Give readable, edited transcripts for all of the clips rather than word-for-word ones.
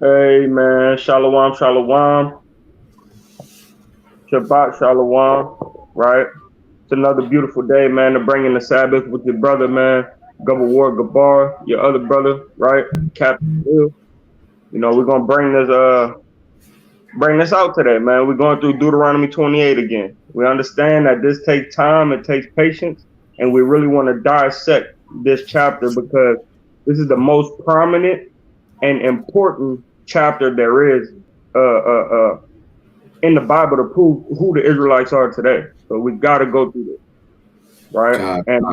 Hey man, shalom, shalom, Shabbat shalom, right? It's another beautiful day, man, to bring in the Sabbath with your brother, man, Gubba War Gabar, your other brother, right? Captain Will. We're gonna bring this out today, man. We're going through Deuteronomy 28 again. We understand that this takes time, it takes patience, and we really want to dissect this chapter because this is the most prominent and important chapter there is uh, uh, uh, in the Bible to prove who the Israelites are today. So we got to go through this, right? God, And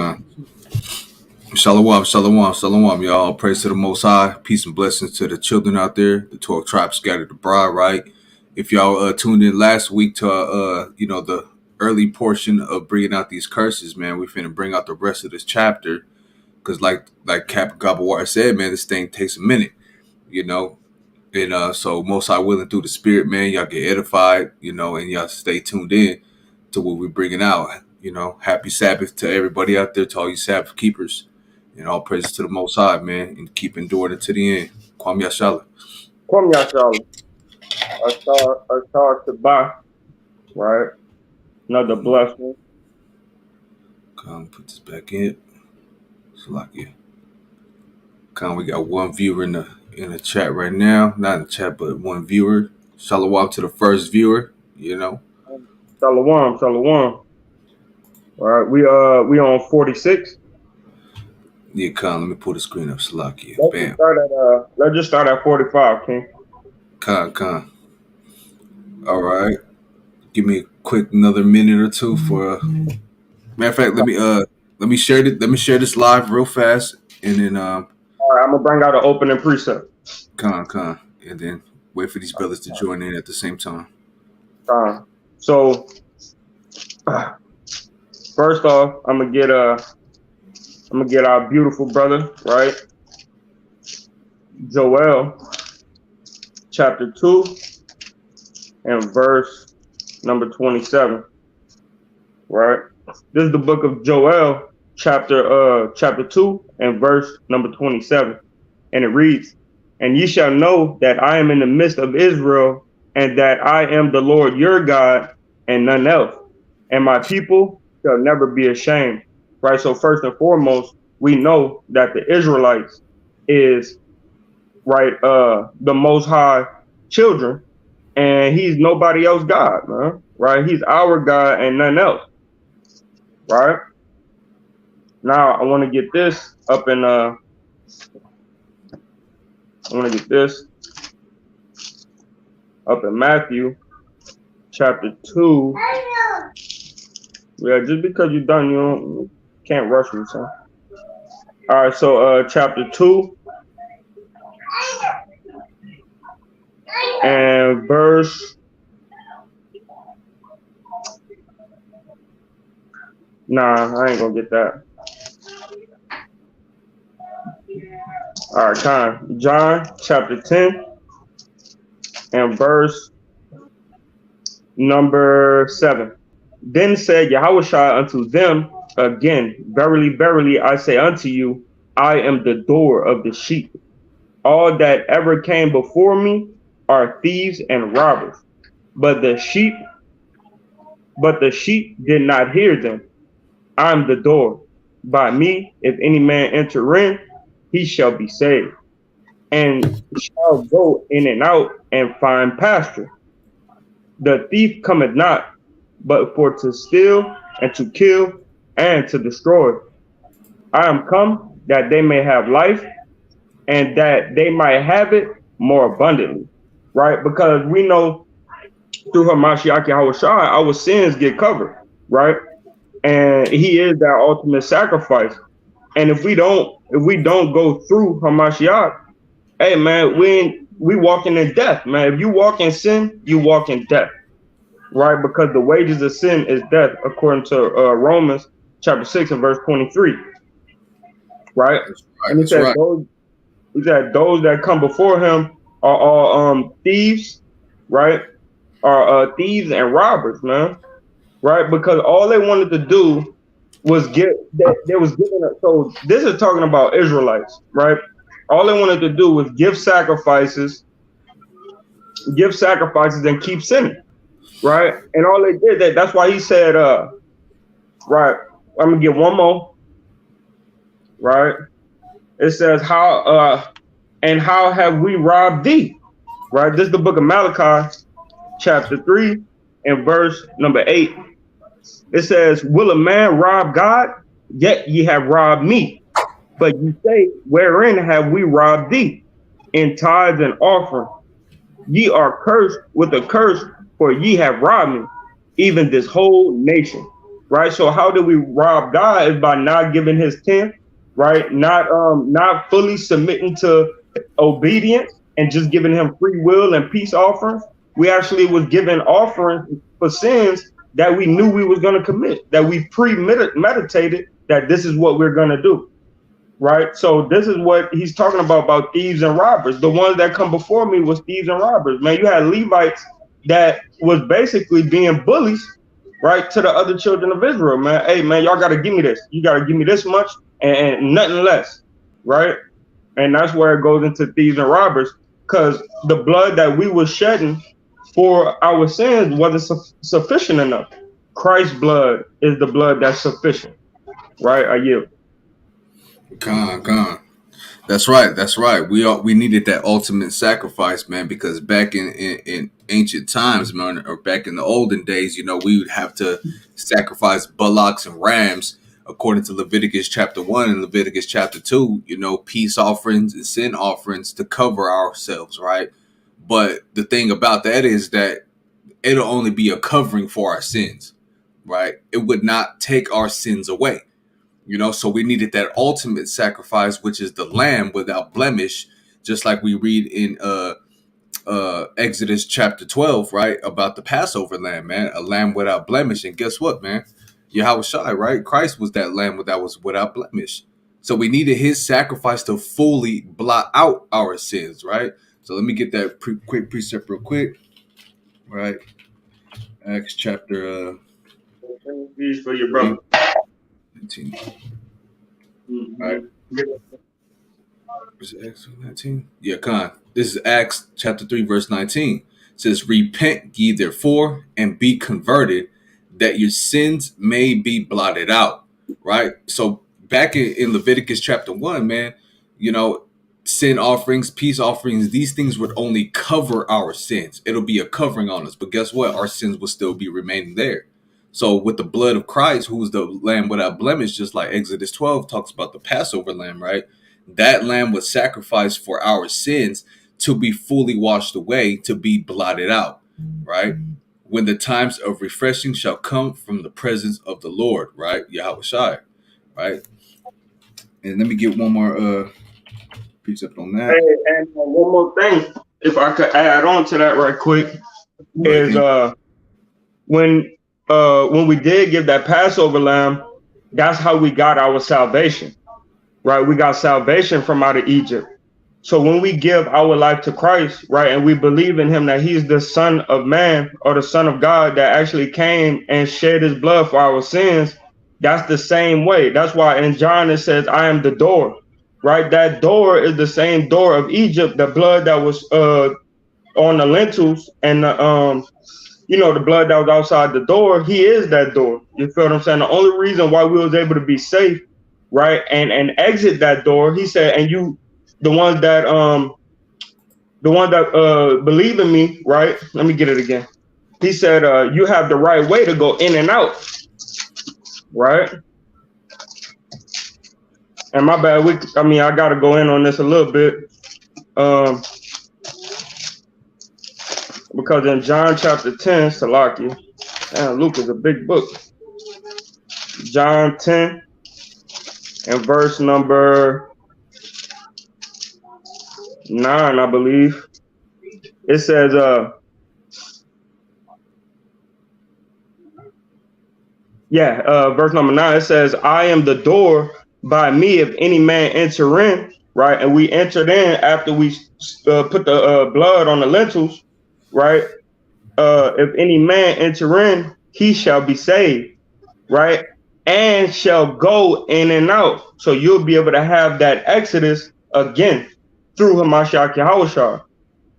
Shalom, shalom, shalom, y'all. Praise to the Most High. Peace and blessings to the children out there, the 12 tribes scattered abroad, right? If y'all tuned in last week to, the early portion of bringing out these curses, man, we finna bring out the rest of this chapter. Because like Cap Gabawar said, man, this thing takes a minute, you know. And so Most High willing through the Spirit, man, y'all get edified, and y'all stay tuned in to what we're bringing out. Happy Sabbath to everybody out there, to all you Sabbath keepers. And all praises to the Most High, man, and keep enduring it to the end. Kwam Yashala. Kwam Yashal, Ashar Shabbat, right? Another blessing. Come put this back in. Salakia. Come, we got one viewer in the chat right now. Not in the chat, but one viewer. Shalom to the first viewer, Shalom, shalom. All right, we on 46. Yeah, come, let me pull the screen up. Salakia. Let's just Bam. start at 45, King. Con. All right. Give me a quick another minute or two for matter of fact, let me share this live real fast and then All right, I'm gonna bring out an opening precept. con and then wait for these brothers to join in at the same time. So first off, I'm gonna get our beautiful brother, right? Joel, chapter 2 and verse number 27, right? This is the book of Joel, chapter 2 and verse number 27, and it reads, "And ye shall know that I am in the midst of Israel, and that I am the Lord your God, and none else, and my people shall never be ashamed." Right. So first and foremost, we know that the Israelites is right the Most High children, and He's nobody else God, man. Right. He's our God and none else. Right. Now I want to get this up in Matthew chapter 2. Yeah, just because you're done, you can't rush me, son. All right, so chapter 2 and verse. Nah, I ain't gonna get that. All right, John chapter 10 and verse number 7. Then said Yahushua unto them again, "Verily, verily, I say unto you, I am the door of the sheep. All that ever came before me are thieves and robbers, but the sheep did not hear them. I am the door. By me, if any man enter in, he shall be saved, and shall go in and out and find pasture. The thief cometh not, but for to steal and to kill and to destroy. I am come that they may have life, and that they might have it more abundantly." Right? Because we know through Hamashiach Yahushua, our sins get covered, right? And He is that ultimate sacrifice. And if we don't go through Hamashiach, hey man, we walking in death, man. If you walk in sin, you walk in death, right? Because the wages of sin is death, according to Romans chapter 6 and verse 23, right? And That's right. he said those that come before Him are all thieves, right? Are thieves and robbers, man, right? Because all they wanted to do was give that there was given. So this is talking about Israelites, right? All they wanted to do was give sacrifices, and keep sinning, right? And all they did that's why he said, right. I'm gonna get one more, right? It says how have we robbed thee, right? This is the book of Malachi, chapter 3, and verse number 8. It says, will a man rob God? Yet ye have robbed me. But you say, wherein have we robbed thee? In tithes and offering. Ye are cursed with a curse, for ye have robbed me, even this whole nation. Right? So how do we rob God? Is by not giving his tenth, right? Not fully submitting to obedience and just giving him free will and peace offerings. We actually was given offerings for sins that we knew we was going to commit, that we premeditated that this is what we're going to do, right? So this is what he's talking about thieves and robbers. The ones that come before me was thieves and robbers. Man, you had Levites that was basically being bullies, right, to the other children of Israel. Man, hey, man, y'all got to give me this. You got to give me this much and nothing less, right? And that's where it goes into thieves and robbers, because the blood that we were shedding for our sins wasn't sufficient enough. Christ's blood is the blood that's sufficient, right? I yield. Con. That's right. That's right. We needed that ultimate sacrifice, man, because back in ancient times, man, or back in the olden days, we would have to sacrifice bullocks and rams according to Leviticus chapter 1 and Leviticus chapter 2, peace offerings and sin offerings to cover ourselves, right? But the thing about that is that it'll only be a covering for our sins, right? It would not take our sins away. So we needed that ultimate sacrifice, which is the lamb without blemish, just like we read in Exodus chapter 12, right, about the Passover lamb, man, a lamb without blemish. And guess what, man? Yahweh Shai, right? Christ was that lamb that was without blemish. So we needed his sacrifice to fully blot out our sins, right? So let me get that quick precept real quick, right? Acts chapter Peace for your brother. 19. Mm-hmm. All right. Is it Acts 19? Yeah, Con. This is Acts chapter 3, verse 19. It says, repent ye therefore and be converted, that your sins may be blotted out. Right? So back in Leviticus chapter 1, man, sin offerings, peace offerings, these things would only cover our sins. It'll be a covering on us. But guess what? Our sins will still be remaining there. So with the blood of Christ, who is the lamb without blemish, just like Exodus 12 talks about the Passover lamb, right? That lamb was sacrificed for our sins to be fully washed away, to be blotted out, right? When the times of refreshing shall come from the presence of the Lord, right? Yahweh Shai, right? And let me get one more precept on that. Hey, and one more thing, if I could add on to that right quick, is when we did give that Passover lamb, that's how we got our salvation, right? We got salvation from out of Egypt. So when we give our life to Christ, right, and we believe in him that he's the Son of Man or the Son of God that actually came and shed his blood for our sins, that's the same way. That's why in John it says, I am the door, right? That door is the same door of Egypt, the blood that was on the lintels and the blood that was outside the door. He is that door. You feel what I'm saying? The only reason why we was able to be safe, right, and exit that door, he said, and you, the ones that believe in me, right? Let me get it again. He said, you have the right way to go in and out, right? And my bad, I gotta go in on this a little bit. Because in John chapter 10, Salaki, Luke is a big book. John 10 and verse number 9, I believe. It says, verse number 9, it says, I am the door. By me, if any man enter in, right? And we entered in after we put the blood on the lintels, right? If any man enter in, he shall be saved, right? and shall go in and out. So you'll be able to have that exodus again through Hamashiach Yahushua,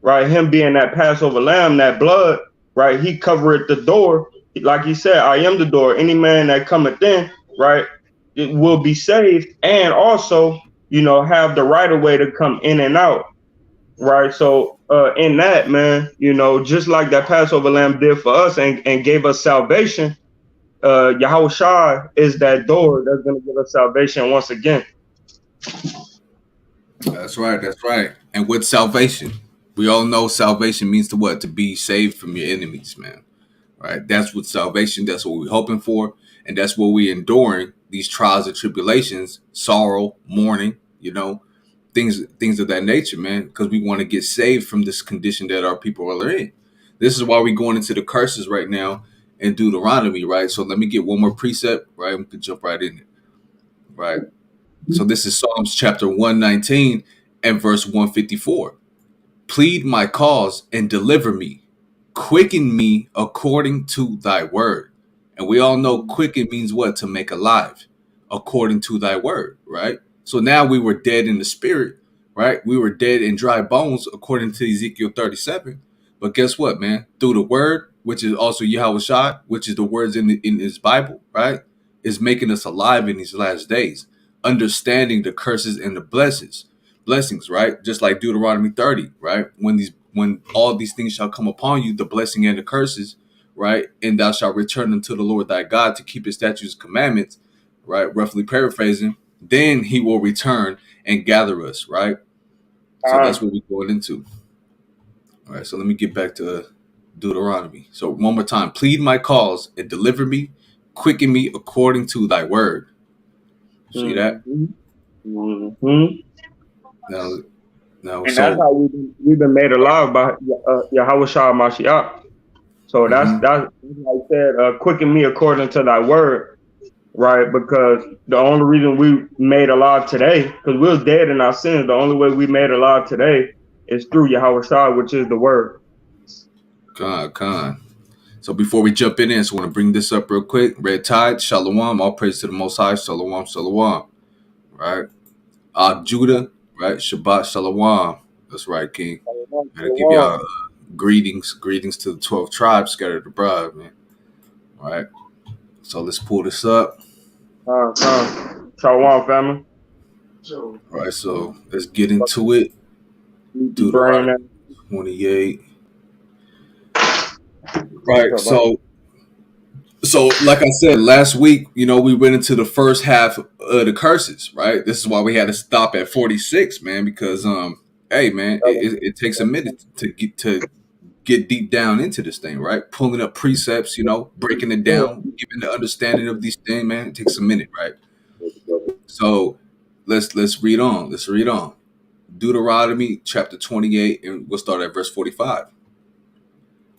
right? Him being that Passover lamb, that blood, right? He covereth the door. Like he said, I am the door. Any man that cometh in, right, it will be saved and also, have the right of way to come in and out, right? So in that, man, just like that Passover lamb did for us and gave us salvation, Yahushua is that door that's going to give us salvation once again. That's right. That's right. And with salvation, we all know salvation means to what? To be saved from your enemies, man. Right? That's what salvation, that's what we're hoping for. And that's what we're enduring these trials and tribulations, sorrow, mourning, things of that nature, man, because we want to get saved from this condition that our people are in. This is why we're going into the curses right now in Deuteronomy, right? So let me get one more precept, right? We can jump right in it, right? So this is Psalms chapter 119 and verse 154. Plead my cause and deliver me. Quicken me according to thy word. And we all know quicken means what? To make alive, according to thy word, right? So now we were dead in the spirit, right? We were dead in dry bones, according to Ezekiel 37. But guess what, man? Through the word, which is also Yahweh Shai, which is the words in his Bible, right? Is making us alive in these last days, understanding the curses and the blessings, right? Just like Deuteronomy 30, right? When all these things shall come upon you, the blessing and the curses, right? And thou shalt return unto the Lord thy God to keep his statutes and commandments, right? Roughly paraphrasing, then he will return and gather us, right? So that's what we're going into. All right, so let me get back to Deuteronomy. So one more time, plead my cause and deliver me, quicken me according to thy word. See that? Mm-hmm. Mm-hmm. Now, now, And that's so how we've been made alive by Yahweh Shah Mashiach. So mhm. that's like I said, quicken me according to thy word, right? Because the only reason we made alive today, because we was dead in our sins, the only way we made alive today is through Yahweh Shah, which is the word. Con. So before we jump in, I just want to bring this up real quick. Red Tide, Shalom, all praise to the Most High, Shalom, Shalom, right? Judah, right? Shabbat Shalom. That's right, King. Gotta give y'all greetings to the 12 tribes scattered abroad, man. All right. So let's pull this up. Shalom, family. All right. So let's get into it. Brain. Deuteronomy 28. Right. So, like I said last week, we went into the first half of the curses, right? This is why we had to stop at 46, man, because hey, man, it takes a minute to get deep down into this thing, right? Pulling up precepts, breaking it down, giving the understanding of these things, man. It takes a minute, right? So let's read on. Let's read on. Deuteronomy chapter 28, and we'll start at verse 45.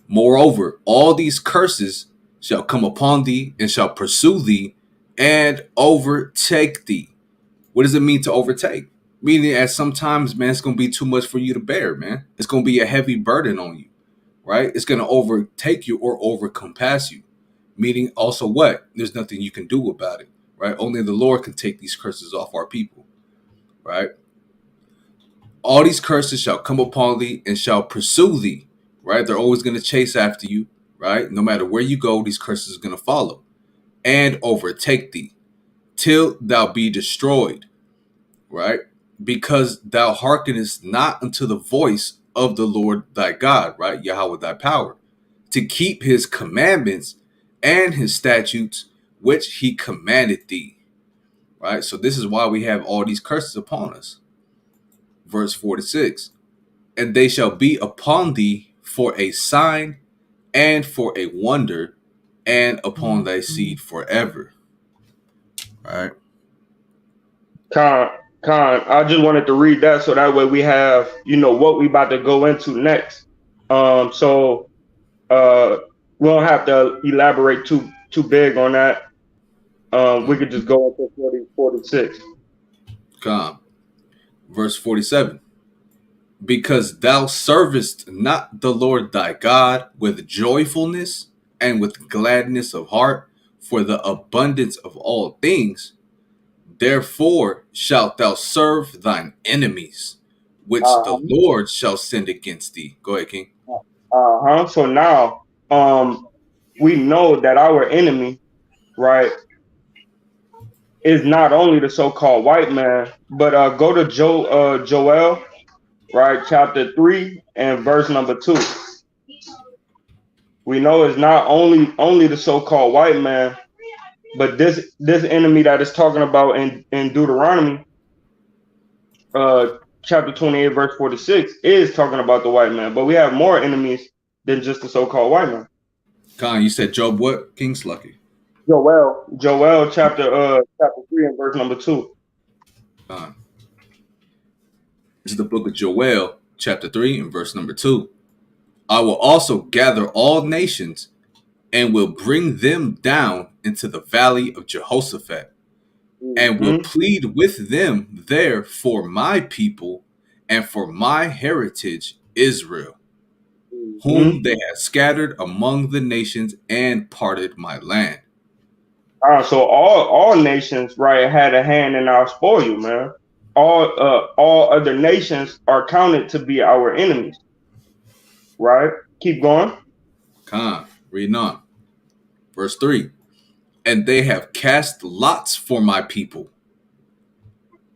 Moreover, all these curses shall come upon thee and shall pursue thee and overtake thee. What does it mean to overtake? Meaning at sometimes, man, it's going to be too much for you to bear, man. It's going to be a heavy burden on you, right? It's going to overtake you or overcompass you. Meaning also what? There's nothing you can do about it, right? Only the Lord can take these curses off our people, right? All these curses shall come upon thee and shall pursue thee, right? They're always going to chase after you, right? No matter where you go, these curses are going to follow and overtake thee till thou be destroyed, right? Because thou hearkenest not unto the voice of the Lord thy God, right? Yahweh thy power, to keep his commandments and his statutes, which he commanded thee, right? So this is why we have all these curses upon us. Verse 46. And they shall be upon thee for a sign and for a wonder, and upon thy seed forever. All right. Con, I just wanted to read that so that way we have, what we about to go into next. So we don't have to elaborate too big on that. We could just go into 46. Come. Verse 47. Because thou servest not the Lord thy God with joyfulness and with gladness of heart for the abundance of all things, therefore shalt thou serve thine enemies, which the Uh-huh. Lord shall send against thee. Go ahead, King. Uh-huh. So now, we know that our enemy, right, is not only the so-called white man, but go to Joel, right, chapter 3 and verse number 2. We know it's not only the so-called white man, but this enemy that is talking about in Deuteronomy, uh, chapter 28, verse 46, is talking about the white man. But we have more enemies than just the so-called white man. Khan, you said Job what? King Slucky. Joel, chapter 3 and verse number 2. Khan. This is the book of Joel, chapter 3 and verse number 2. I will also gather all nations and will bring them down into the valley of Jehoshaphat, and will Mm-hmm, plead with them there for my people and for my heritage Israel, mm-hmm. whom they have scattered among the nations and parted my land. So all nations, right, had a hand in our spoil, man. All other nations are counted to be our enemies, right? Keep going. Khan, reading on. Verse 3. And they have cast lots for my people,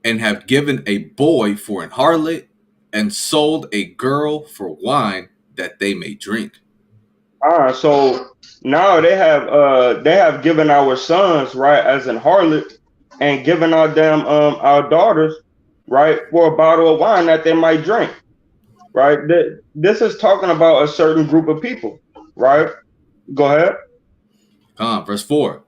and have given a boy for an harlot, and sold a girl for wine that they may drink. So now they have given our sons, right, as an harlot, and given our daughters, right, for a bottle of wine that they might drink, right? This is talking about a certain group of people, right? Go ahead. Verse 4.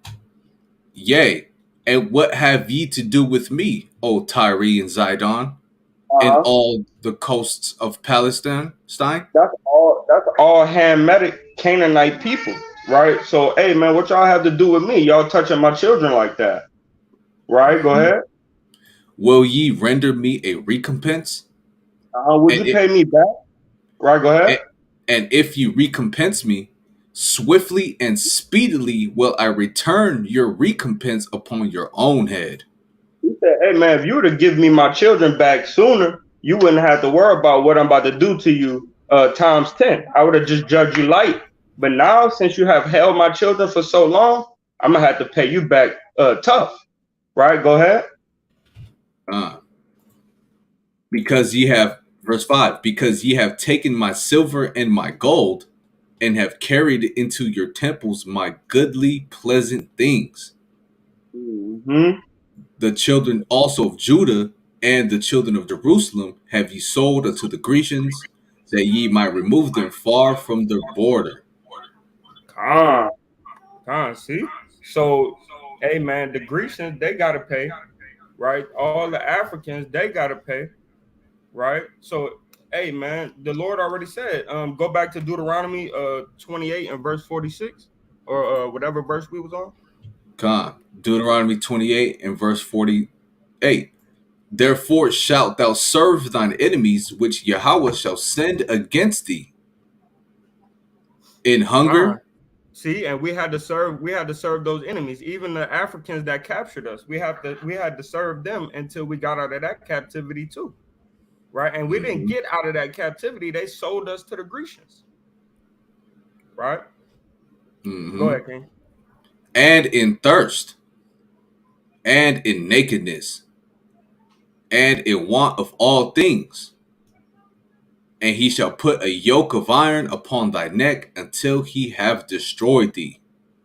Yea, and what have ye to do with me, O Tyre and Zidon, and Uh-huh. all the coasts of Palestine? Stein? That's all Hamitic Canaanite people, right? So, hey man, what y'all have to do with me? Y'all touching my children like that, right? Go Mhm. ahead. Will ye render me a recompense? Would And you it, pay me back? Right, go ahead. and, and if you recompense me, swiftly and speedily will I return your recompense upon your own head. He said, hey man, if you were to give me my children back sooner, you wouldn't have to worry about what I'm about to do to you times 10. I would have just judged you light. But now, since you have held my children for so long, I'm gonna have to pay you back tough. Right, go ahead. Uh, because ye have, verse 5, because ye have taken my silver and my gold, and have carried into your temples my goodly, pleasant things. Hmm. The children also of Judah and the children of Jerusalem have ye sold unto the Grecians, that ye might remove them far from the border. Con, see? So, hey man, the Grecians, they gotta pay, right? All the Africans, they gotta pay, right? So, hey man, the Lord already said, go back to Deuteronomy 28 and verse 46, or whatever verse we was on. Deuteronomy 28 and verse 48. Therefore shalt thou serve thine enemies, which Yahweh shall send against thee, in Con. hunger. See, and we had to serve those enemies, even the Africans that captured us. We had to serve them until we got out of that captivity too. Right? And we didn't Mhm, get out of that captivity. They sold us to the Grecians. Right? Go mhm. ahead, King. And in thirst, and in nakedness, and in want of all things. And he shall put a yoke of iron upon thy neck until he have destroyed thee.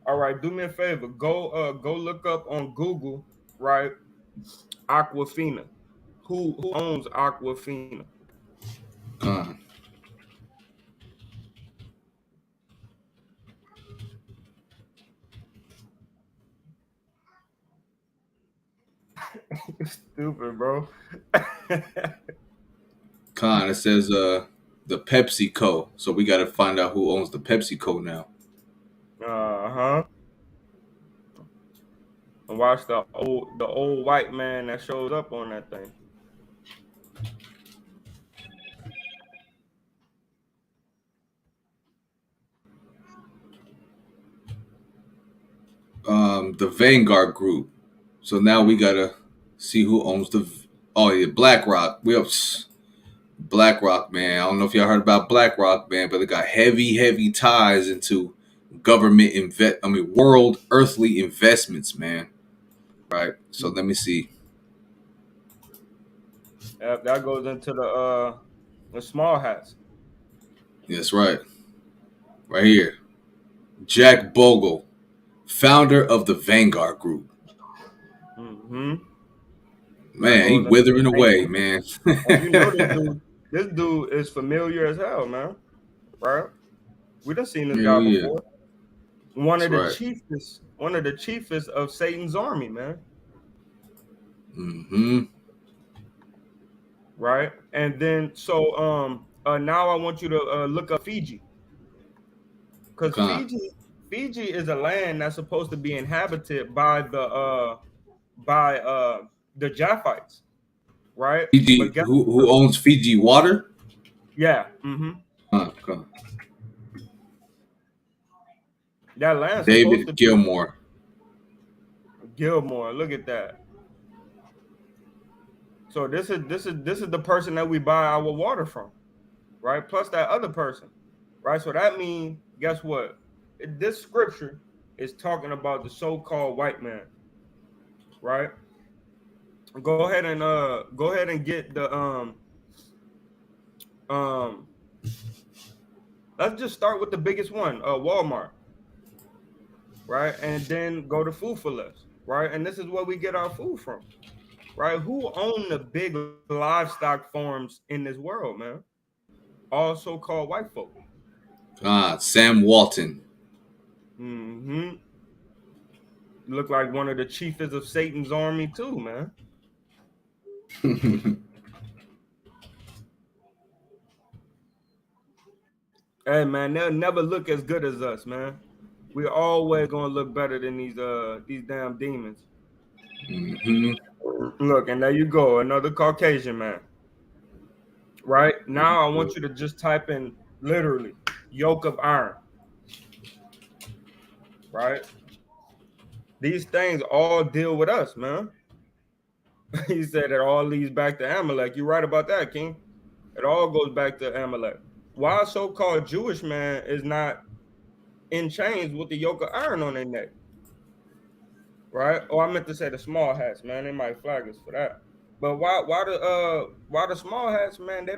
All right, do me a favor. Go look up on Google, right? Aquafina. Who owns Aquafina? Uh, Stupid, bro. it says the Pepsi Co. So we got to find out who owns the Pepsi Co. now. Uh-huh. And watch the old white man that shows up on that thing. the Vanguard Group. So now we gotta see who owns the. Oh yeah, BlackRock. We have BlackRock, man. I don't know if y'all heard about BlackRock, man, but they got heavy ties into government invest. I mean, world earthly investments, man. Right. So let me see. That goes into the small hats. That's right. Right here. Jack Bogle, founder of the Vanguard Group. Hmm. That Man, he goes into the withering away, banking. man. And you know this dude is familiar as hell, man. Right? We done seen this Hell guy yeah. before. One That's of the right. chiefest, one of the chiefest of Satan's army, man. Mm-hmm. Right? And then now I want you to look up Fiji. Because Con. Fiji is a land that's supposed to be inhabited by the Japhites, right? But Fiji, guess who owns Fiji Water? yeah, Con. that land's supposed to David be Gilmore. Gilmore. Look at that. So this is the person that we buy our water from, right? Plus that other person, right? So that means guess what? This scripture is talking about the so-called white man, right? Go ahead and get the um let's just start with the biggest one, Walmart, right? And then go to food for less, right? And this is where we get our food from, right? Who own the big livestock farms in this world, man? All so-called white folk. Sam Walton. Hmm. Look like one of the chiefest of Satan's army too, man. Hey, man, they'll never look as good as us, man. We're always gonna look better than these damn demons. hmm Look, and there you go, another Caucasian man. Right now, I want you to just type in literally yoke of iron. Right, these things all deal with us, man. He said it all leads back to Amalek. You're right about that, King. It all goes back to Amalek. Why a so-called Jewish man is not in chains with the yoke of iron on their neck, right? Oh, I meant to say the small hats, man. They might flag us for that. But why the small hats, man? They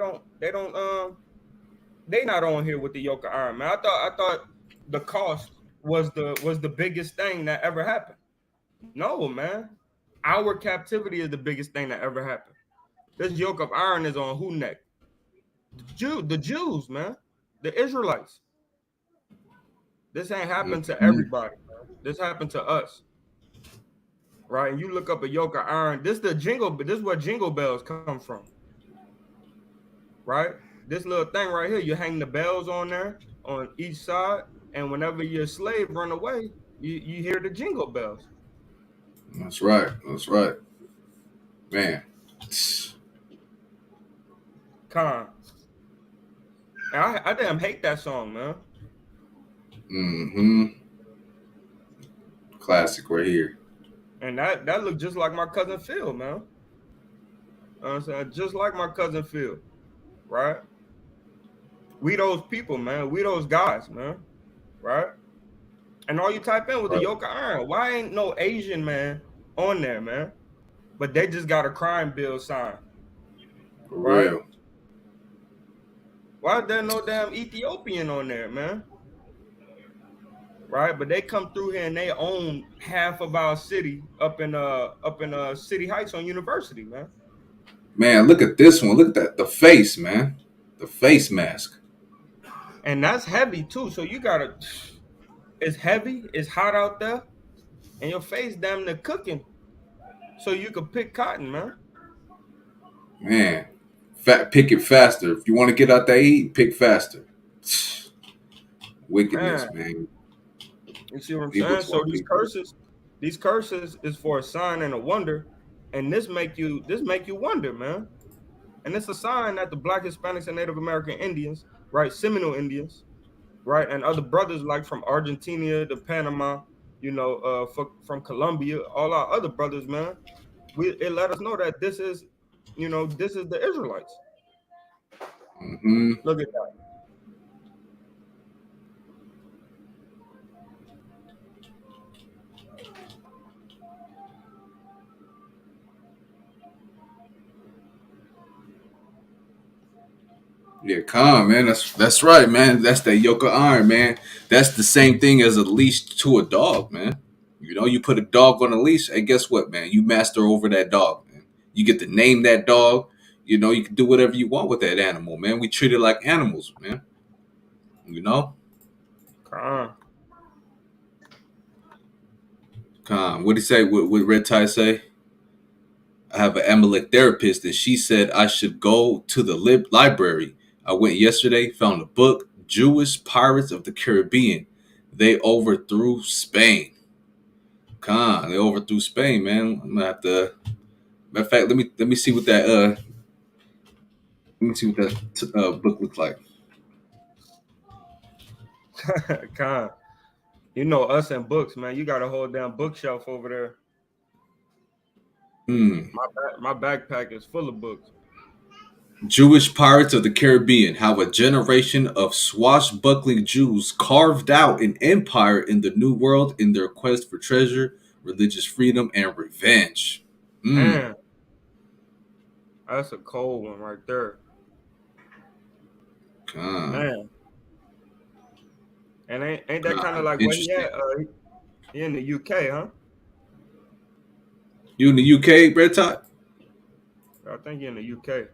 not on here with the yoke of iron, man. I thought the cost was the biggest thing that ever happened. No, man. Our captivity is the biggest thing that ever happened. This yoke of iron is on who neck? The Jews, man. The Israelites. This ain't happened to everybody, man. This happened to us, right? And you look up a yoke of iron. This is where jingle bells come from, right? This little thing right here, you hang the bells on there on each side, and whenever your slave run away, you hear the jingle bells. That's right. That's right. Man. Con. And I damn hate that song, man. hmm Classic right here. And that looked just like my cousin Phil, man. I'm saying just like my cousin Phil, right? We those people, man. We those guys, man. Right? And all you type in with the Right. yoke of iron. Why ain't no Asian man on there, man? But they just got a crime bill signed, For right? real. Why is there no damn Ethiopian on there, man? Right? But they come through here and they own half of our city up in City Heights on University, man. Man, look at this one. Look at that. The face, man. The face mask. And that's heavy too. So you gotta it's heavy, it's hot out there, and your face damn near cooking. So you could pick cotton, man. Man. Pick it faster. If you want to get out there eat, pick faster. Wickedness, Man, man. you see what I'm People saying? to So our these people. curses, these curses is for a sign and a wonder, and this make you wonder, man. And it's a sign that the Black, Hispanics, and Native American Indians, right, Seminole Indians, right, and other brothers like from Argentina to Panama, from Colombia, all our other brothers, man. It let us know that this is the Israelites. Hmm. Look at that. Yeah, calm, man. That's right, man. That's that yoke of iron, man. That's the same thing as a leash to a dog, man. You know, you put a dog on a leash, and guess what, man? You master over that dog, man. You get to name that dog. You know, you can do whatever you want with that animal, man. We treat it like animals, man. You know, Con, calm. What did he say? What Red Tie say? I have an Amalek therapist, and she said I should go to the library. I went yesterday, found a book, Jewish Pirates of the Caribbean. They overthrew Spain. They overthrew Spain, man. I'm gonna have to. Matter of fact, let me see what that let me see what that book looks like. con. Us and books, man. You got a whole damn bookshelf over there. Hmm. My backpack is full of books. Jewish Pirates of the Caribbean: How a generation of swashbuckling Jews carved out an empire in the New World in their quest for treasure, religious freedom, and revenge. Mm. Man, that's a cold one right there. God, Man, and ain't that kind of like where he interesting. at? He in the UK, huh? You in the UK, Red Tot? I think he in the UK.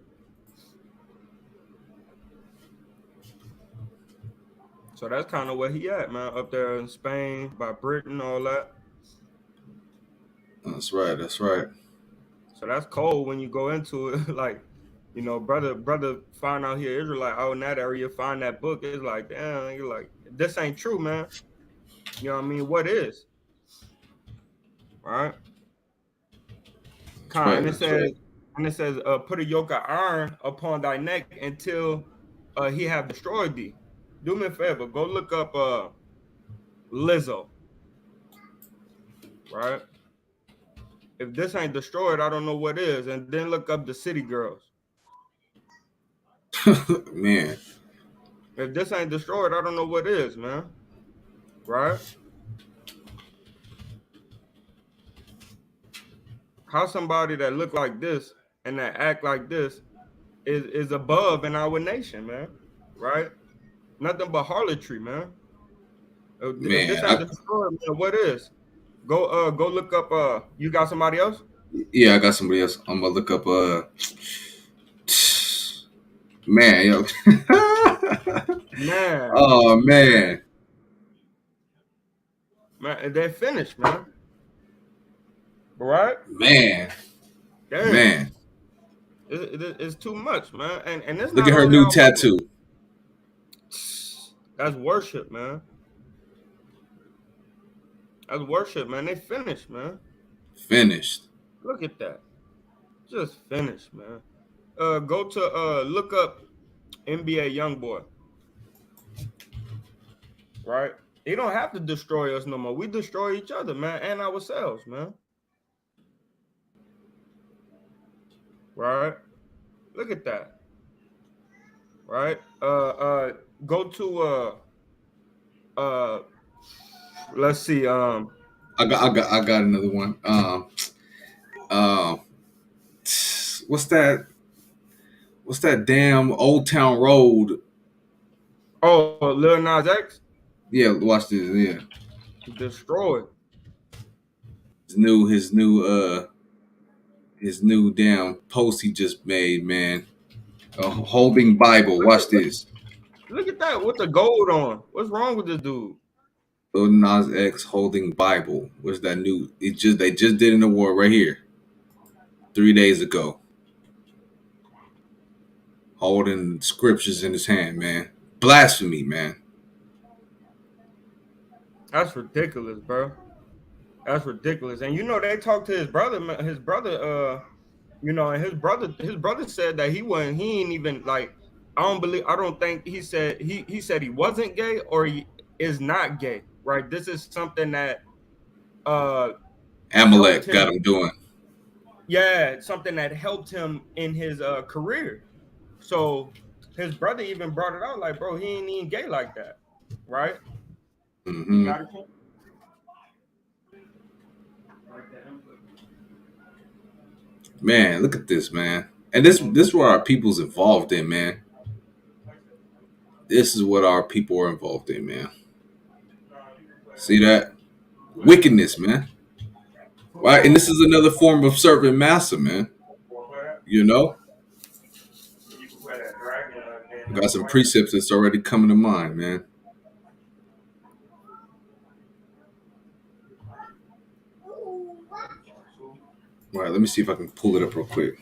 So that's kind of where he at, man. Up there in Spain, by Britain, all that. That's right. That's right. So that's cold when you go into it. Like, brother find out here Israelite out in that area, find that book. It's like, damn, you're like, this ain't true, man. You know what I mean? What is? Right? That's right. And it That's right. says, put a yoke of iron upon thy neck until he have destroyed thee. Do me a favor, go look up Lizzo, right? If this ain't destroyed, I don't know what is. And then look up the City Girls. Man, If this ain't destroyed, I don't know what is, man. Right? How somebody that look like this and that act like this is above in our nation, man. Right? Nothing but harlotry, man. If man. this ain't destroyed, man, what is? Go look up you got somebody else? Yeah, I got somebody else. I'm gonna look up. Man, yo. Man, Oh man, man, they're finished, man. Right? man, Damn. man. It's too much, man. And it's Look not at her only new our women. tattoo. That's worship, man. That's worship, man. They finished, man. Finished. Look at that. Just finished, man. Go to look up NBA YoungBoy, right? He don't have to destroy us no more. We destroy each other, man, and ourselves, man. Right? Look at that. Right? Go to uh let's see, I got another one. Um, what's that? What's that damn Old Town Road? oh, Lil Nas X Yeah, watch this. Yeah, destroyed. his new damn post he just made, man. Holding Bible. Look Watch at look, this. look at that with the gold on. What's wrong with this dude? Lil Nas X holding Bible. What's that new? They just did an award right here 3 days ago. Holding scriptures in his hand, man. Blasphemy, man. That's ridiculous, bro. That's ridiculous. And they talked to his brother, man, his brother, and his brother said that he ain't even like, I don't think he said he wasn't gay or he is not gay, right? This is something that uh helped Amalek got him. him doing. Yeah, something that helped him in his career. So his brother even brought it out like, bro, he ain't even gay like that, right? You Hmm. got it. Man, look at this, man. And this is what our people's involved in, man. This is what our people are involved in, man. See that? Wickedness, man. Right? And this is another form of servant master, man. You know? We got some precepts that's already coming to mind, man. All right, let me see if I can pull it up real quick.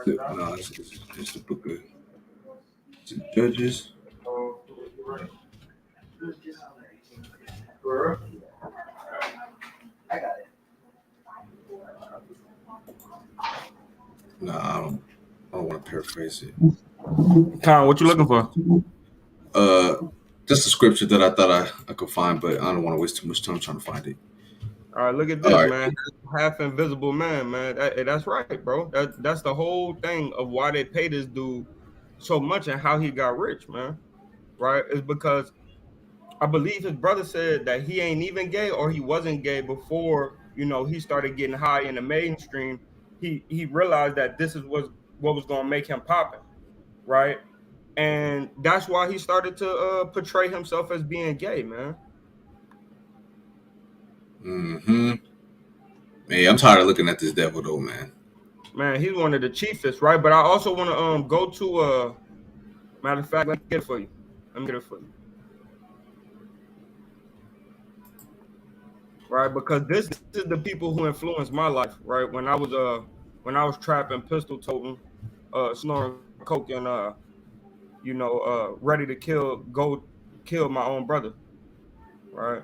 No, it's the book of Judges. No, I don't want to paraphrase it. Con, what you looking for? Uh, just a scripture that I thought I could find, but I don't want to waste too much time trying to find it. All right, look at All this, right. man. Half invisible man, man. That's right, bro. That's the whole thing of why they pay this dude so much and how he got rich, man. Right? Is because I believe his brother said that he ain't even gay or he wasn't gay before, he started getting high in the mainstream. He realized that this is what was gonna make him popping, right? And that's why he started to portray himself as being gay, man. Mm-hmm. Man, I'm tired of looking at this devil though, man. Man, he's one of the chiefest, right? But I also want to go to matter of fact, let me get it for you. Let me get it for you. Right? Because this is the people who influenced my life, right? When I was trapping, pistol toting, snoring coke and ready to go kill my own brother, right?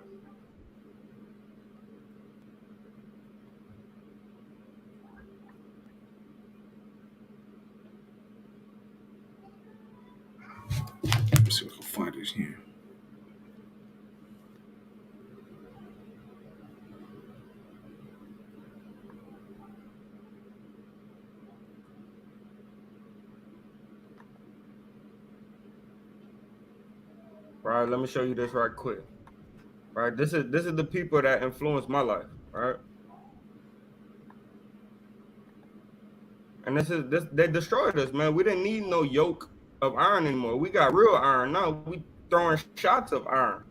Let me see if I can find it here. Right. Let me show you this right quick. Right. This is the people that influenced my life, right? And this they destroyed us, man. We didn't need no yoke of iron anymore. We got real iron now. We throwing shots of iron.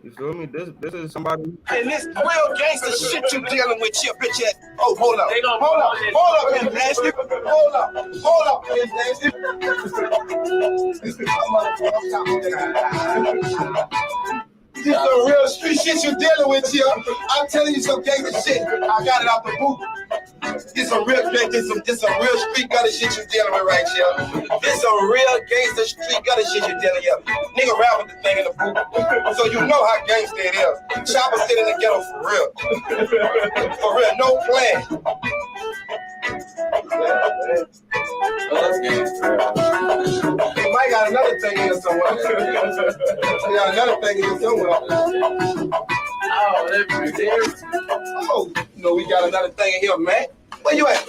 You feel me? This is somebody. And this real gangster shit you dealing with, your bitch ass. Oh, hold up. Hold up, Miss Nasty. Hold up, Miss Nasty. This some real street shit you dealing with here. I'm telling you some gangster shit. I got it out the boot. This some real real street gutter shit you dealing with right here. This some real gangster street gutter shit you dealing here. Nigga rap with the thing in the boot. So you know how gangster it is. Chopper sit in the ghetto for real. For real, no plan. You might got another thing in here somewhere. You got another thing in here somewhere. Oh, we got another thing in here, man. Where you at?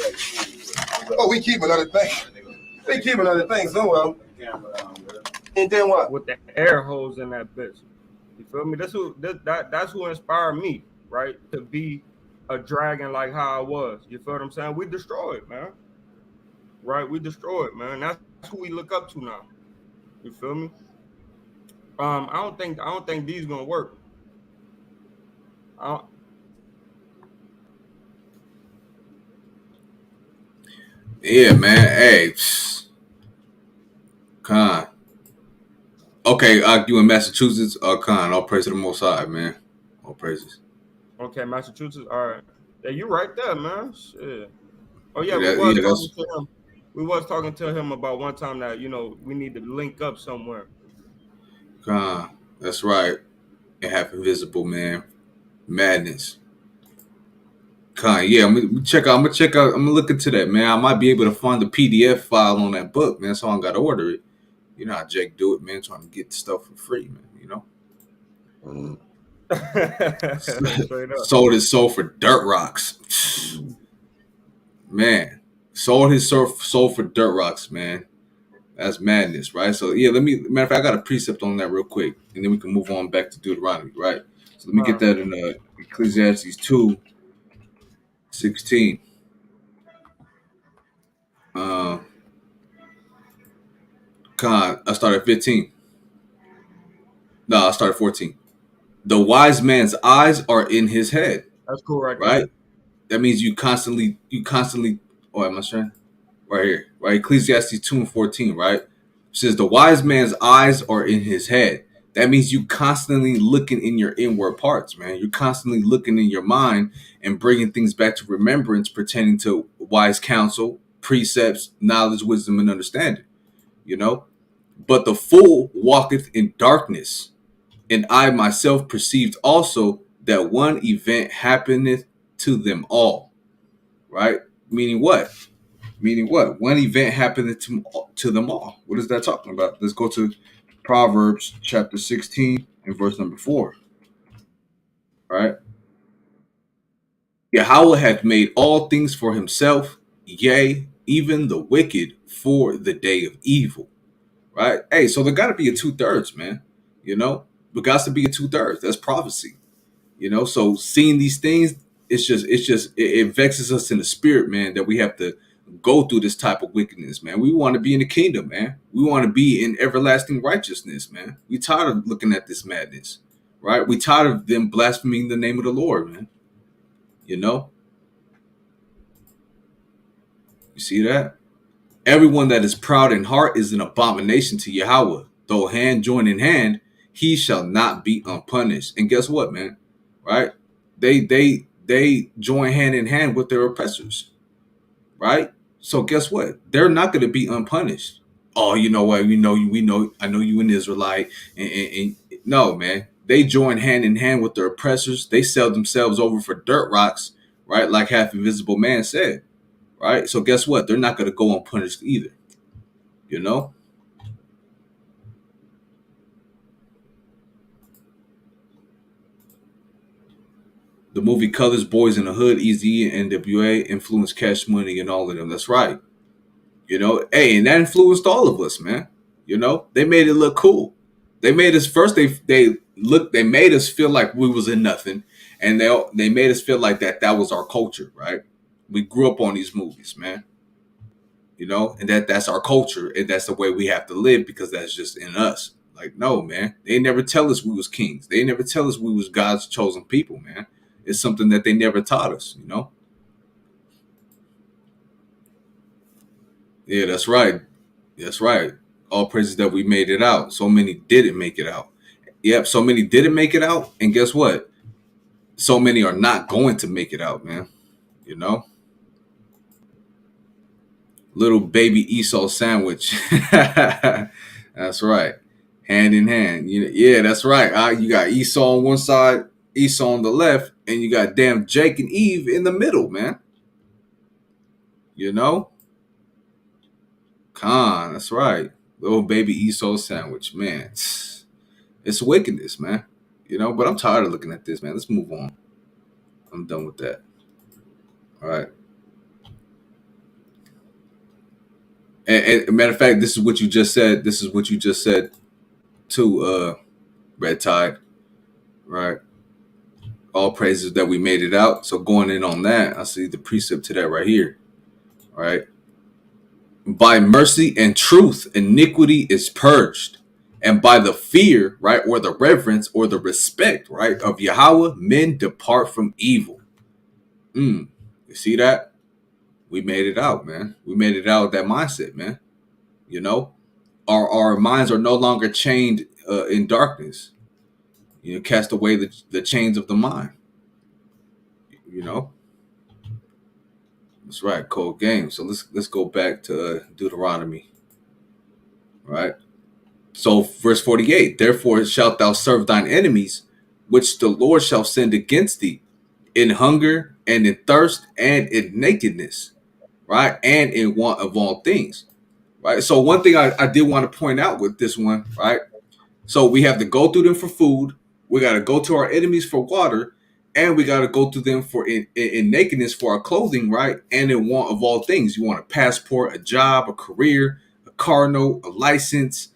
Oh, we keep another thing. We keep another thing somewhere. And then what? With the air holes in that bitch. You feel me? That's who inspired me, right? To be a dragon like how I was. You feel what I'm saying? We destroyed, man. Right? We destroyed, man. That's who we look up to now. You feel me? I don't think these gonna work. I don't, Yeah, man. Hey, Con. Okay, you in Massachusetts? Con. All praise to the Most High, man. All praises. okay, Massachusetts. All right. Yeah, you right there, man. Shit. Oh yeah, That's we was talking to him about one time that we need to link up somewhere. Con. That's right. And half invisible, man. Madness. Con. Yeah, I'm gonna check out. I'm gonna look into that, man. I might be able to find the PDF file on that book, man. So I got to order it. You know how Jake do it, man. Trying to get stuff for free, man. You know. Mm. Straight up. Sold his soul for dirt rocks. Man, sold his soul for dirt rocks, man. That's madness, right? So yeah, matter of fact, I got a precept on that real quick, and then we can move on back to Deuteronomy, right? So let me get that in Ecclesiastes 2:16. Uh, God, I started 15. No, I started 14. The wise man's eyes are in his head, That's cool right there. right? That means you constantly. Oh, am I saying? Right here, right? Ecclesiastes 2:14, right? It says the wise man's eyes are in his head. That means you constantly looking in your inward parts, man. You're constantly looking in your mind and bringing things back to remembrance pertaining to wise counsel, precepts, knowledge, wisdom, and understanding. You know, but the fool walketh in darkness, and I myself perceived also that one event happeneth to them all. Right? Meaning what? Meaning what? One event happened to them all. What is that talking about? Let's go to Proverbs chapter 16 and verse number 4. Right? Yahweh hath made all things for himself, yea, even the wicked for the day of evil. Right? Hey, so there got to be a 2/3, man. You know, there got to be a 2/3. That's prophecy. So seeing these things, it vexes us in the spirit, man, that we have to go through this type of wickedness, man. We want to be in the kingdom, man. We want to be in everlasting righteousness, man. We tired of looking at this madness, right? We tired of them blaspheming the name of the Lord, man. You know, you see that? Everyone that is proud in heart is an abomination to Yahweh. Though hand join in hand, he shall not be unpunished. And guess what, man? Right? They join hand in hand with their oppressors, right? So guess what? They're not going to be unpunished. Oh, you know what? We know. I know you an Israelite, and no, man. They join hand in hand with their oppressors. They sell themselves over for dirt rocks, right? Like half invisible man said, right? So guess what? They're not going to go unpunished either. You know. The movie Colors, Boys in the Hood, Easy, and NWA influenced Cash Money and all of them. That's right. Hey, and that influenced all of us, man. They made it look cool. They made us first. They made us feel like we was in nothing, and they made us feel like that was our culture, right? We grew up on these movies, man. And that's our culture, and that's the way we have to live because that's just in us. Like, no, man. They never tell us we was kings. They never tell us we was God's chosen people, man. It's something that they never taught us. Yeah, that's right. That's right. All praises that we made it out. So many didn't make it out. Yep, so many didn't make it out. And guess what? So many are not going to make it out, man. You know? Little baby Esau sandwich. That's right. Hand in hand. Yeah, that's right. You got Esau on one side, Esau on the left, and you got damn Jake and Eve in the middle, man. You know? Khan, that's right. Little baby Esau sandwich, man. It's wickedness, man. But I'm tired of looking at this, man. Let's move on. I'm done with that. All right. And matter of fact, this is what you just said. This is what you just said to Red Tide, right? All praises that we made it out. So going in on that, I see the precept to that right here, right? By mercy and truth, iniquity is purged. And by the fear, right, or the reverence or the respect, right, of Yahweh, men depart from evil. You see that? We made it out, man. We made it out with that mindset, man. Our minds are no longer chained in darkness. Cast away the chains of the mind. That's right, cold game. So let's go back to Deuteronomy, right? So verse 48, therefore shalt thou serve thine enemies, which the Lord shall send against thee, in hunger and in thirst and in nakedness, right? And in want of all things, right? So one thing I did want to point out with this one, right? So we have to go through them for food. We got to go to our enemies for water, and we got to go to them for in nakedness for our clothing, right? And in want of all things, you want a passport, a job, a career, a car note, a license,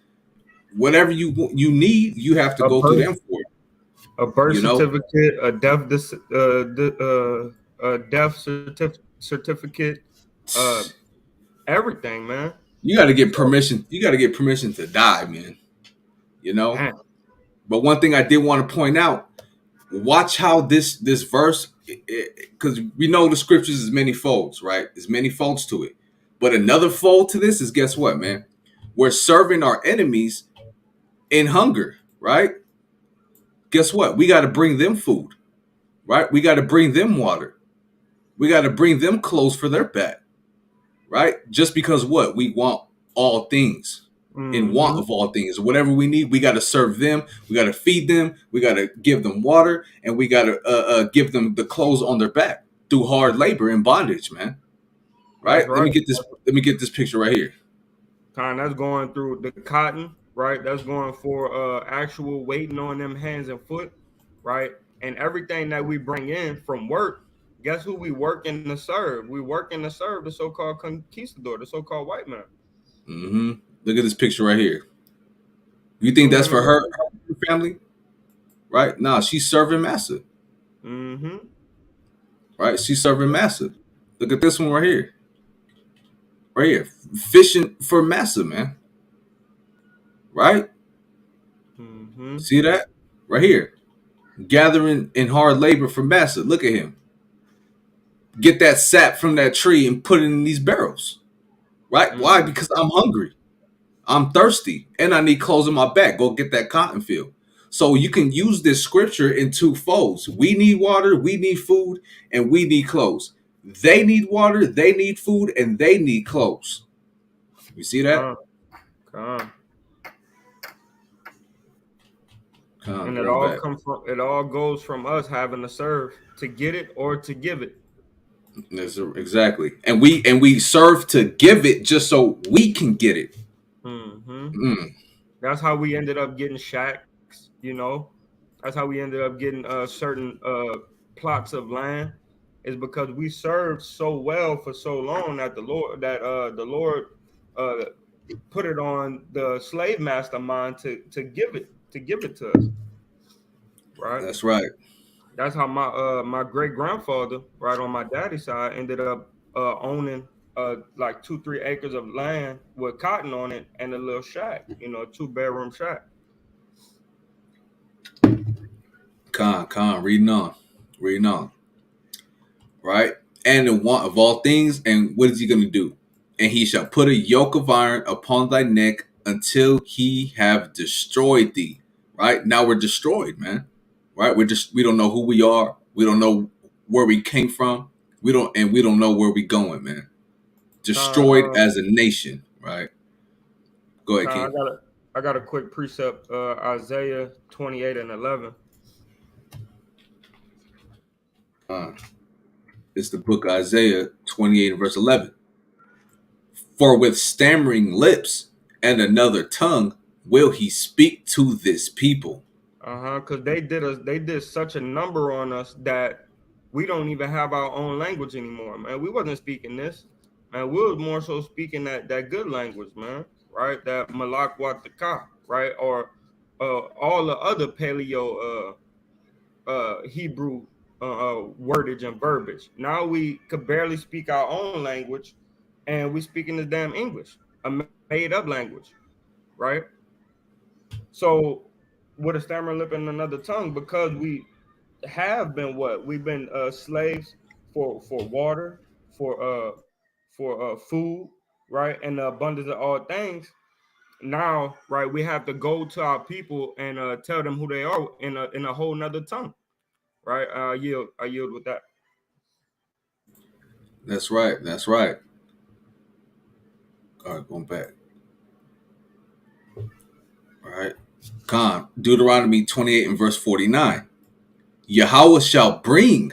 whatever you need, you have to A go to birth, them for it. a birth You know, certificate, a death certificate, uh, everything, man. you got to get So, permission. You got to get permission to die, man. You know. damn. But one thing I did want to point out: watch how this verse, because we know the scriptures is many folds, right? There's many folds to it. But another fold to this is, guess what, man? We're serving our enemies in hunger, right? Guess what? We got to bring them food, right? We got to bring them water. We got to bring them clothes for their back, right? Just because what? We want all things, in want Mm-hmm. of all things. Whatever we need, we got to serve them. We got to feed them. We got to give them water, and we got to give them the clothes on their back through hard labor and bondage, man. That's Right? Let right. me get this. Let me get this picture right here. That's going through the cotton, right? That's going for actual waiting on them hands and foot, right? And everything that we bring in from work, guess who we working to serve? We working to serve the so-called conquistador, the so-called white man. hmm Look at this picture right here. You think Zoom that's in a for little her, bit. her family? Right? Nah, she's serving massa. Mm-hmm. Right? She's serving massa. Look at this one right here. Right here. Fishing for massa, man. Right? Mm-hmm. See that? Right here. Gathering in hard labor for massa. Look at him. Get that sap from that tree and put it in these barrels. Right? Why? Mm-hmm. Because I'm hungry. I'm thirsty. And I need clothes on my back. Go get that cotton field. So you can use this scripture in two folds. We need water, we need food, and we need clothes. They need water, they need food, and they need clothes. You see that? Come, come. Come on, And it going all back. comes from it all goes from us having to serve to get it or to give it. Exactly. And we serve to give it just so we can get it. Mm-hmm. Mm, That's how we ended up getting shacks, That's how we ended up getting certain plots of land is because we served so well for so long that the Lord uh put it on the slave master mind to give it to us, right? that's right. That's how my great grandfather, right on my daddy's side, ended up owning like 2-3 acres of land with cotton on it and a little shack, a 2-bedroom shack. Reading on. Reading on. Right? And the want of all things, and what is he going to do? And he shall put a yoke of iron upon thy neck until he have destroyed thee. Right? Now we're destroyed, man. Right? We don't know who we are. We don't know where we came from. We don't know where we going, man. Con, Destroyed as a nation, right? Go ahead, Con, King. I got a quick precept, Isaiah 28:11. Uh, it's the book of Isaiah 28 and verse 11. For with stammering lips and another tongue will he speak to this people. Because they did such a number on us that we don't even have our own language anymore, man. We wasn't speaking this, man. We was more so speaking that good language, man. Right, that Malak Wataka, right, or all the other Paleo Hebrew wordage and verbiage. Now we could barely speak our own language, and we speaking the damn English, a made up language, right? So with a stammering lip and another tongue, because we have been what we've been slaves for water, for food, right, and the abundance of all things. Now, right, we have to go to our people and tell them who they are in a whole nother tongue, right? I yield with that. That's right. That's right. All right, going back. All right. Deuteronomy 28 and verse 49. Yahweh shall bring.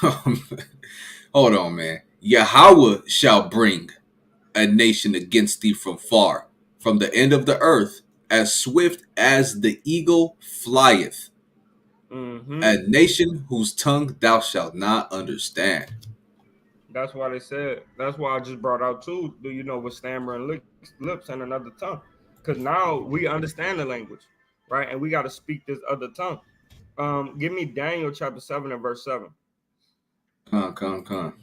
Hold on, man. Yahweh shall bring a nation against thee from far, from the end of the earth, as swift as the eagle flieth, Mm-hmm. a nation whose tongue thou shalt not understand. That's why they said. That's why I just brought out too. Do you know with stammering lips and another tongue? Because now we understand the language, right? And we got to speak this other tongue. Give me Daniel chapter 7 and verse 7, Come.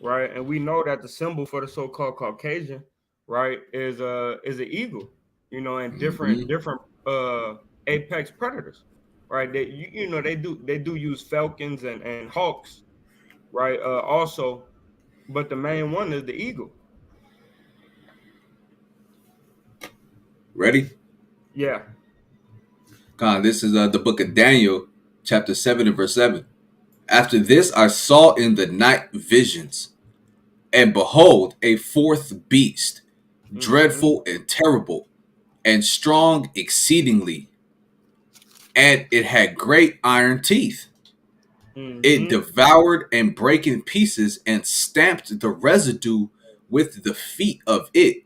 right? And we know that the symbol for the so-called Caucasian, right, is an eagle, and Mm-hmm. different apex predators, right? They do use falcons and hawks, right? Also, but the main one is the eagle. Ready? Yeah. God, this is the book of Daniel, chapter 7 and verse 7. After this I saw in the night visions, and behold, a fourth beast, Mm-hmm. dreadful and terrible, and strong exceedingly, and it had great iron teeth. It Mm-hmm. devoured and brake in pieces and stamped the residue with the feet of it,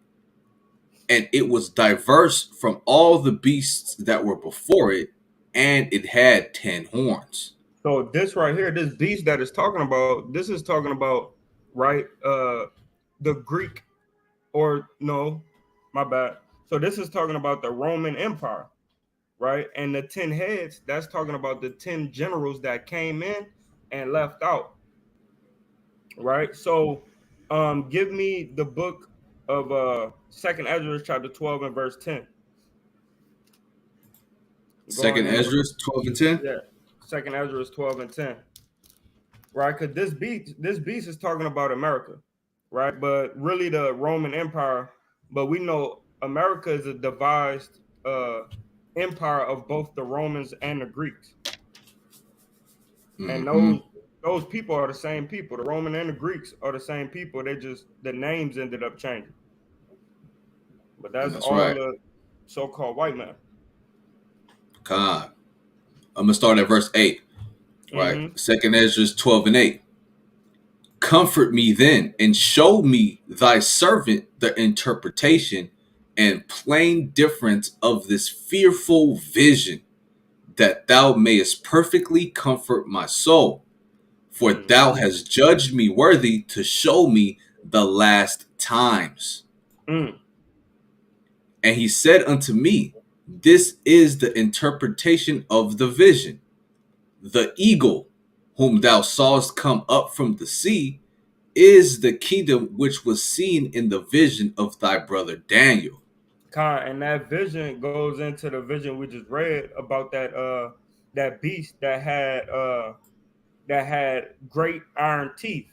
and it was diverse from all the beasts that were before it, and it had 10 horns. So this right here, this beast that is talking about, this is talking about, right? The Greek, or no, my bad. So this is talking about the Roman Empire, right? And the 10 heads, that's talking about the 10 generals that came in and left out, right? So, give me the book of Second Ezra chapter 12 and verse 10. Second Going in, Ezra 12 and 10. yeah, Second Ezra is 12 and 10, right? Because this beast is talking about America, right? But really the Roman Empire. But we know America is a devised empire of both the Romans and the Greeks, and Mm-hmm. those people are the same people. The Roman and the Greeks are the same people. They just the names ended up changing. But that's That's all right. the so-called white men. God. I'm gonna start at verse 8. Right. Mm-hmm. Second Ezra 12 and 8. Comfort me then, and show me thy servant the interpretation and plain difference of this fearful vision, that thou mayest perfectly comfort my soul. For thou Mm-hmm. hast judged me worthy to show me the last times. Mm. And he said unto me, this is the interpretation of the vision. The eagle, whom thou sawest come up from the sea, is the kingdom which was seen in the vision of thy brother Daniel. And that vision goes into the vision we just read about that beast that had great iron teeth,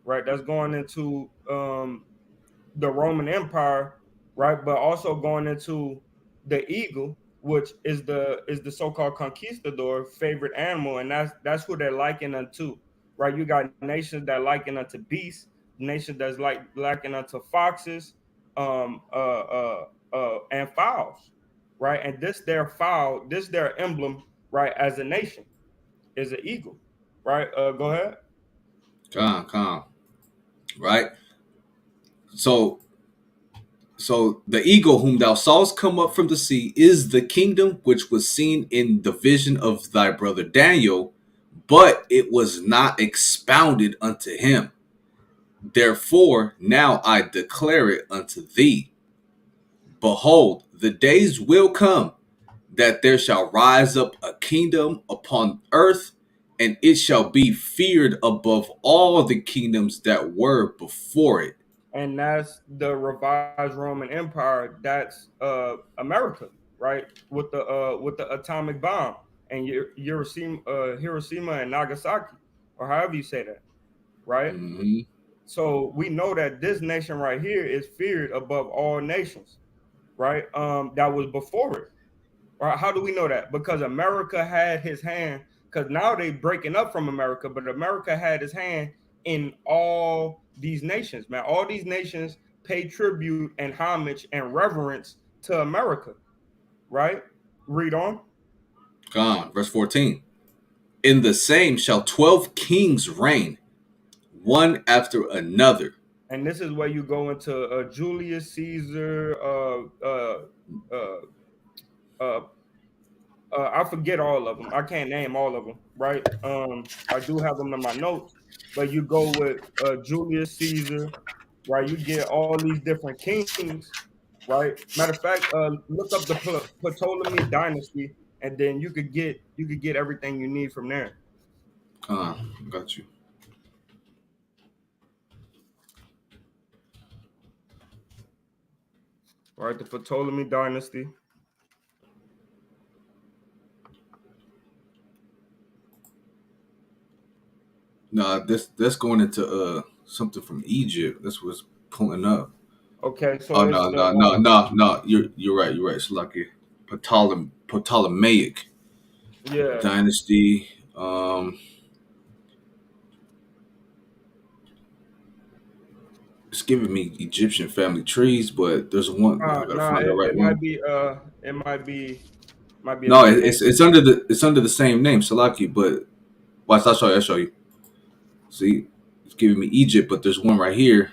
right? That's going into the Roman Empire, right? But also going into the eagle, which is the so-called conquistador favorite animal, and that's who they're likened unto, right? You got nations that liken unto beasts, nations that's like likened unto foxes, and fowls, right? And this their emblem, right, as a nation is an eagle, right? Go ahead. Calm. Right? So so the eagle whom thou sawest come up from the sea is the kingdom which was seen in the vision of thy brother Daniel, but it was not expounded unto him. Therefore now I declare it unto thee. Behold, the days will come that there shall rise up a kingdom upon earth, and it shall be feared above all the kingdoms that were before it. And that's the revised Roman Empire. That's America, right? With the atomic bomb and Hiroshima and Nagasaki, or however you say that, right? Mm-hmm. So we know that this nation right here is feared above all nations, right? That was before it. Right? How do we know that? Because America had his hand. Because now they breaking up from America, but America had his hand in all these nations. Man, all these nations pay tribute and homage and reverence to America. Right? Read on. Gone. Verse 14. In the same shall 12 kings reign, one after another. and this is where you go into Julius Caesar, uh, uh, I forget all of them. I can't name all of them, right? I do have them in my notes, but you go with Julius Caesar, right? You get all these different kings, right? Matter of fact, look up the Ptolemy dynasty, and then you could get everything you need from there, Uh, got you. right? The Ptolemy dynasty. Nah, that's going into something from Egypt. That's what's pulling up. Okay, so Oh it's no the no no no no. You're right. You're right. It's like a Ptolemaic yeah. dynasty. It's giving me Egyptian family trees, but there's one. I gotta Nah, find the right it one. might be a No, different name. it's under the same name, Salaki. But watch, I'll show you. I'll show you. See, it's giving me Egypt, but there's one right here.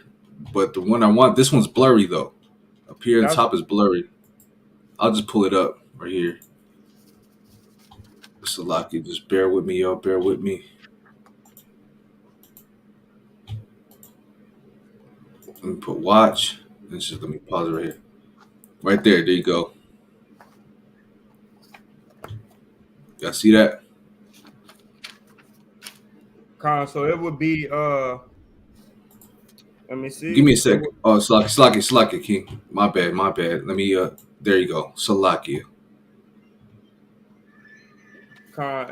But the one I want, this one's blurry though. Up here on That's top is blurry. I'll just pull it up right here. Salaki, just bear with me, y'all. Bear with me. Let me put watch. Let's just let me pause it right here. Right there. There you go. Y'all see that? so it would be let me Give see. me a It sec. would Oh, Salaki, King. My bad, my bad. Let me. There you go. Salaki.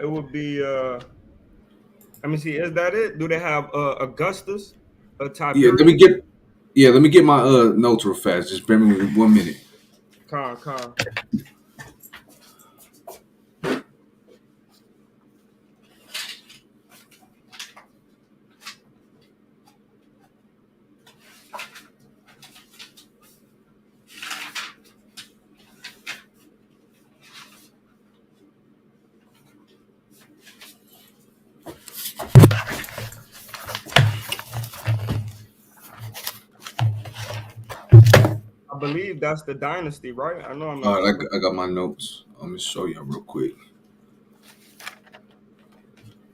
it would be let me see. Is that it? Do they have Augustus, Yeah, let me Tiberius? get. Yeah, let me get my notes real fast. Just bear with me 1 minute. Con. I believe that's the dynasty, right? I know I'm All not right, tripping. I got my notes. Let me show you real quick.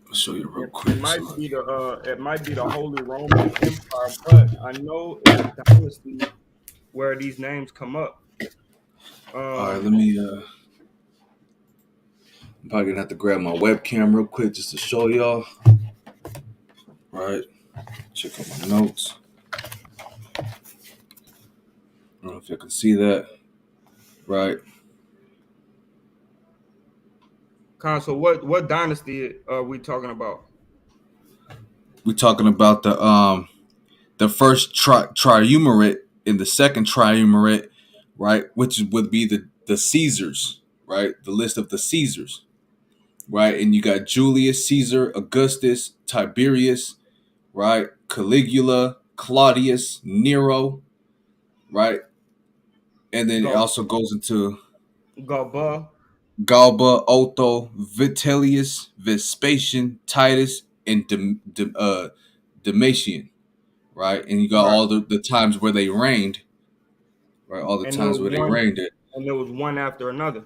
I'll show you real It quick. might Salaki. be the Holy Roman Empire, but I know it's a dynasty where these names come up. All right, Um, let me. I'm probably gonna have to grab my webcam real quick just to show y'all. Right, check out my notes. I don't know if you can see that. Right, so what dynasty are we talking about? we're talking about the first triumvirate and the second triumvirate, right? Which would be the Caesars, right? The list of the Caesars, right? And you got Julius Caesar, Augustus, Tiberius, right? Caligula, Claudius, Nero, right? And then it Go also goes into Galba, Galba, Otho, Vitellius, Vespasian, Titus, and Domitian, right? And you got right? all the times where they reigned, right? All the And there times was where they one, reigned. and there was one after another,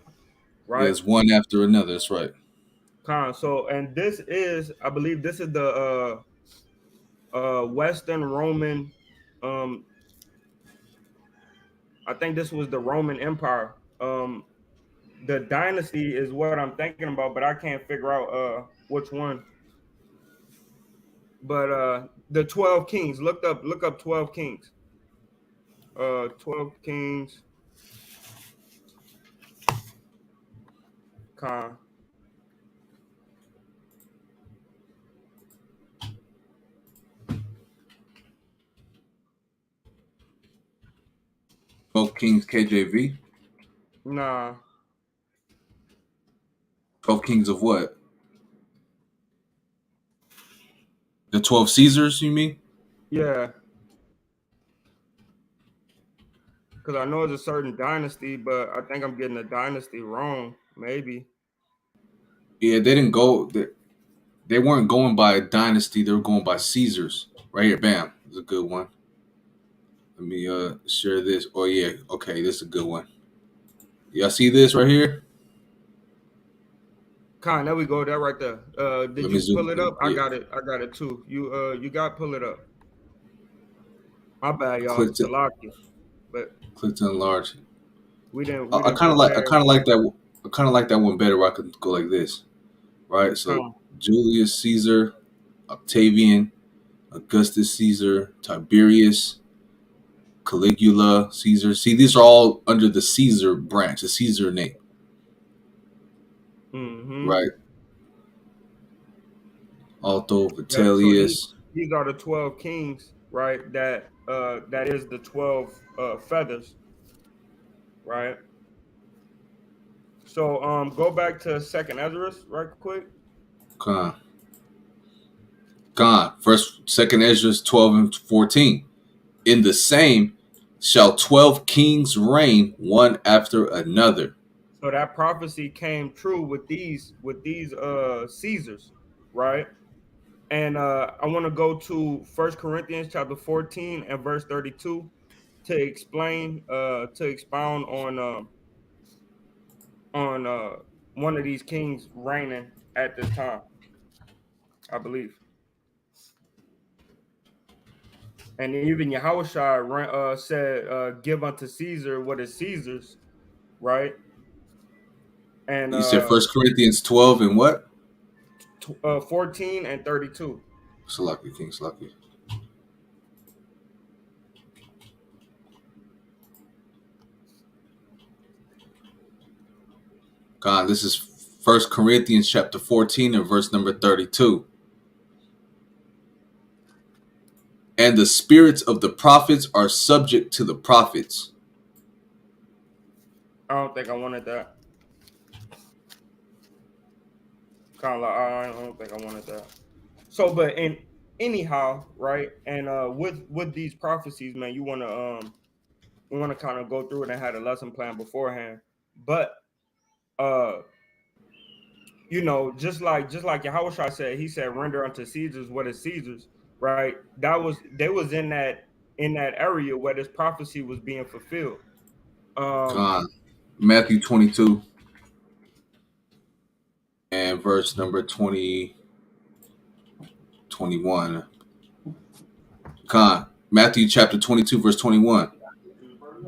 right? There's one after another. That's right. And this is, I believe, this is the Western Roman. Um, I think this was the Roman Empire. The dynasty is what I'm thinking about, but I can't figure out which one. But the 12 kings. Look up 12 kings. 12 kings. Con. 12 Kings KJV. Nah. 12 Kings of what? The 12 Caesars, you mean? Yeah. Because I know it's a certain dynasty, but I think I'm getting the dynasty wrong. Maybe. Yeah, they didn't go. They weren't going by a dynasty. They were going by Caesars. Right here, bam. It's a good one. Let me share this. Oh yeah, okay, this is a good one. Y'all see this right here? Con, there we go. That right there. Did Let me you pull zoom. it up? I Yeah, got it. I got it too. You got pull it up. My bad, y'all. click to Salaki. But click to enlarge. we I didn't kind of like I prepare. kind of like that. I kind of like that one better. Where I could go like this, right? So Con. Julius Caesar, Octavian, Augustus Caesar, Tiberius, Caligula, Caesar. See, these are all under the Caesar branch, the Caesar name, Mm-hmm. right? Otho, Yep. So Vitellius. these are the 12 kings, right? That is the 12 feathers, right? So go back to second Ezra right quick. Con, First, Second Ezra 12 and 14. In the same shall 12 kings reign one after another. So that prophecy came true with these Caesars, right? And I want to go to First Corinthians chapter 14 and verse 32 to explain to expound on one of these kings reigning at this time, I believe. And even Yahushua said, "Give unto Caesar what is Caesar's," right? And You said First Corinthians 12 and what? 14 and 32. Salaki, King Salaki. God, this is First Corinthians chapter 14 and verse number 32. And the spirits of the prophets are subject to the prophets. I don't think I wanted that. Kind of like I don't think I wanted that. So, but in anyhow, right? And with these prophecies, man, you want to kind of go through it and had a lesson plan beforehand. But uh, just like Yahushua said, he said, "Render unto Caesar's what is Caesar's." Right? They was in that area where this prophecy was being fulfilled. Um, God, Matthew 22 and verse number 20, 21. God, Matthew chapter 22, verse 21.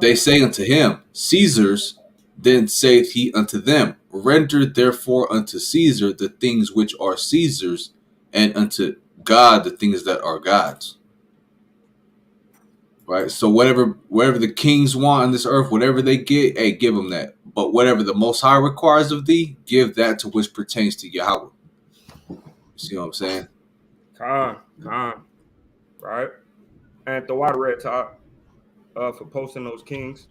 They say unto him, Caesar's. Then saith he unto them, Render therefore unto Caesar the things which are Caesar's, and unto God the things that are God's. Right? So whatever the kings want on this earth, whatever they get, hey, give them that. But whatever the Most High requires of thee, give that to which pertains to Yahweh. You see what I'm saying? Khan, right? And the water red top for posting those kings,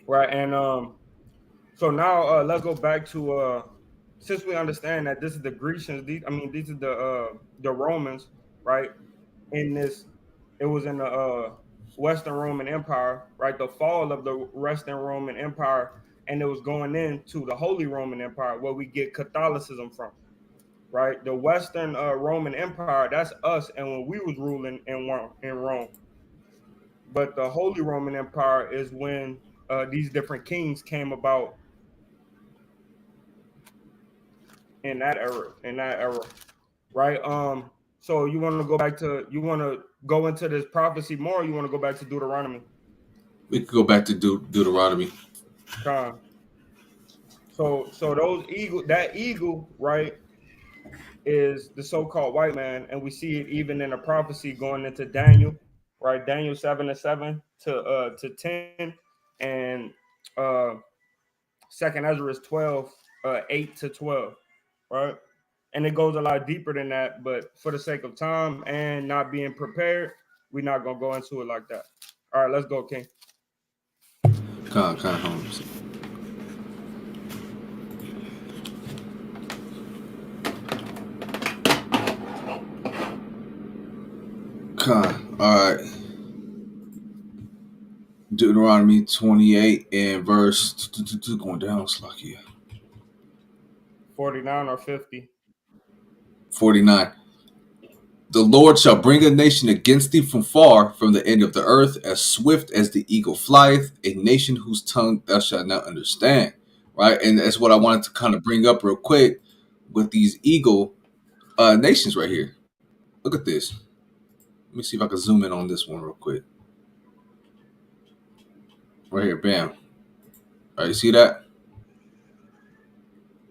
right? And so now let's go back to since we understand that this is the Grecians, these are the Romans, right? In this, it was in the Western Roman Empire, right? The fall of the Western Roman Empire, and it was going into the Holy Roman Empire, where we get Catholicism from, right? The Western Roman Empire, that's us, and when we was ruling in Rome, but the Holy Roman Empire is when these different kings came about in that era, right? So you want to go back to you want to go into this prophecy more? Or you want to go back to Deuteronomy? We could go back to Deuteronomy. Con. So those eagle, right, is the so-called white man, and we see it even in a prophecy going into Daniel, right? Daniel 7 to 10, and uh Second Ezra is 12, 8 to 12, right? And it goes a lot deeper than that, but for the sake of time and not being prepared, we're not gonna go into it like that. All right, let's go, King. Con homes. Con. All right. Deuteronomy 28 and verse going down Slakia. 49 or 50. 49. The Lord shall bring a nation against thee from far, from the end of the earth, as swift as the eagle flieth, a nation whose tongue thou shalt not understand. Right? And that's what I wanted to kind of bring up real quick with these eagle nations right here. Look at this. Let me see if I can zoom in on this one real quick. Right here, bam. All right, you see that?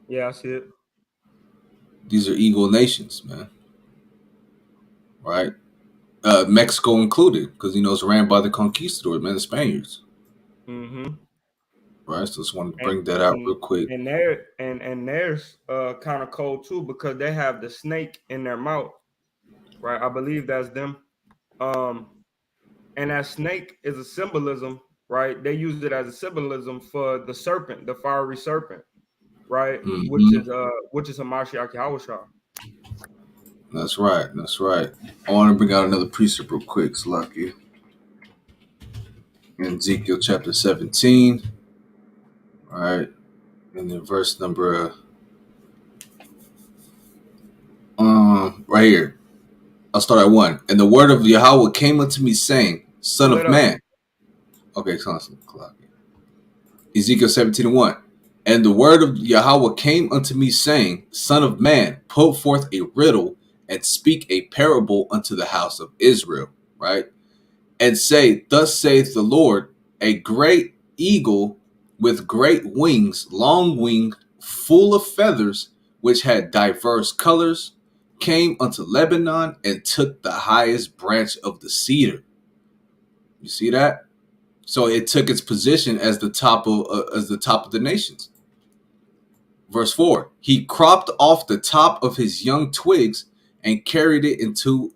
Yeah, I see it. These are eagle nations, man. Right? Mexico included, because it's ran by the conquistadors, man, the Spaniards. Mm-hmm. Right? So just wanted to And bring that out and real quick. theirs kind of cold too because they have the snake in their mouth, right? I believe that's them. Um, and that snake is a symbolism, right? They use it as a symbolism for the serpent, the fiery serpent, right? Hmm. Which is a Mashiach Yahushua. That's right. That's right. I want to bring out another precept real quick, Salaki. In Ezekiel chapter 17, all right, and then verse number right here. I'll start at 1. And the word of Yahweh came unto me, saying, Son Pull it of up. man. Okay, so Ezekiel 17:1. And the word of Yahweh came unto me, saying, Son of man, put forth a riddle and speak a parable unto the house of Israel, right? And say, Thus saith the Lord, a great eagle with great wings, long winged, full of feathers, which had diverse colors, came unto Lebanon and took the highest branch of the cedar. You see that? So it took its position as the top of the nations. Verse 4. He cropped off the top of his young twigs and carried it into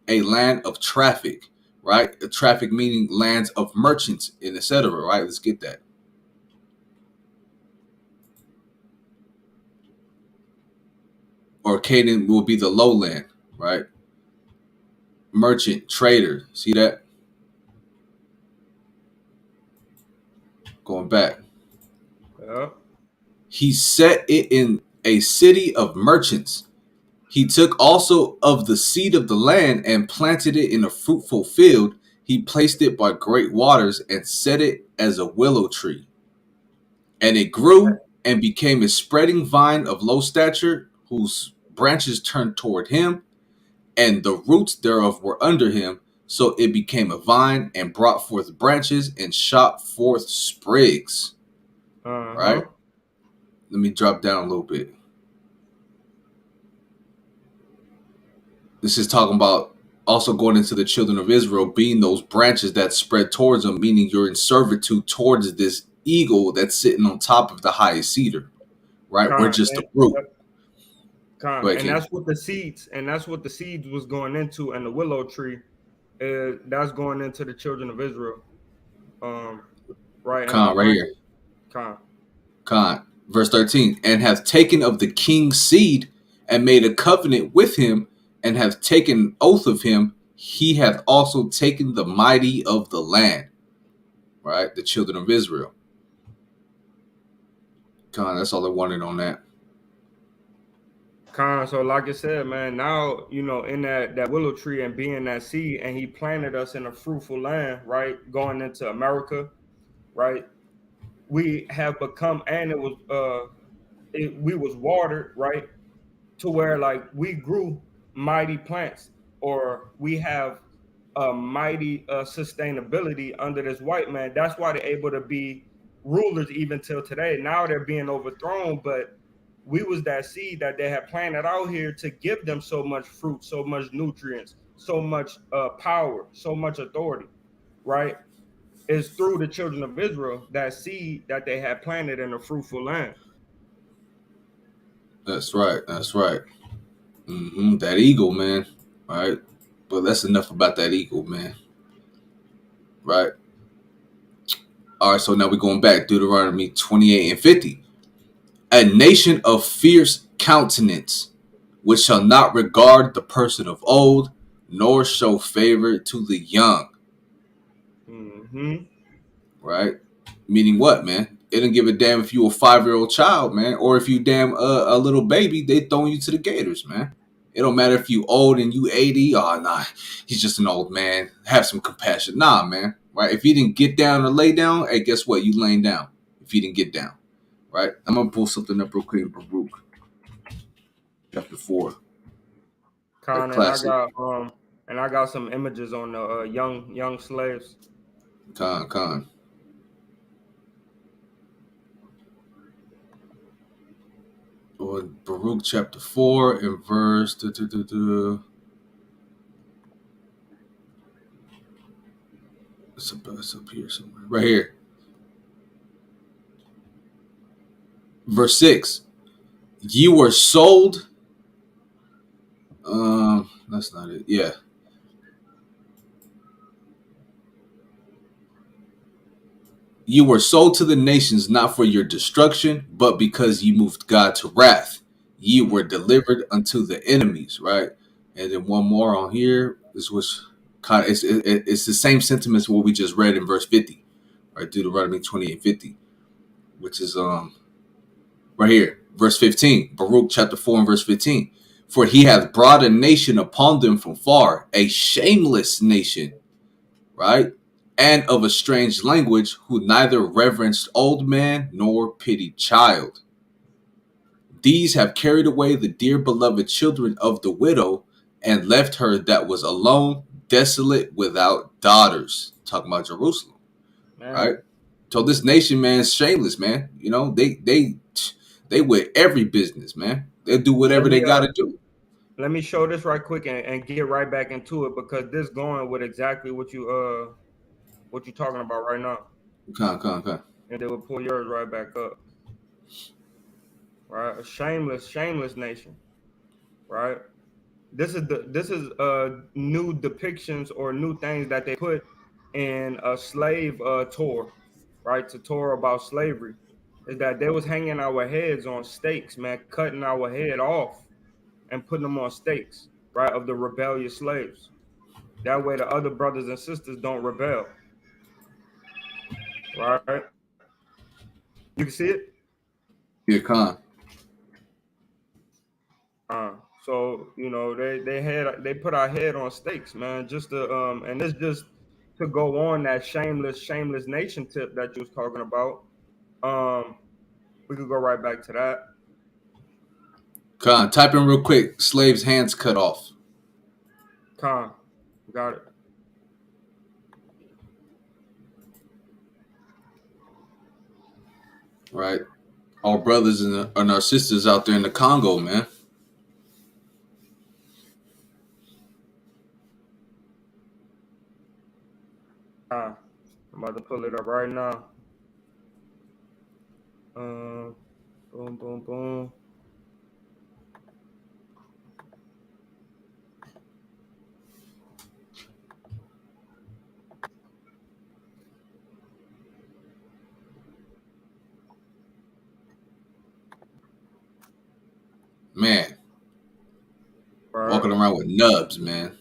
a land of traffic, right? A traffic meaning lands of merchants and etc. Right? Let's get that. Or Canaan will be the lowland, right? Merchant, trader. See that? Going back. Yeah. He set it in a city of merchants. He took also of the seed of the land and planted it in a fruitful field. He placed it by great waters and set it as a willow tree. And it grew and became a spreading vine of low stature, whose branches turned toward him, and the roots thereof were under him. So it became a vine and brought forth branches and shot forth sprigs. Right? Uh-huh. Let me drop down a little bit. This is talking about also going into the children of Israel being those branches that spread towards them, meaning you're in servitude towards this eagle that's sitting on top of the highest cedar, right? We're Con, just a and, root. Go con, ahead, and King. that's what the seeds was going into, and the willow tree is that's going into the children of Israel. Um, right, and the Con, right here. branches. Con. Con. Verse 13. And have taken of the king's seed and made a covenant with him and have taken an oath of him. He hath also taken the mighty of the land, right? The children of Israel. Con, that's all I wanted on that. So like I said, man, now in that willow tree and being that seed, and he planted us in a fruitful land, right? Going into America, right? We have become, and we was watered, right? To where like we grew mighty plants, or we have a mighty sustainability under this white man. That's why they're able to be rulers even till today. Now they're being overthrown, but we was that seed that they had planted out here to give them so much fruit, so much nutrients, so much power, so much authority, right? It's through the children of Israel, that seed that they had planted in a fruitful land. That's right. That's right. That eagle, man. Right. But that's enough about that eagle, man. Right. All right. So now we're going back. Deuteronomy 28 and 50. A nation of fierce countenance, which shall not regard the person of old, nor show favor to the young. Mm-hmm. Right. Meaning what, man? It don't give a damn if you a 5-year-old child, man, or if you damn a little baby. They throwing you to the gators, man. It don't matter if you old and you 80. Oh, nah, he's just an old man. Have some compassion. Nah, man. Right? If you didn't get down or lay down, hey, guess what? You laying down. If you didn't get down, right? I'm gonna pull something up real quick. Baruch, chapter 4, a Con, classic. and I got some images on the young slaves. Con. Or Baruch chapter 4 and verse. It's up here somewhere. Right here. Verse 6. You were sold. That's not it. Yeah. You were sold to the nations not for your destruction, but because you moved God to wrath. Ye were delivered unto the enemies, right? And then one more on here. This was kind of it's the same sentiments what we just read in verse 50, right? Deuteronomy 28:50, which is right here, verse 15, Baruch chapter 4 and verse 15. For he hath brought a nation upon them from far, a shameless nation, right? And of a strange language, who neither reverenced old man nor pitied child. These have carried away the dear beloved children of the widow, and left her that was alone, desolate, without daughters. Talking about Jerusalem, right? Man, So this nation, man, is shameless, man. You know, they with every business, man. They do let whatever they me got to do. let me show this right quick and get right back into it because this going with exactly what you talking about right now, Come. and they will pull yours right back up, right? A shameless nation, right? This is new depictions or new things that they put in a slave tour, right? To tour about slavery, is that they was hanging our heads on stakes, man, cutting our head off and putting them on stakes, right? Of the rebellious slaves. That way, the other brothers and sisters don't rebel, right? You can see it. Yeah, con. So they put our head on stakes, man, just to and this just to go on that shameless nation tip that you was talking about. Um, we could go right back to that. Con. Type in real quick. Slaves' hands cut off. Con, got it. Right. Our brothers and our sisters out there in the Congo, man. Con, I'm about to pull it up right now. Um, boom. Man, Right. walking around with nubs, man.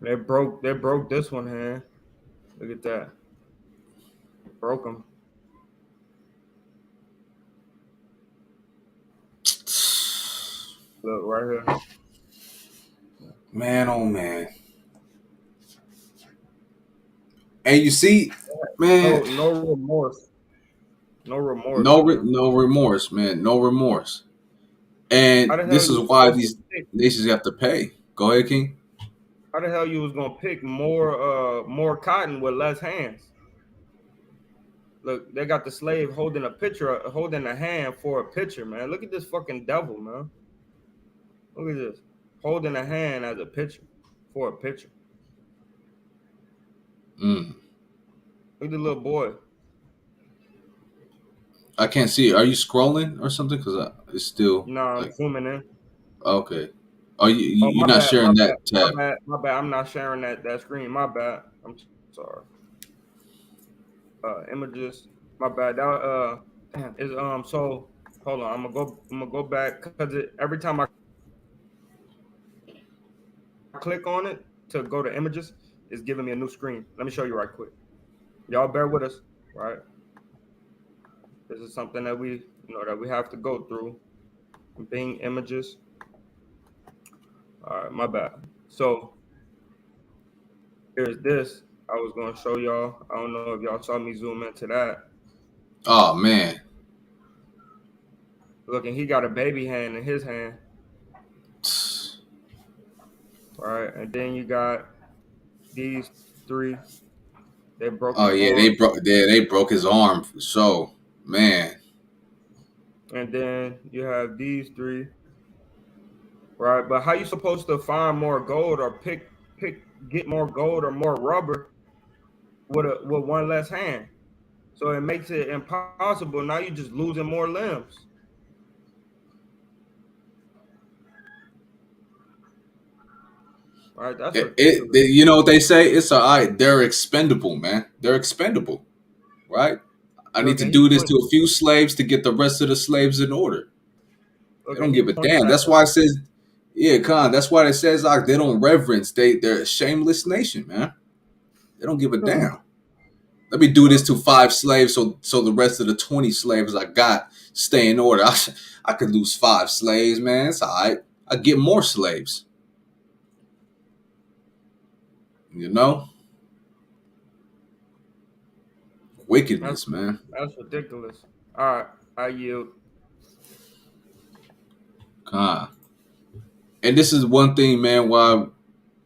They broke this one hand. Look at that. Broke them. Look right here. Man, oh man. And you see, man, No remorse. No remorse, man. no remorse, man. No remorse. How And the hell this you is was why supposed these to pick? nations have to pay. Go ahead, King. How the hell you was gonna pick more cotton with less hands? Look, they got the slave holding a picture, holding a hand for a picture, man. Look at this fucking devil, man. Look at this, holding a hand as a picture for a picture. Mm. Look at the little boy. I can't see it. Are you scrolling or something? Because it's still Nah, I'm like zooming in. okay. Oh, Oh, you're not sharing that tab. my bad. I'm not sharing that screen. My bad. I'm sorry. Images. My bad. That damn is so hold on. I'm gonna go back because every time I click on it to go to images, it's giving me a new screen. Let me show you right quick. Y'all bear with us, right? This is something that we have to go through. Being images. All right, my bad. So here's this. I was gonna show y'all. I don't know if y'all saw me zoom into that. Oh man. Look, and he got a baby hand in his hand, right? And then you got these three. They broke Oh his yeah, arm, they broke his arm for sure. Man. and then you have these three, right? But how you supposed to find more gold or get more gold or more rubber with one less hand? So it makes it impossible. Now you're just losing more limbs, right? That's ridiculous. You know what they say? It's all right. They're expendable, man. They're expendable, right? I need Look, to and he do this put to a few slaves to get the rest of the slaves in order. They look, don't and he give a pointing damn. at That's why it says, yeah, Khan. That's why it says like they don't reverence. They're a shameless nation, man. They don't give a damn. Let me do this yep. to 5 slaves, so the rest of the 20 slaves I got stay in order. I could lose 5 slaves, man. It's all right. I get more slaves. You know, That's wickedness, man. that's ridiculous. All right, I yield. Khan. And this is one thing, man. Why,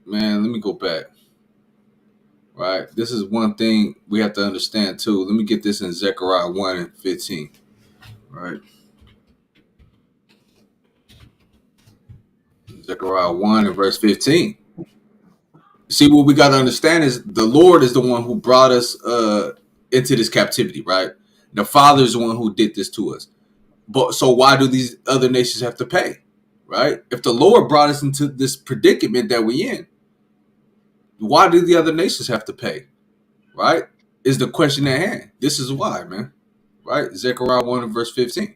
man? Let me go back. Right. This is one thing we have to understand too. Let me get this in Zechariah 1:15. Right. Zechariah 1 and verse 15. See, what we got to understand is the Lord is the one who brought us into this captivity, right? The Father is the one who did this to us. But so why do these other nations have to pay? Right? If the Lord brought us into this predicament that we in, why do the other nations have to pay? Right? Is the question at hand. This is why, man. Right? Zechariah 1 and verse 15.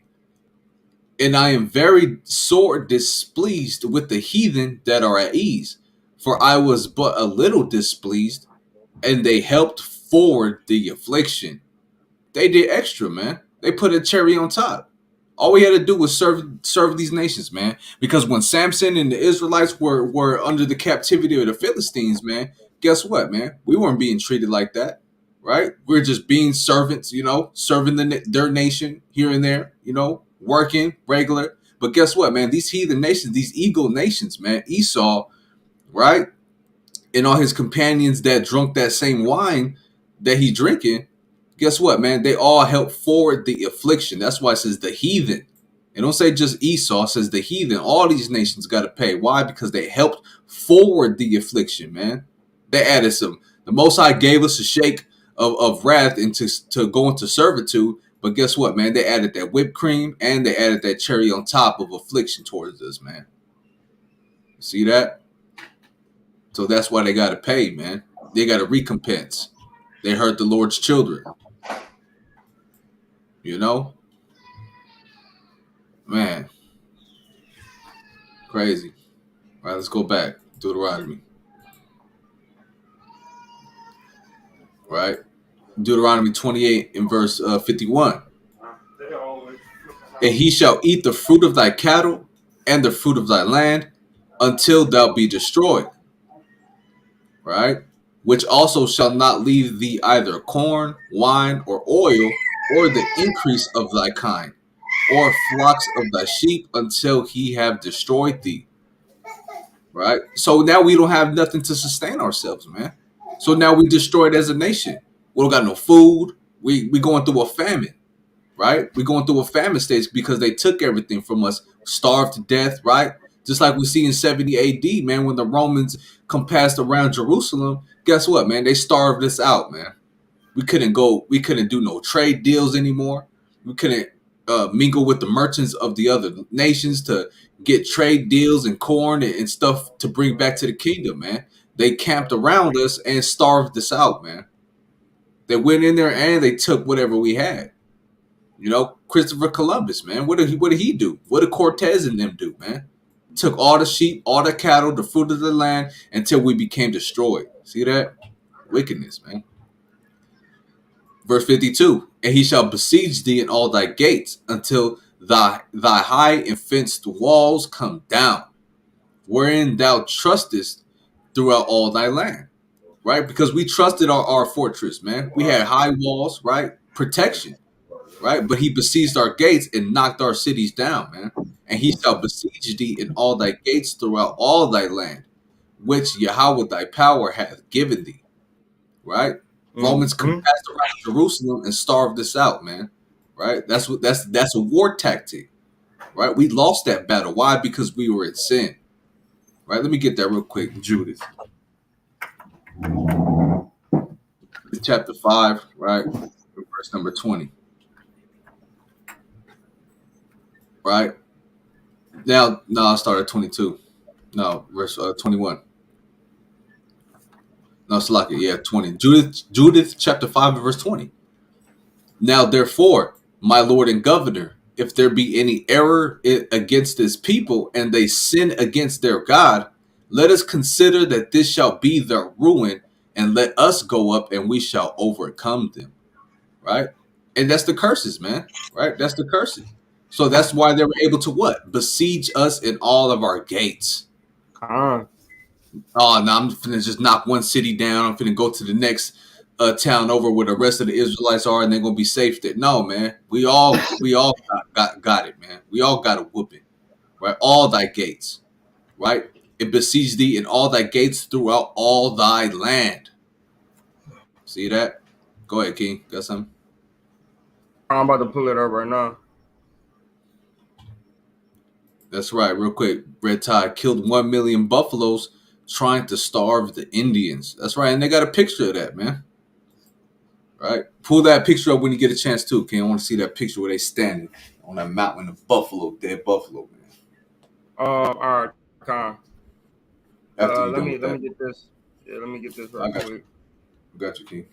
And I am very sore displeased with the heathen that are at ease, for I was but a little displeased, and they helped forward the affliction. They did extra, man. They put a cherry on top. All we had to do was serve these nations, man. Because when Samson and the Israelites were under the captivity of the Philistines, man, guess what, man? We weren't being treated like that, right? We're just being servants, serving their nation here and there, working regular. But guess what, man? These heathen nations, these eagle nations, man, Esau, right, and all his companions that drunk that same wine that he drinking, guess what, man? They all help forward the affliction. That's why it says the heathen. It don't say just Esau, it says the heathen. All these nations got to pay. Why? Because they helped forward the affliction, man. They added some. The Most High gave us a shake of wrath into to go into servitude. But guess what, man? They added that whipped cream and they added that cherry on top of affliction towards us, man. See that? So that's why they got to pay, man. They got a recompense. They hurt the Lord's children, you know? Man, crazy. All right, let's go back. Deuteronomy, right? Deuteronomy 28 in verse 51. They always And he shall eat the fruit of thy cattle and the fruit of thy land until thou be destroyed, right? Which also shall not leave thee either corn, wine, or oil, or the increase of thy kind, or flocks of thy sheep until he have destroyed thee. Right? So now we don't have nothing to sustain ourselves, man. So now we destroyed as a nation. We don't got no food. We going through a famine, right? We going through a famine stage because they took everything from us, starved to death, right? Just like we see in 70 AD, man, when the Romans compassed around Jerusalem, guess what, man? They starved us out, man. We couldn't do no trade deals anymore. We couldn't mingle with the merchants of the other nations to get trade deals and corn and stuff to bring back to the kingdom, man. They camped around us and starved us out, man. They went in there and they took whatever we had. Christopher Columbus, man. What did he do? What did Cortez and them do, man? Took all the sheep, all the cattle, the fruit of the land until we became destroyed. See that? Wickedness, man. Verse 52, and he shall besiege thee in all thy gates until thy high and fenced walls come down. wherein thou trustest throughout all thy land. Right? Because we trusted our fortress, man. We had high walls, right? Protection, right? But he besieged our gates and knocked our cities down, man. And he shall besiege thee in all thy gates throughout all thy land, which Yahweh thy power hath given thee, right? Romans Mm-hmm. compassed around Jerusalem and starved us out, man. Right? That's a war tactic, right? We lost that battle. Why? Because we were in sin. Right? Let me get that real quick. Judith. Chapter 5, right? Verse number 20. Right? Now, no, I started at 22. No, verse 21. No, Slakia, yeah, 20. Judith, chapter 5, verse 20. Now, therefore, my Lord and Governor, if there be any error against this people, and they sin against their God, let us consider that this shall be their ruin, and let us go up, and we shall overcome them. Right? And that's the curses, man. Right? That's the curses. So that's why they were able to what? Besiege us in all of our gates. Con. Oh, no, I'm finna just knock one city down. I'm finna go to the next town over where the rest of the Israelites are, and they're gonna be safe there. No, man, we all got it, man. We all got a whooping, right? All thy gates, right? It besieged thee in all thy gates throughout all thy land. See that? Go ahead, King. Got something? I'm about to pull it up right now. That's right. Real quick, Red Tide killed 1 million buffaloes trying to starve the Indians. That's right, and they got a picture of that, man. Right? Pull that picture up when you get a chance too, King. I want to see that picture where they standing on that mountain of buffalo, dead buffalo, man. All right, Con. After you Let done me with let that, me get this. Yeah, let me get this I right got you. quick. I got you, King.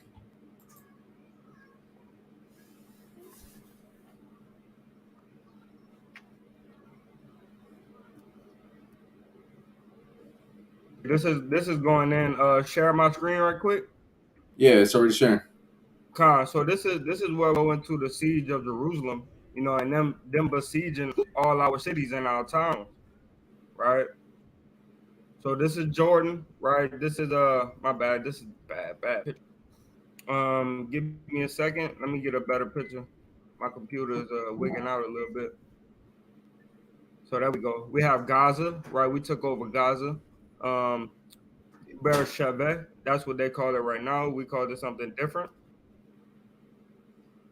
This is going in. Share my screen right quick. Yeah, it's already sharing. Con. So this is where we went to the siege of Jerusalem. And them besieging all our cities and our towns, right? So this is Jordan, right? This is my bad. This is bad picture. Give me a second. Let me get a better picture. My computer is wigging out a little bit. So there we go. We have Gaza, right? We took over Gaza. Um, Beersheba, that's what they call it right now. We call it something different,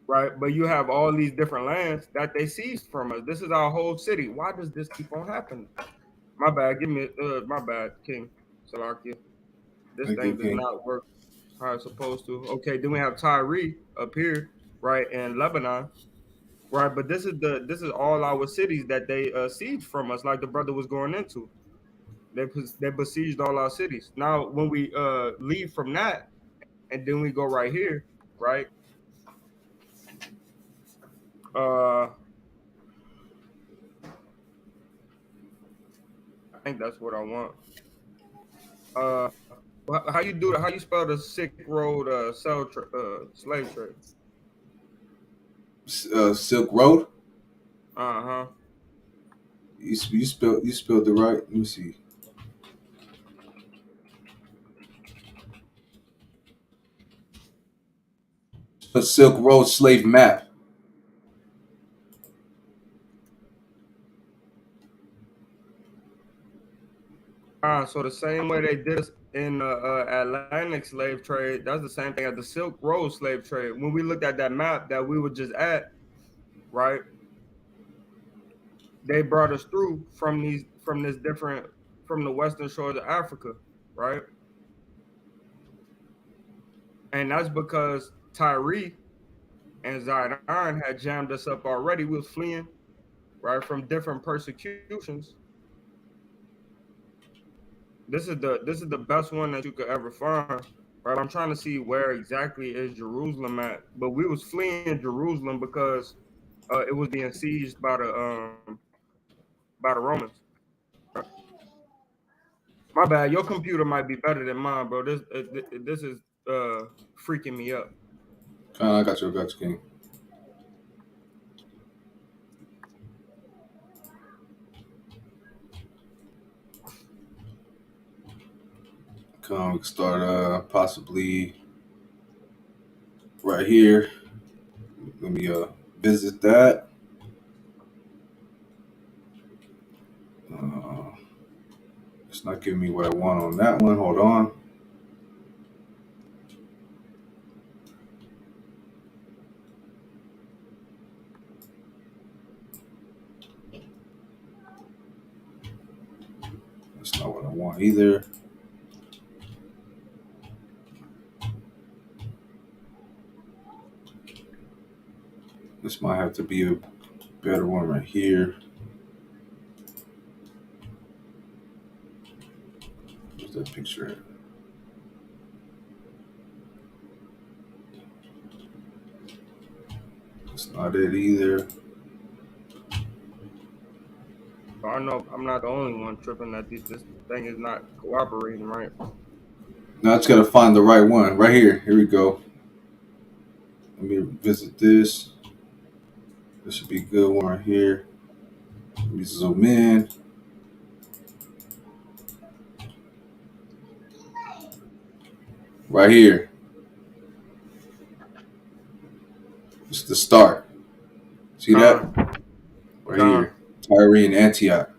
right? But you have all these different lands that they seized from us. This is our whole city. Why does this keep on happening? My bad. Give me my bad, King Salakia. This Thank you, thing does King. not work how it's supposed to. Okay, then we have Tyre up here, right, in Lebanon, right? But this is all our cities that they siege from us, like the brother was going into. They besieged all our cities. Now, when we leave from that, and then we go right here, right? Uh, I think that's what I want. Uh, how you do it? How you spell the Silk Road slave trade? Silk Road. Uh-huh. You spelled it right. Let me see. A Silk Road slave map. So the same way they did us in the Atlantic slave trade, that's the same thing as the Silk Road slave trade. When we looked at that map that we were just at, right? They brought us through from the western shores of Africa, right? And that's because Tyree and Zidon had jammed us up already. We was fleeing, right, from different persecutions. This is the best one that you could ever find. Right. I'm trying to see where exactly is Jerusalem at. But we was fleeing Jerusalem because it was being sieged by the Romans. My bad. Your computer might be better than mine, bro. This is freaking me up. I got you. I got you, King. We can start possibly right here. Let me visit that. Uh, it's not giving me what I want on that one. Hold on. That's not what I want either. This might have to be a better one right here. Where's that picture at? That's not it either. So I know I'm not the only one tripping that this thing is not cooperating, right? Now I just gotta find the right one. Right here. Here we go. Let me visit this. This should be a good one right here. Let me zoom in. Right here. It's the start. See that? Con, Right con, here. Tyre and Antioch.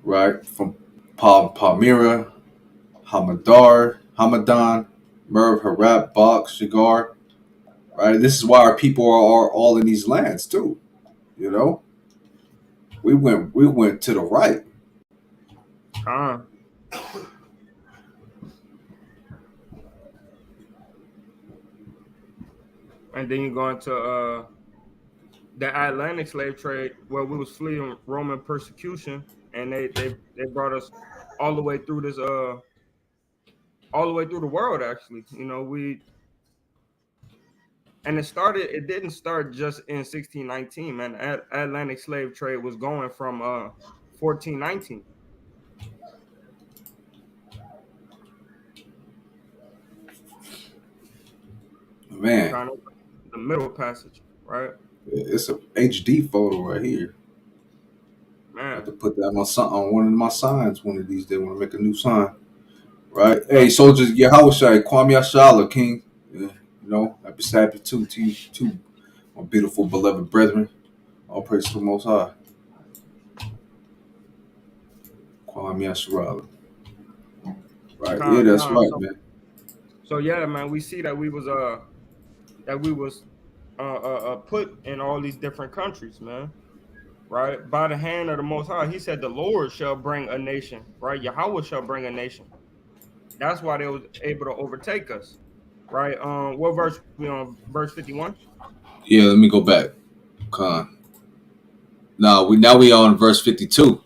Right? From Palmyra, Hamadan, Merv, Harab, Bach, Shigar. Right? This is why our people are all in these lands too. You know? We went to the right. con. And then you go into the Atlantic slave trade where we was fleeing Roman persecution, and they brought us all the way through this all the way through the world. Actually, we and it didn't start just in 1619, man. Atlantic slave trade was going from 1419, Man, kind of the middle passage, right? it's a HD photo right here. I have Man, to put that on one of my signs one of these days when I make a new sign. Right? Hey, soldiers, Yahushai, Kwame Ashala, King. Yeah, happy Sabbath to you too, my beautiful beloved brethren. All praise to the Most High. Kwame Ashala. Right? Yeah, that's con. right, So man. yeah, man, we see that we was put in all these different countries, man. Right, by the hand of the Most High. He said, "The Lord shall bring a nation." Right, Yahweh shall bring a nation. That's why they was able to overtake us. Right. What verse we on? Verse 51. Yeah, let me go back. Con. Now we on verse 52.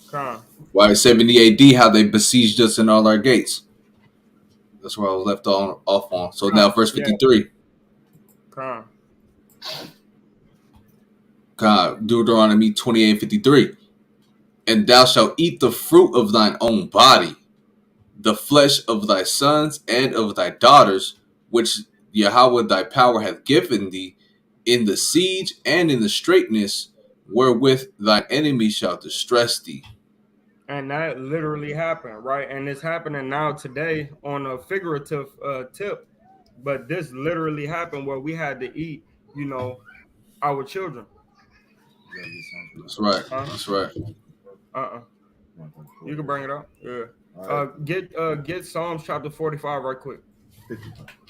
Con, Right, 70 A.D. How they besieged us in all our gates. That's where I was left off on. So now verse yeah, 53. con, God, Deuteronomy 28:53. And thou shalt eat the fruit of thine own body, the flesh of thy sons and of thy daughters, which Yahweh thy power hath given thee, in the siege and in the straitness, wherewith thine enemy shall distress thee. and that literally happened, right? And it's happening now today on a figurative tip, but this literally happened where we had to eat, you know, our children. That's right. Huh? That's right. Uh-uh. You can bring it up. Yeah. Get Psalms chapter 45 right quick.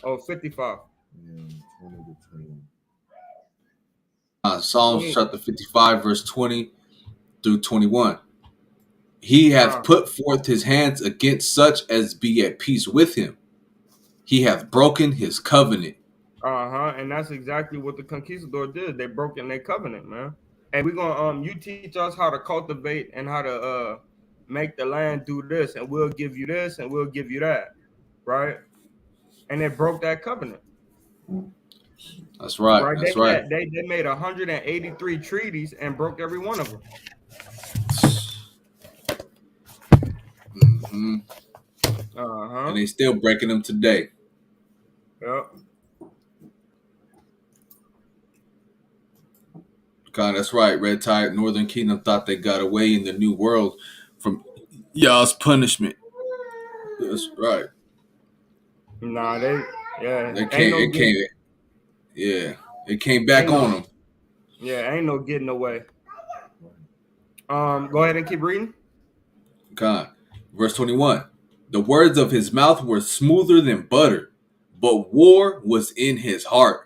Oh, 55. Psalms 20. chapter 55, verse 20 through 21. He hath put forth his hands against such as be at peace with him. He hath broken his covenant. And that's exactly what the conquistador did. They broke in their covenant, man. And we're gonna you teach us how to cultivate and how to make the land do this, and we'll give you this and we'll give you that, right? And they broke that covenant, That's right. right? That's right. They made 183 treaties and broke every one of them. hmm And Uh-huh. they still breaking them today. Yep. God, that's right. Red Tide, Northern Kingdom thought they got away in the New World from y'all's punishment. That's right. Nah, they yeah, They ain't came. no It came. getting, Yeah, it came back ain't on no them. yeah, ain't no getting away. Go ahead and keep reading. God, verse 21. The words of his mouth were smoother than butter, but war was in his heart.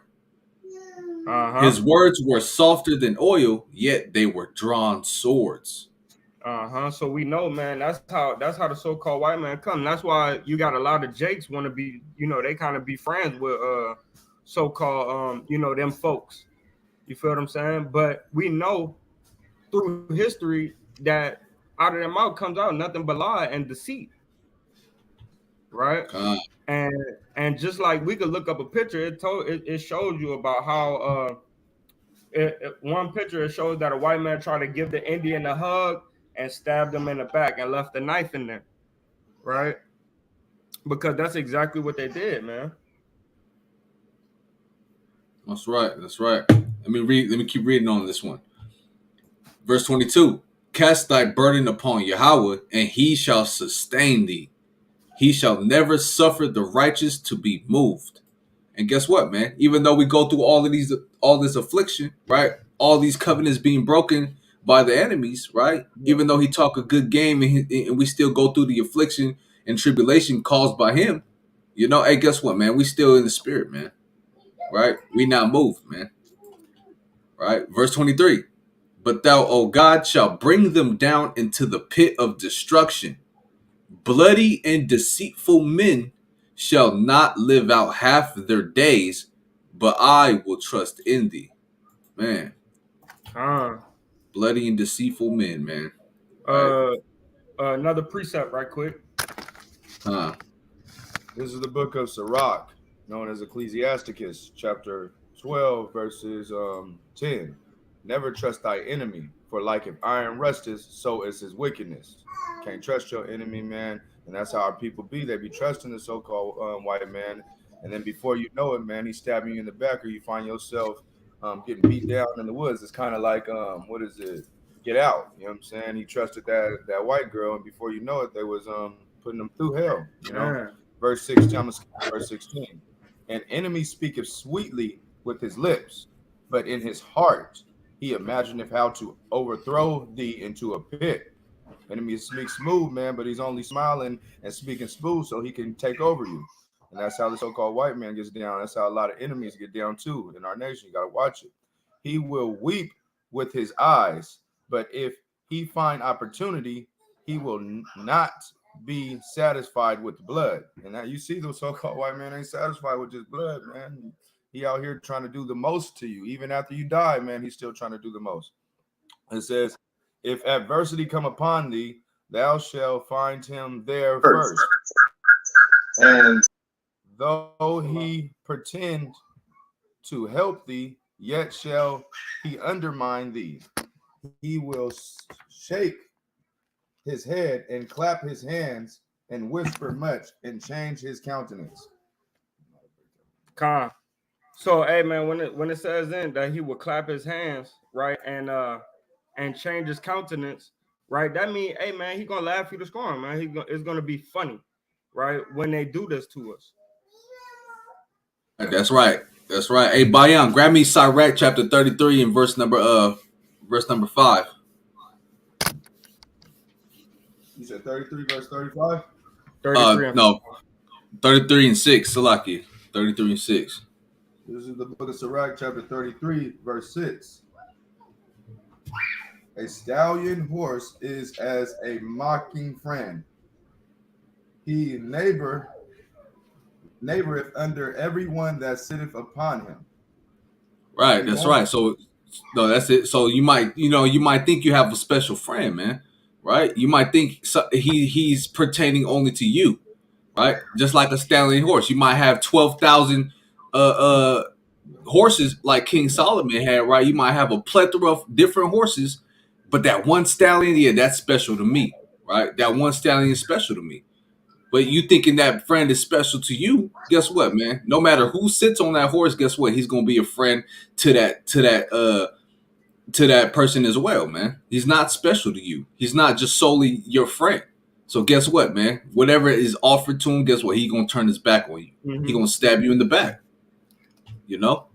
Uh huh. His words were softer than oil, yet they were drawn swords. So we know, man. That's how the so-called white man come. That's why you got a lot of Jakes want to be, they kind of be friends with so-called them folks. You feel what I'm saying? But we know through history that out of their mouth comes out nothing but lie and deceit, right? God, And and just like we could look up a picture, it shows you about how one picture it shows that a white man tried to give the Indian a hug and stabbed him in the back and left the knife in there, right? Because that's exactly what they did, man. that's right. That's right. Let me read. Let me keep reading on this one. Verse 22. Cast thy burden upon Yahweh, and he shall sustain thee. He shall never suffer the righteous to be moved. And guess what, man? Even though we go through all this affliction, right? All these covenants being broken by the enemies, right? Even though he talk a good game and we still go through the affliction and tribulation caused by him, hey, guess what, man? We still in the spirit, man, right? We not moved, man, right? Verse 23. But thou, O God, shall bring them down into the pit of destruction. Bloody and deceitful men shall not live out half their days, but I will trust in thee. Man, Uh, bloody and deceitful men, man. Right? uh, Another precept, right quick. Huh. This is the book of Sirach, known as Ecclesiasticus, chapter 12, verses 10. Never trust thy enemy, for like if iron rusteth, so is his wickedness. Can't trust your enemy, man. And that's how our people be. They be trusting the so-called white man. And then before you know it, man, he's stabbing you in the back, or you find yourself getting beat down in the woods. It's kind of like, what is it? Get Out. You know what I'm saying? He trusted that white girl, and before you know it, they was putting him through hell, Yeah. Verse 16, I'm gonna skip verse 16. An enemy speaketh sweetly with his lips, but in his heart he imagineth how to overthrow thee into a pit. Enemy speaks smooth, man, but he's only smiling and speaking smooth so he can take over you. And that's how the so-called white man gets down. That's how a lot of enemies get down too in our nation. You gotta watch it. He will weep with his eyes, but if he find opportunity, he will not be satisfied with blood. And now you see the so-called white man ain't satisfied with just blood, man. He out here trying to do the most to you. Even after you die, man, he's still trying to do the most. It says, if adversity come upon thee, thou shalt find him there first. And though he pretend to help thee, yet shall he undermine thee. He will shake his head and clap his hands and whisper much and change his countenance. Con. So, hey, man, when it says in that he will clap his hands, right, and change his countenance, right, that means, hey, man, he gonna laugh you to scorn, man. It's gonna be funny, right, when they do this to us. That's right. That's right. Hey, Bayan, grab me Sirach chapter 33 and verse number 5. You said 33 verse 35? 33 and No, 33 and 6, Salaki. 33 and 6. This is the book of Sirach, chapter 33, verse 6. A stallion horse is as a mocking friend. He neighboreth under everyone that sitteth upon him. Right, that's right. So no, that's it. So you might think you have a special friend, man. Right? You might think he's pertaining only to you, right? Just like a stallion horse. You might have 12,000 horses like King Solomon had, right? You might have a plethora of different horses, but that one stallion, yeah, that's special to me, right? That one stallion is special to me. But you thinking that friend is special to you, guess what, man? No matter who sits on that horse, guess what? He's gonna be a friend to that to that person as well, man. He's not special to you. He's not just solely your friend. So guess what, man? Whatever is offered to him, guess what? He gonna turn his back on you. He Mm-hmm. gonna stab you in the back. You know.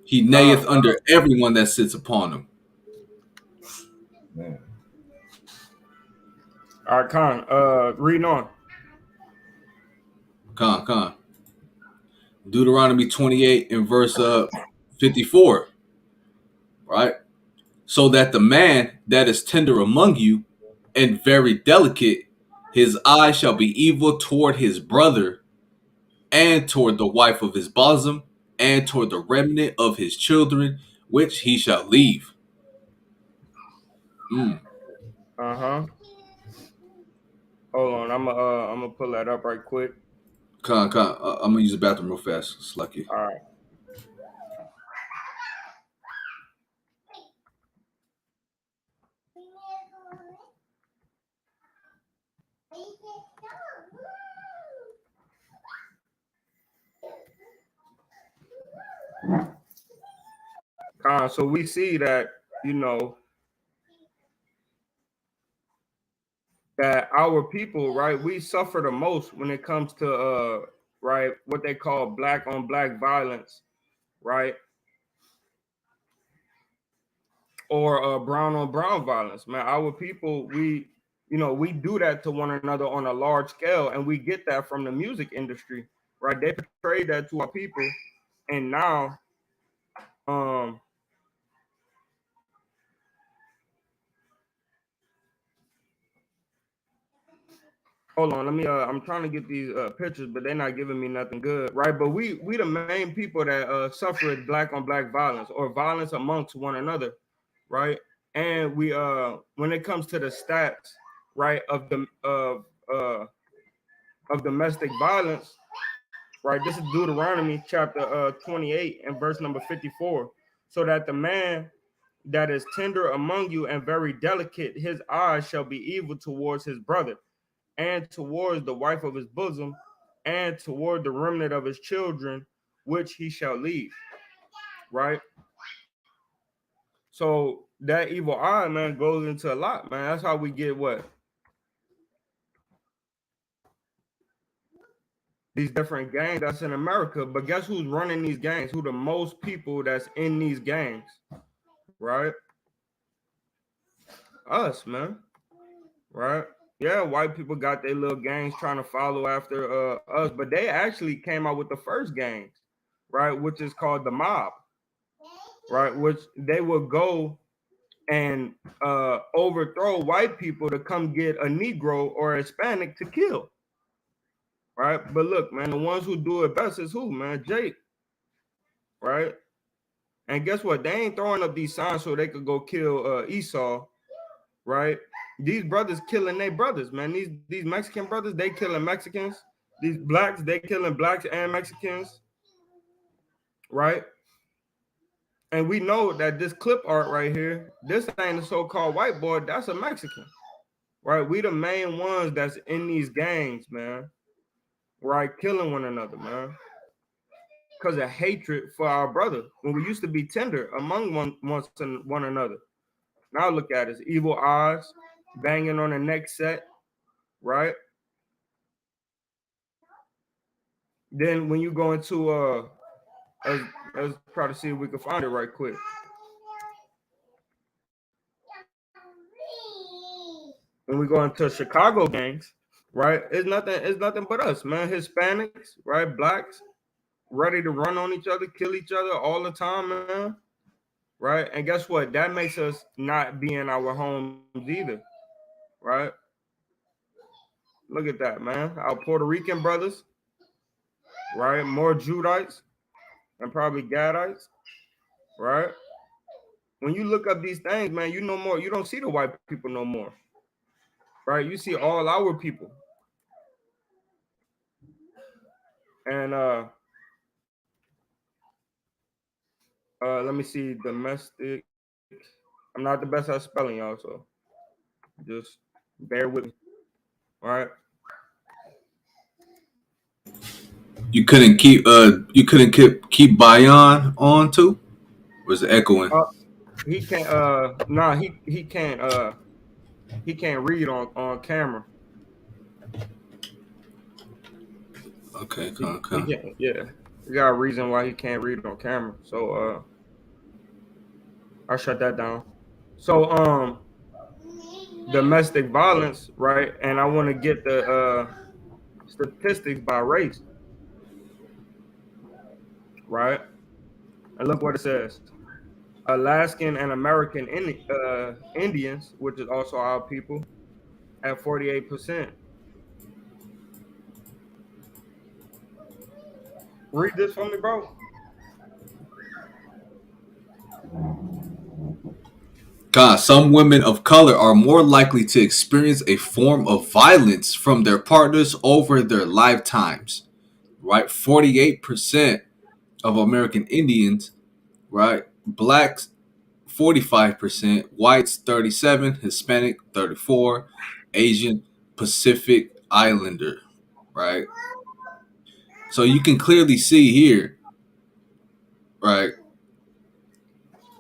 He Con, nayeth under everyone that sits upon him. Man. all right, Con. Reading on. Con. Deuteronomy 28 and verse 54. Right? So that the man that is tender among you and very delicate, his eye shall be evil toward his brother and toward the wife of his bosom and toward the remnant of his children, which he shall leave. Mm. Uh-huh. Hold on. I'm gonna pull that up right quick. Con. I'm gonna use the bathroom real fast. It's lucky. All right. Con. So we see that, you know, that our people, right, we suffer the most when it comes to right, what they call black on black violence, right? Or brown on brown violence. Man, our people, we, you know, we do that to one another on a large scale, and we get that from the music industry, right? They portray that to our people, and now um hold on, let me I'm trying to get these pictures, but they're not giving me nothing good, right? But we the main people that suffer black on black violence or violence amongst one another, right? And we when it comes to the stats, right, of domestic violence, right? This is Deuteronomy chapter 28 and verse number 54. So that the man that is tender among you and very delicate, his eyes shall be evil towards his brother and towards the wife of his bosom and toward the remnant of his children, which he shall leave, right? So that evil eye, man, goes into a lot, man. That's how we get what? These different gangs that's in America. But guess who's running these gangs? Who the most people that's in these gangs, right? Us, man, right? Yeah, white people got their little gangs trying to follow after us, but they actually came out with the first gangs, right? Which is called the mob, right? Which they would go and overthrow white people to come get a Negro or a Hispanic to kill, right? But look, man, the ones who do it best is who, man? Jake, right? And guess what? They ain't throwing up these signs so they could go kill Esau, right? These brothers killing their brothers, man. These Mexican brothers, they killing Mexicans. These blacks, they killing blacks and Mexicans, right? And we know that this clip art right here, this ain't a so-called white boy, that's a Mexican, right? We the main ones that's in these gangs, man, right? Killing one another, man, because of hatred for our brother. When we used to be tender among one another. Now look at us, evil eyes, banging on the neck set, right? Then when you go into let's try to see if we can find it right quick. When we go into Chicago gangs, right? It's nothing but us, man. Hispanics, right? Blacks, ready to run on each other, kill each other all the time, man. Right? And guess what? That makes us not be in our homes either, right? Look at that, man. Our Puerto Rican brothers, right? More Judites and probably Gadites, right? When you look up these things, man, you know more. You don't see the white people no more, right? You see all our people, and let me see domestic. I'm not the best at spelling, y'all, so just bear with me, all right? You couldn't keep Bayon on too? Was it echoing? he can't. Nah, he can't read on camera. Okay, He okay. can't. Yeah, we got a reason why he can't read on camera. So I shut that down. So domestic violence, right? And I want to get the statistics by race, right? And look what it says: Alaskan and American Indians, which is also our people, at 48%. Read this for me, bro. God, some women of color are more likely to experience a form of violence from their partners over their lifetimes. Right, 48% of American Indians. Right, blacks 45%, whites 37, Hispanic 34, Asian Pacific Islander. Right, so you can clearly see here. Right,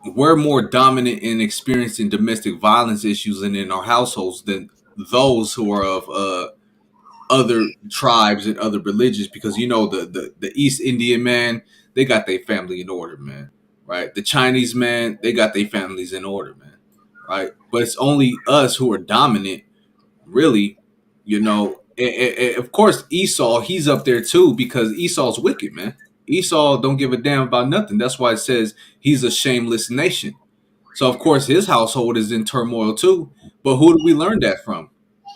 we're more dominant in experiencing domestic violence issues and in our households than those who are of other tribes and other religions, because you know the East Indian man, they got their family in order, man. Right, the Chinese man, they got their families in order, man. Right, but it's only us who are dominant, really. You know, and of course Esau, he's up there too, because Esau's wicked, man. Esau don't give a damn about nothing. That's why it says he's a shameless nation. So of course his household is in turmoil too. But who do we learn that from?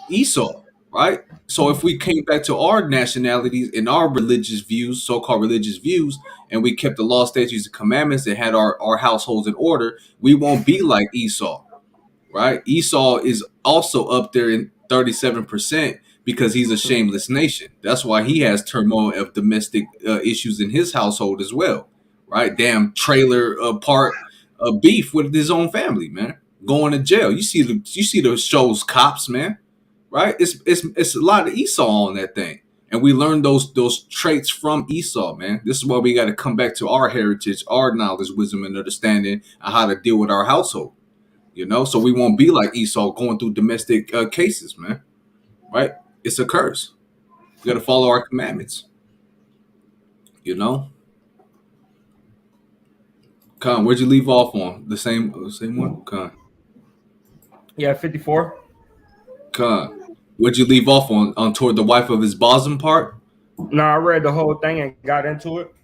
Esau, right? So if we came back to our nationalities and our religious views, so-called religious views, and we kept the law, statutes, and commandments and had our households in order, we won't be like Esau, right? Esau is also up there in 37% because he's a shameless nation. That's why he has turmoil of domestic issues in his household as well, right? Damn trailer park beef with his own family, man. Going to jail. You see the show's Cops, man, right? It's a lot of Esau on that thing. And we learn those traits from Esau, man. This is why we got to come back to our heritage, our knowledge, wisdom, and understanding on how to deal with our household. So we won't be like Esau going through domestic cases, man. Right? It's a curse. We got to follow our commandments. You know, Con, where'd you leave off on? The same one, Yeah, 54. Con. Where'd you leave off on toward the wife of his bosom part? No, I read the whole thing and got into it.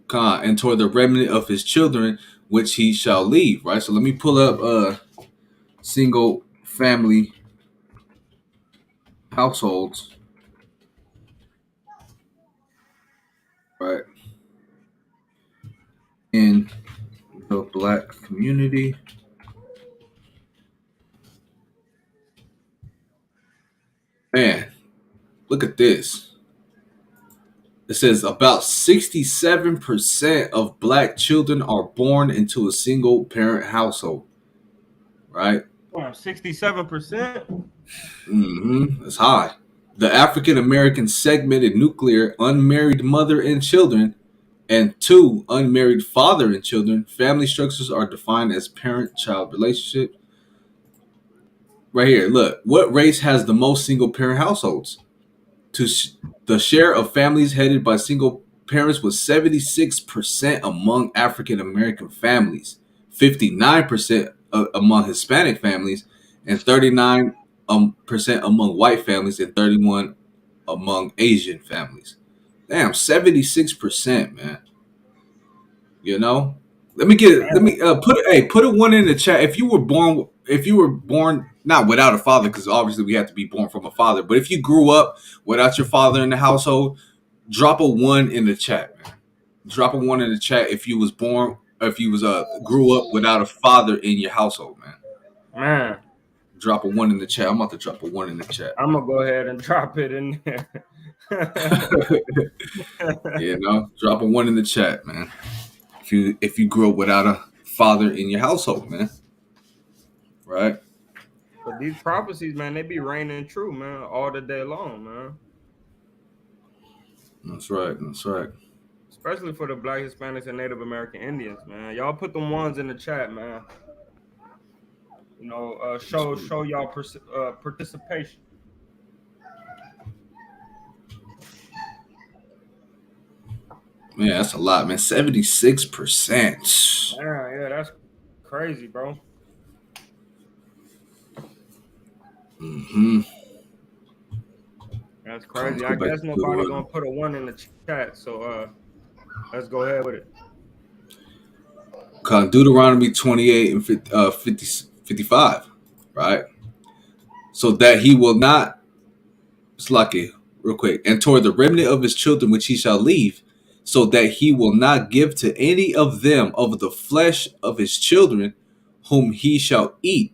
Con, and toward the remnant of his children, which he shall leave. Right. So let me pull up single family households. Right. In the black community. Man, look at this. It says about 67% of black children are born into a single parent household, right? 67%. It's high. The African American segmented nuclear unmarried mother and children and two unmarried father and children. Family structures are defined as parent child relationships. Right here, look, what race has the most single parent households? to sh- the share of families headed by single parents was 76% among African American families, 59% among Hispanic families, and 39% among white families, and 31 among Asian families. Damn, 76%, man. You know? Let me put a one in the chat. If you were born not without a father, because obviously we have to be born from a father, but if you grew up without your father in the household, drop a one in the chat, man. Drop a one in the chat if you was grew up without a father in your household, man. Man, Drop a one in the chat. I'm about to drop a one in the chat. I'm gonna go ahead and drop it in there. Drop a one in the chat, man. If you grew up without a father in your household, man. Right? But these prophecies, man, they be raining true, man, all the day long, man. That's right. That's right. Especially for the Black, Hispanics, and Native American Indians, man. Y'all put them ones in the chat, man. show y'all participation. Man, that's a lot, man. 76%. Yeah, that's crazy, bro. Mm-hmm. That's Come on, crazy. let's go I back guess to nobody Deuteronomy. gonna put a one in the chat, so let's go ahead with it. Deuteronomy 28 and 55, right? So that he will not, it's lucky, real quick, and toward the remnant of his children which he shall leave, so that he will not give to any of them of the flesh of his children whom he shall eat,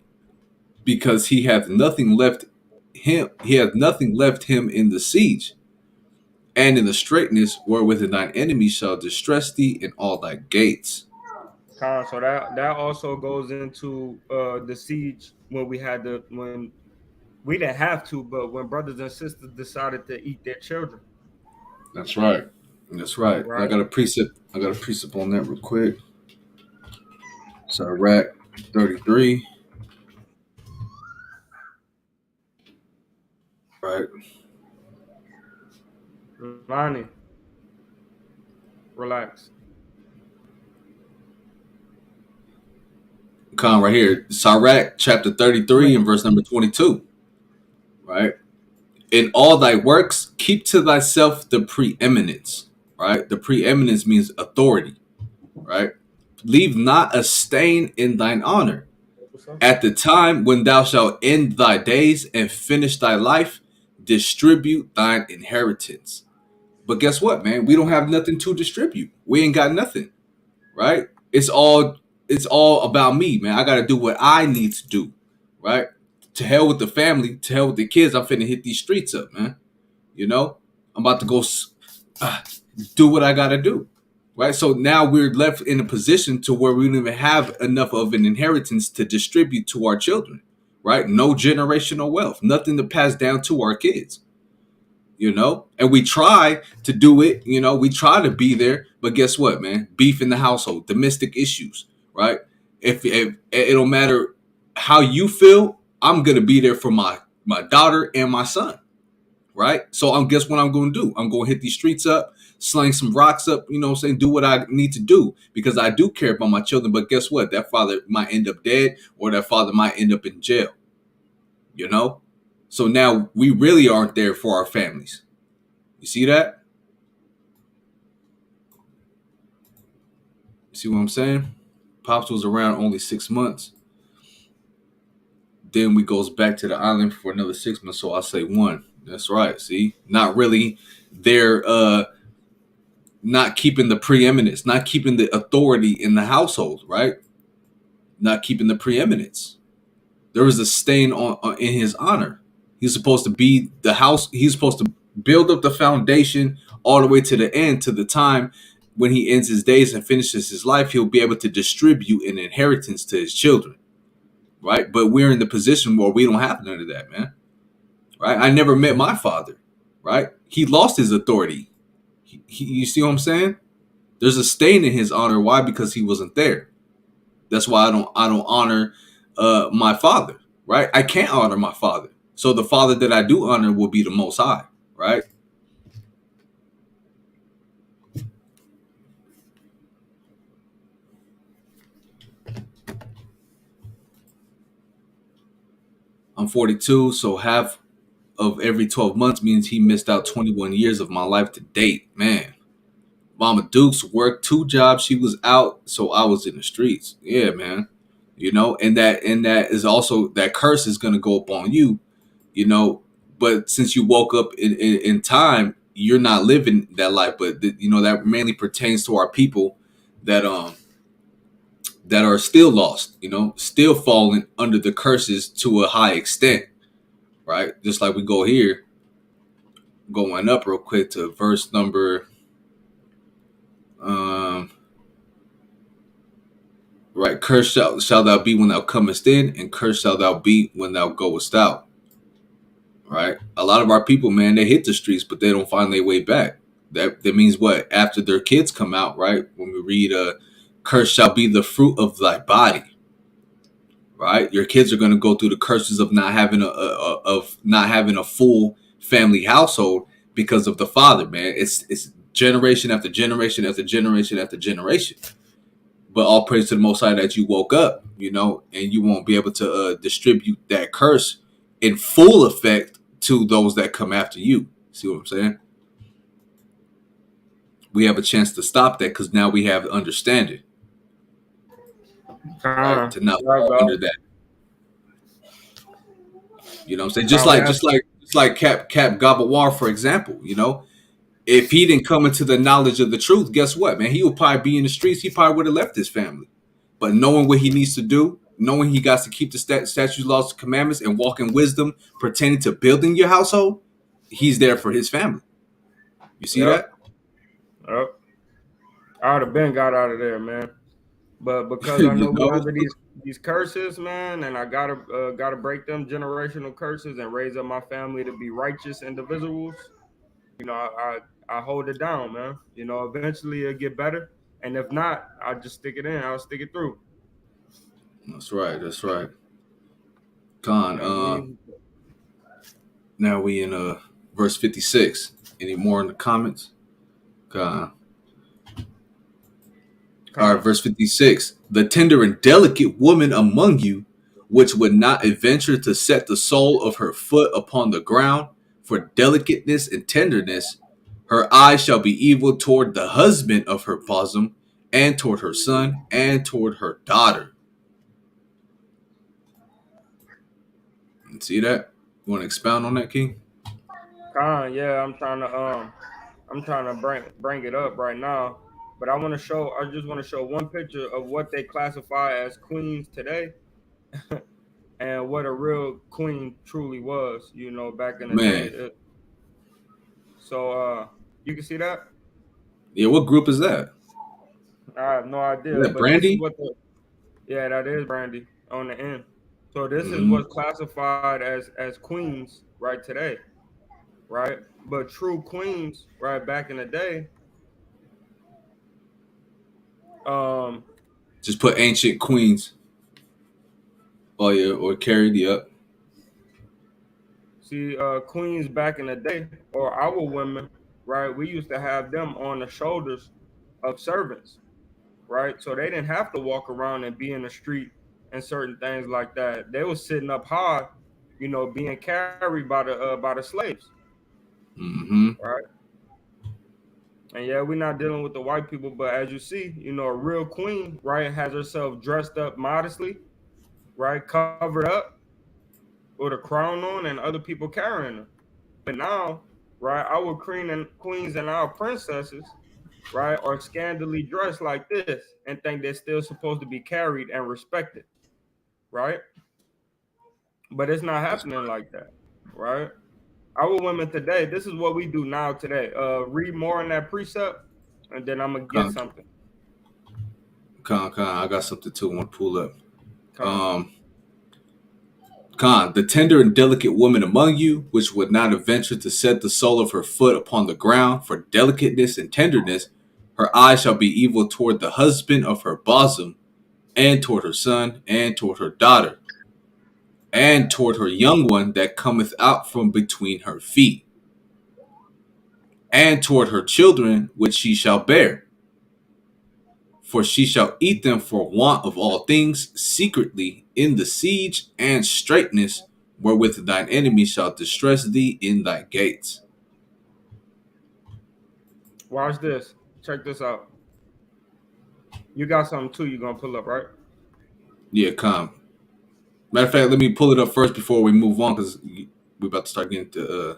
because he hath nothing left him in the siege, and in the straitness wherewith thine enemies shall distress thee in all thy gates. So that also goes into the siege when we didn't have to, but when brothers and sisters decided to eat their children, That's right. That's right. And I right? got a precept. I got a precept on that real quick. Sirach 33. Right. Lonnie, relax. Right here. Sirach chapter 33 and verse number 22. Right. In all thy works, keep to thyself the preeminence. Right. The preeminence means authority. Right. Leave not a stain in thine honor. At the time when thou shalt end thy days and finish thy life, distribute thine inheritance. But guess what, man? We don't have nothing to distribute. We ain't got nothing, right? It's all about me, man. I got to do what I need to do, right? To hell with the family, to hell with the kids. I'm finna hit these streets up, man. You know, I'm about to go do what I got to do, right? So now we're left in a position to where we don't even have enough of an inheritance to distribute to our children, right? No generational wealth, nothing to pass down to our kids, and we try to do it, we try to be there, but guess what, man? Beef in the household, domestic issues, right? If it don't matter how you feel, I'm gonna be there for my daughter and my son, right? So I'm guess what I'm gonna do? I'm gonna hit these streets up, sling some rocks up, what I'm saying, do what I need to do because I do care about my children. But guess what? That father might end up dead, or that father might end up in jail, you know so now we really aren't there for our families. You see that? See what I'm saying? Pops was around only 6 months. Then we goes back to the island for another 6 months. So I say one. That's right. See, not really. They're not keeping the preeminence, not keeping the authority in the household, right? Not keeping the preeminence. There was a stain on in his honor. He's supposed to be the house. He's supposed to build up the foundation all the way to the end, to the time when he ends his days and finishes his life. He'll be able to distribute an inheritance to his children, right? But we're in the position where we don't have none of that, man. Right? I never met my father, right? He lost his authority. You see what I'm saying? There's a stain in his honor. Why? Because he wasn't there. That's why I don't honor my father, right? I can't honor my father. So the father that I do honor will be the Most High, right? I'm 42, so half of every 12 months means he missed out 21 years of my life to date. Man, Mama Dukes worked 2 jobs. She was out, so I was in the streets. Yeah, man. And that is also, that curse is gonna go up on you, you know. But since you woke up in time, you're not living that life. But that mainly pertains to our people that that are still lost, still falling under the curses to a high extent, right? Just like we go here, going up real quick to verse number, um, right? Cursed shall thou be when thou comest in, and cursed shall thou be when thou goest out. Right? A lot of our people, man, they hit the streets, but they don't find their way back. That means what? After their kids come out, right? When we read, "Cursed shall be the fruit of thy body," right? Your kids are going to go through the curses of not having a full family household because of the father, man. It's generation after generation after generation after generation. But all praise to the Most High that you woke up, and you won't be able to distribute that curse in full effect to those that come after you. See what I'm saying? We have a chance to stop that because now we have understanding, right? To not There I fall under go. that. You know what I'm saying? Just Con, we like have just like just like Cap Gabawar, for example, if he didn't come into the knowledge of the truth, guess what, man? He would probably be in the streets. He probably would have left his family. But knowing what he needs to do, knowing he got to keep the statutes, laws, commandments, and walk in wisdom pertaining to building your household, he's there for his family. You see yep, that? yep. I would have been got out of there, man. But because I you know we know? under these curses, man, and I gotta break them generational curses and raise up my family to be righteous individuals. You know, I hold it down, man. You know, eventually it'll get better, and if not, I'll just stick it in. I'll stick it through. That's right. That's right. Con. And we Now we in verse 56. Any more in the comments? Con. All right, come. verse 56. The tender and delicate woman among you, which would not adventure to set the sole of her foot upon the ground, for delicateness and tenderness, her eye shall be evil toward the husband of her bosom, and toward her son, and toward her daughter. See that? You want to expound on that, King? Yeah, I'm trying to bring it up right now. But I just want to show one picture of what they classify as queens today and what a real queen truly was, you know, back in the day. Man. So you can see that? Yeah, what group is that? I have no Is idea, that but this is Brandy? what the yeah, that is Brandy on the end. So this is Mm-hmm. what's classified as queens right today, right? But true queens, right back in the day, um, Just put ancient queens. Oh, yeah, or carried, yep. see, queens back in the day, or our women, right? We used to have them on the shoulders of servants, right? So they didn't have to walk around and be in the street and certain things like that. They was sitting up high, you know, being carried by the slaves, Mm-hmm. right? And yeah, we're not dealing with the white people, but as you see, you know, a real queen, right, has herself dressed up modestly, right, covered up with a crown on, and other people carrying her. But now, right, our queens and our princesses, right, are scandalously dressed like this and think they're still supposed to be carried and respected, right? But it's not That's happening like that, right? Our women today, this is what we do now today. Read more in that precept, and then I'm gonna get con, something. I got something too. I want to pull up. Come, Um, the tender and delicate woman among you, which would not adventure to set the sole of her foot upon the ground for delicateness and tenderness, her eye shall be evil toward the husband of her bosom, and toward her son, and toward her daughter, and toward her young one that cometh out from between her feet, and toward her children which she shall bear. For she shall eat them for want of all things secretly in the siege and straitness wherewith thine enemy shall distress thee in thy gates. watch this. Check this out. You got something too. You gonna pull up, right? Yeah, come. Matter of fact, let me pull it up first before we move on because we're about to start getting to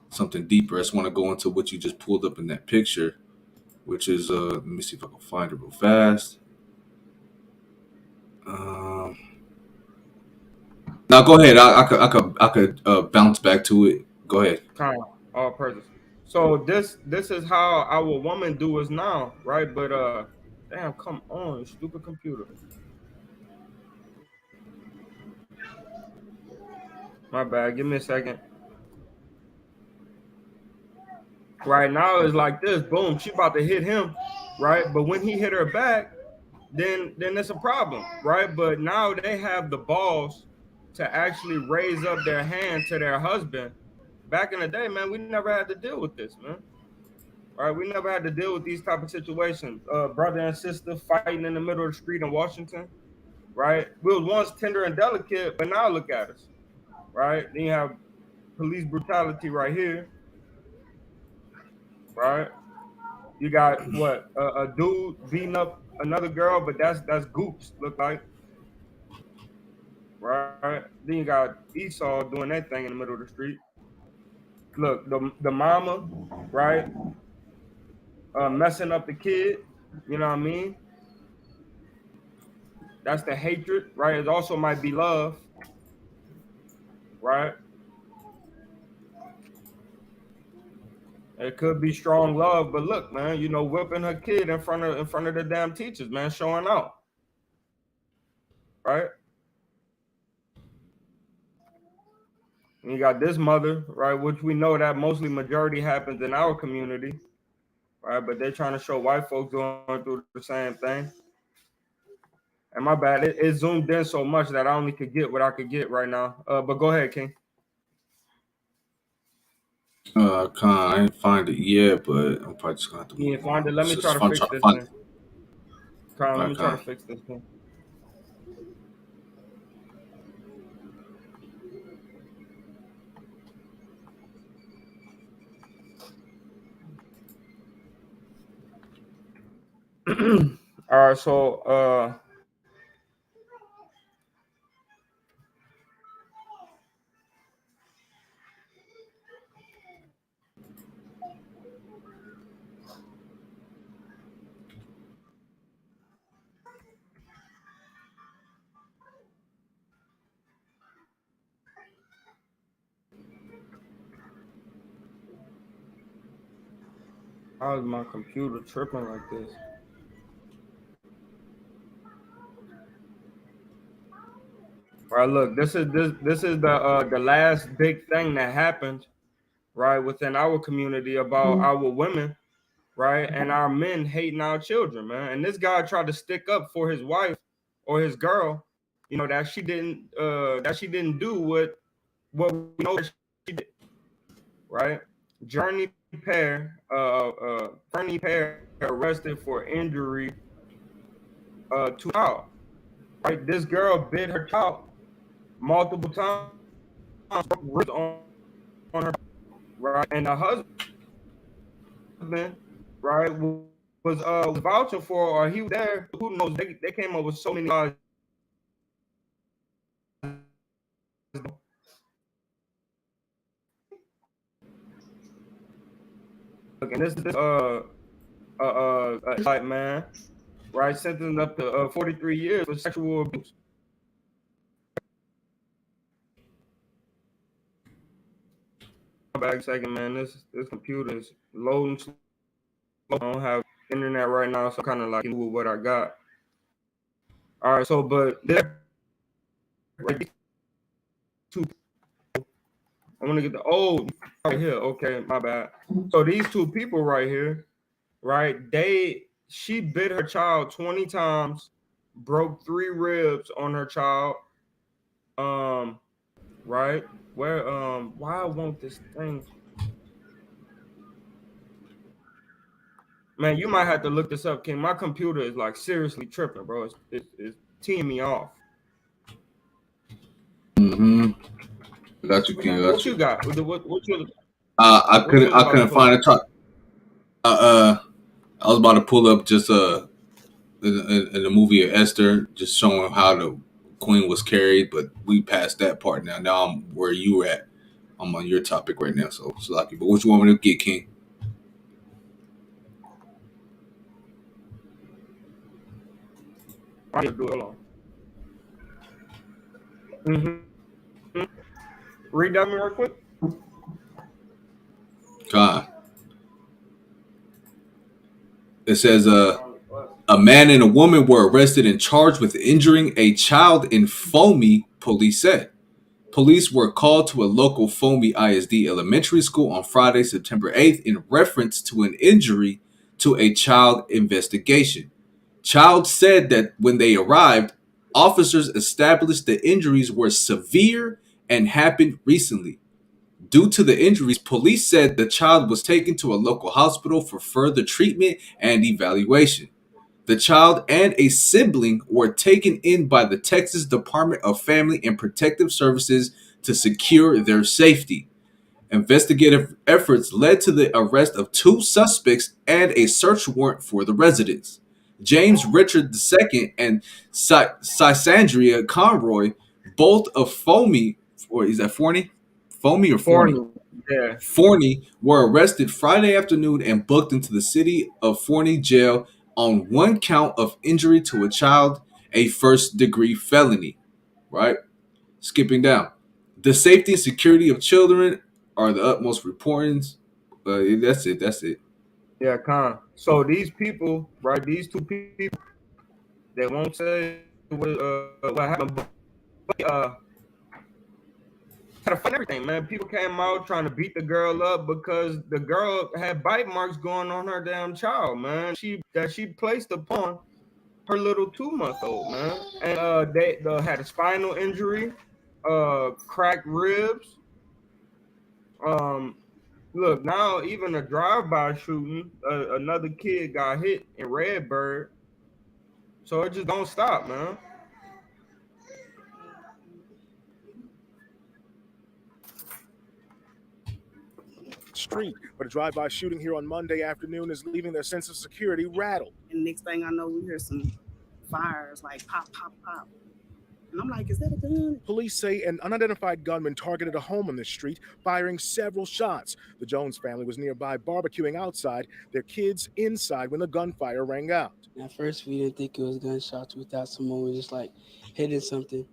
something deeper. I just want to go into what you just pulled up in that picture, which is let me see if I can find it real fast. Um, Now go ahead. I could bounce back to it. Go ahead. Kind of all purpose. So this is how our woman do us now, right? But damn, come on, you stupid computer. My bad. Give me a second. Right now it's like this. Boom, she about to hit him, right? But when he hit her back, then it's a problem, right? But now they have the balls to actually raise up their hand to their husband. Back in the day, man, we never had to deal with this, man. Right? We never had to deal with these type of situations. Brother and sister fighting in the middle of the street in Washington, right? We was once tender and delicate, but now look at us, right? Then you have police brutality right here, right? You got what a dude beating up another girl, but that's goops look like, right? Then you got Esau doing that thing in the middle of the street. Look, the mama, right, messing up the kid. You know what I mean? That's the hatred, right? It also might be love, right? It could be strong love, but look, man, whipping her kid in front of the damn teachers, man, showing out, right? And you got this mother, right, which we know that mostly majority happens in our community, right? But they're trying to show white folks going through the same thing. And my bad, it zoomed in so much that I only could get what I could get right now. But go ahead, King. I ain't find it yet, but I'm probably just gonna have to You move ain't find it. on. Let me try Just to fun fix trying to this find thing. it. Kyle, let me try to Okay. fix this thing. All right, so how is my computer tripping like this? All right, look, this is the last big thing that happened, right, within our community about our women, right, and our men hating our children, man. And this guy tried to stick up for his wife or his girl, that she didn't do what we know that she did, right? Journey Pair, Fernie Pair arrested for injury to a child, right? This girl bit her child multiple times, ribs on her, right? And the husband, right, was vouching for, or he was there. Who knows? They came up with so many lies. Look, and this is like man, right? Sentenced up to 43 years for sexual abuse. Back a second, man. This computer is loading slow. I don't have internet right now, so I'm kind of like with what I got. All right, so but there, right, two. I want to get the right here. Okay, my bad. So these two people right here, right? She bit her child 20 times, broke 3 ribs on her child. Um, right? Where why I want this thing? Man, you might have to look this up, King. My computer is like seriously tripping, bro. It's teeing me off. Mm-hmm. I got you, King. I got What you you. got? What you I what you couldn't. was I about to couldn't pull find up? it. I was about to pull up just in the movie of Esther, just showing how the queen was carried, but we passed that part now. Now I'm where you at. I'm on your topic right now, so it's lucky. But what you want me to get, King? I need to do it. Hold on. Mm-hmm. Read that me real quick. God. It says a man and a woman were arrested and charged with injuring a child in Foamy, police said. Police were called to a local Foamy ISD elementary school on Friday, September 8th, in reference to an injury to a child investigation. Child said that when they arrived, officers established the injuries were severe and happened recently. Due to the injuries, police said the child was taken to a local hospital for further treatment and evaluation. The child and a sibling were taken in by the Texas Department of Family and Protective Services to secure their safety. Investigative efforts led to the arrest of two suspects and a search warrant for the residence. James Richard II and Sysandria Conroy, both of Foamy, or is that Forney? Foamy or Forney? Forney. Yeah. Forney were arrested Friday afternoon and booked into the city of Forney jail on one count of injury to a child, a first degree felony. Right? Skipping down. The safety and security of children are the utmost importance. That's it. That's it. Yeah, Con. So these people, right? These two people, they won't say what happened, but had a fight and everything, man. People came out trying to beat the girl up because the girl had bite marks going on her damn child, man. She placed upon her little 2 month old, man. And they had a spinal injury, cracked ribs. Um, look, now even a drive-by shooting, another kid got hit in Redbird. So it just don't stop, man. Street, but a drive-by shooting here on Monday afternoon is leaving their sense of security rattled. And next thing I know, we hear some fires like pop, pop, pop. And I'm like, is that a gun? Police say an unidentified gunman targeted a home on the street, firing several shots. The Jones family was nearby barbecuing outside, their kids inside when the gunfire rang out. At first, we didn't think it was gunshots. We thought someone was just like hitting something.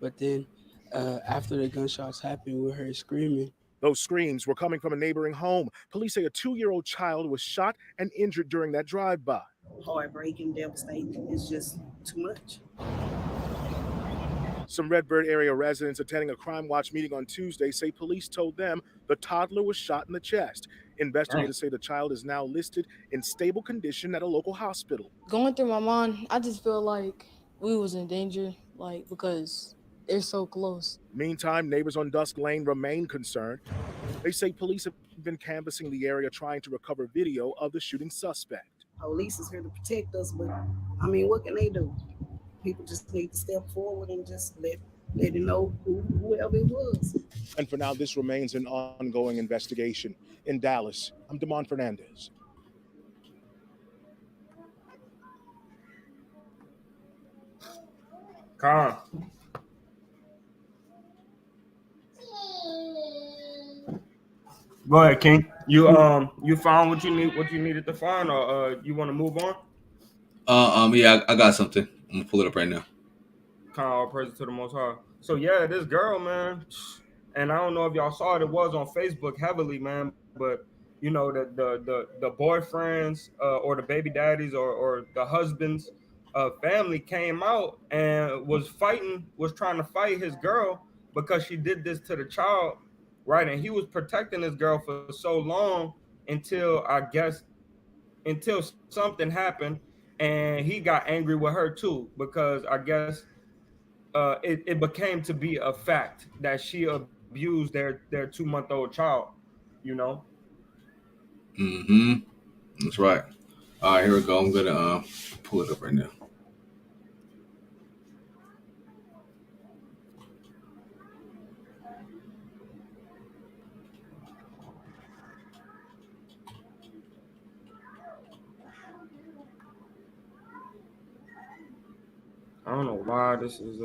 But then after the gunshots happened, we heard screaming. Those screams were coming from a neighboring home. Police say a 2-year-old child was shot and injured during that drive-by. Heartbreaking, devastating. It's just too much. Some Redbird area residents attending a Crime Watch meeting on Tuesday say police told them the toddler was shot in the chest. Investigators say the child is now listed in stable condition at a local hospital. Going through my mind, I just feel like we was in danger, like, because they're so close. Meantime, neighbors on Dusk Lane remain concerned. They say police have been canvassing the area trying to recover video of the shooting suspect. Police is here to protect us, but I mean, what can they do? People just need to step forward and just let it know whoever it was. And for now, this remains an ongoing investigation. In Dallas, I'm Damon Fernandez. Con. Go ahead, King. You found what you needed to find, or you want to move on? Yeah, I got something. I'm gonna pull it up right now. All praise to the Most High. So yeah, this girl, man, and I don't know if y'all saw it. It was on Facebook heavily, man. But you know the boyfriends or the baby daddies or the husbands' family came out and was trying to fight his girl because she did this to the child, right? And he was protecting this girl for so long until something happened, and he got angry with her too because I guess it became to be a fact that she abused their 2-month-old child, you know. That's right. All right, here we go. I'm gonna pull it up right now. I don't know why this is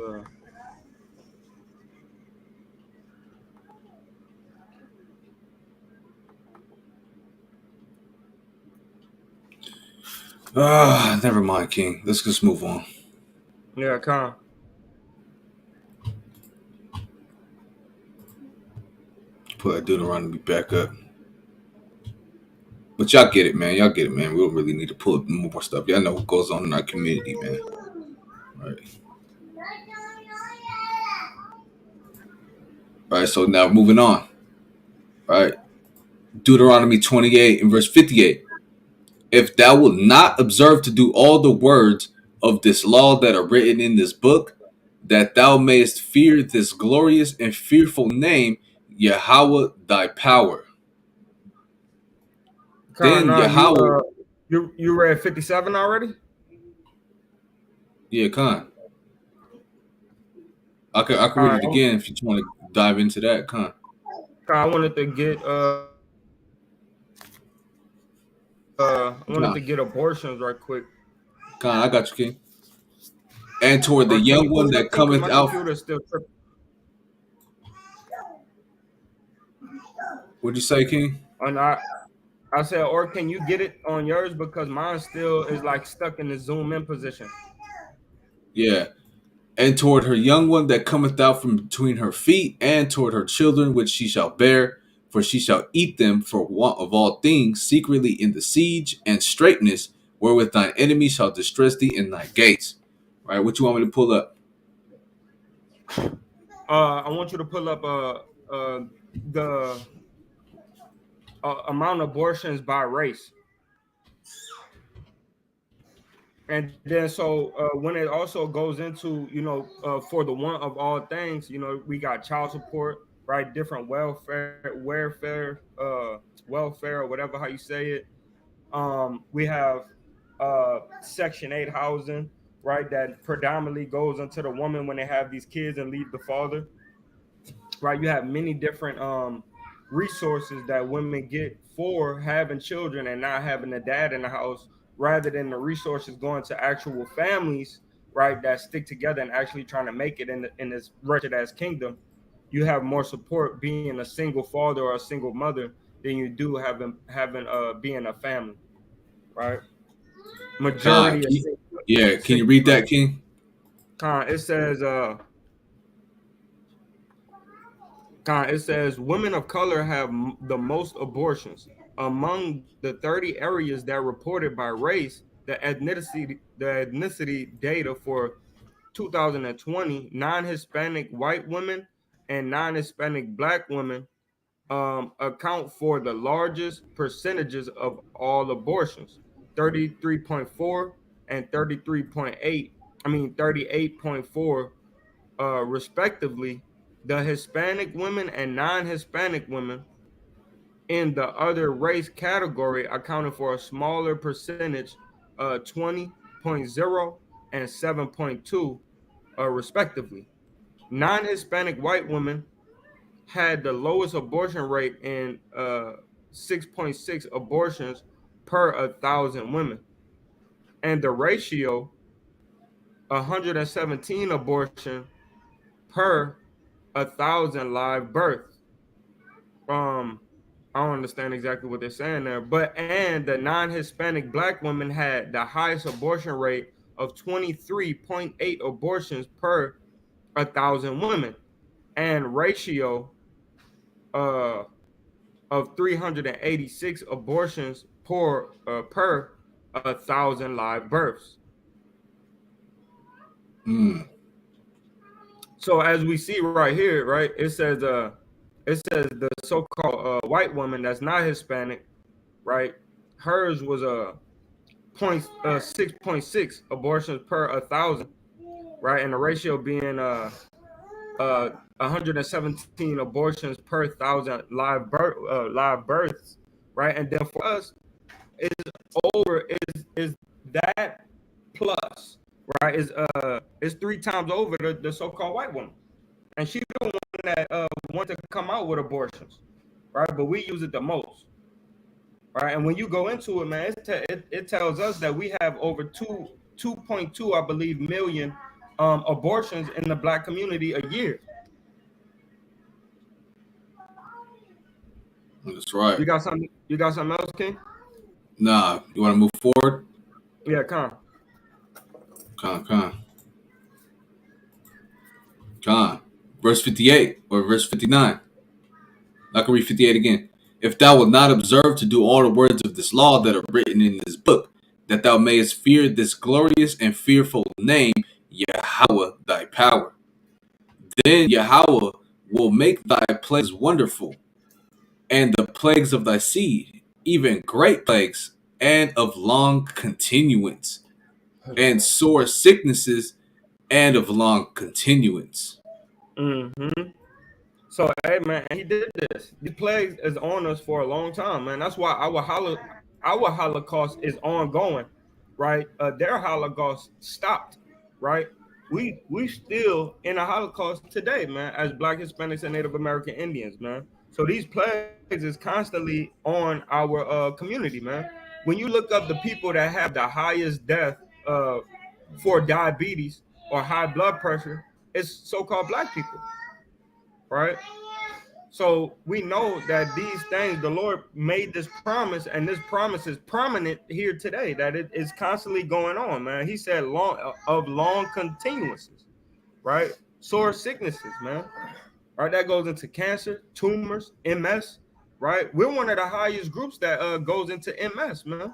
Never mind, King. Let's just move on. yeah, Con. Put that Deuteronomy back up. But y'all get it, man. Y'all get it, man. We don't really need to pull up more stuff. Y'all know what goes on in our community, man. Right. All right, so now moving on. All right. Deuteronomy 28 and verse 58. If thou wilt not observe to do all the words of this law that are written in this book, that thou mayest fear this glorious and fearful name, Yahweh thy power. Con, Then nah, Yahweh, you read 57 already? yeah, Khan. I could All read right, it again if you want to dive into that, Khan. I wanted to get Khan, abortions right quick. Khan, I got you, King. And toward the Or can young you pull one it that up, King? Because cometh my out. computer is still tripping. What'd you say, King? And I said, or can you get it on yours because mine still is like stuck in the zoom in position. Yeah. And toward her young one that cometh out from between her feet, and toward her children which she shall bear, for she shall eat them for want of all things, secretly in the siege and straitness, wherewith thine enemy shall distress thee in thy gates. Right? What you want me to pull up? I want you to pull up the amount of abortions by race. And then so when it also goes into for the one of all things, we got child support, right? Different welfare or whatever how you say it. We have Section 8 housing, right? That predominantly goes into the woman when they have these kids and leave the father, right? You have many different resources that women get for having children and not having a dad in the house, rather than the resources going to actual families, right, that stick together and actually trying to make it in this wretched ass kingdom. You have more support being a single father or a single mother than you do having being a family, right? Con, Majority of yeah, can you single read that, mothers. King? It says it says women of color have the most abortions. Among the 30 areas that reported by race, the ethnicity data for 2020, non-Hispanic white women and non-Hispanic black women account for the largest percentages of all abortions, 33.4 and 33.8. I mean 38.4 respectively. The Hispanic women and non-Hispanic women in the other race category accounted for a smaller percentage, 20.0 and 7.2, respectively. Non-Hispanic white women had the lowest abortion rate in 6.6 abortions per 1,000 women, and the ratio 117 abortion per 1,000 live births. um I don't understand exactly what they're saying there, but and the non-Hispanic black women had the highest abortion rate of 23.8 abortions per 1,000 women, and ratio uh of 386 abortions per 1,000 live births. Mm, So as we see right here, right, it says the so-called white woman that's not Hispanic, right? Hers was a 6.6 abortions per 1,000, right? And the ratio being 117 abortions per 1,000 live births, right? And then for us, is is that plus, right? Is three times over the so-called white woman, and she the one that wanted to come out with abortions, right? But we use it the most. Right, and when you go into it, man, it tells us that we have over 2.2, I believe, million abortions in the black community a year. that's right. You got something? You got something else, King? Nah, you want to move forward? Yeah, come. Con. Con. Verse 58 or verse 59. I can read 58 again. If thou wilt not observe to do all the words of this law that are written in this book, that thou mayest fear this glorious and fearful name, Yahweh thy power. Then Yahweh will make thy plagues wonderful, and the plagues of thy seed, even great plagues, and of long continuance. and sore sicknesses, and of long continuance. Mm-hmm. So, hey man, he did this. These plagues is on us for a long time, man. That's why our Holocaust is ongoing, right? Their Holocaust stopped, right? We still in a Holocaust today, man, as Black Hispanics and Native American Indians, man. So these plagues is constantly on our community, man. When you look up the people that have the highest death uh, for diabetes or high blood pressure, it's so-called Black people, right? So we know that these things, the Lord made this promise, and this promise is prominent here today. That it is constantly going on, man. He said long continuances, right? Sore sicknesses, man. Right, that goes into cancer, tumors, MS. Right, we're one of the highest groups that goes into MS, man.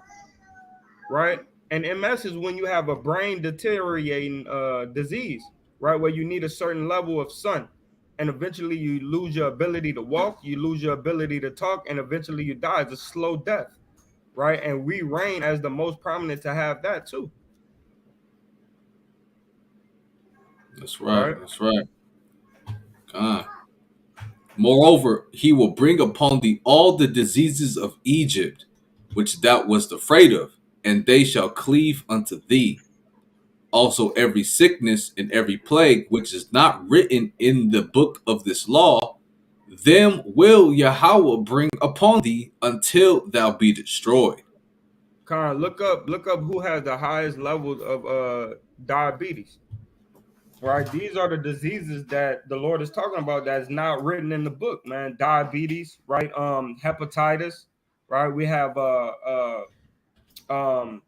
Right, and MS is when you have a brain deteriorating disease, right, where you need a certain level of sun, and eventually you lose your ability to walk, you lose your ability to talk, and eventually you die. It's a slow death, right? And we reign as the most prominent to have that too, That's right. right? That's right. God. Moreover, he will bring upon thee all the diseases of Egypt, which thou wast afraid of, and they shall cleave unto thee. Also, every sickness and every plague which is not written in the book of this law, them will Yahweh bring upon thee until thou be destroyed. Con, look up who has the highest levels of diabetes. Right, these are the diseases that the Lord is talking about that's not written in the book, man. Diabetes, right? Hepatitis, right? We have um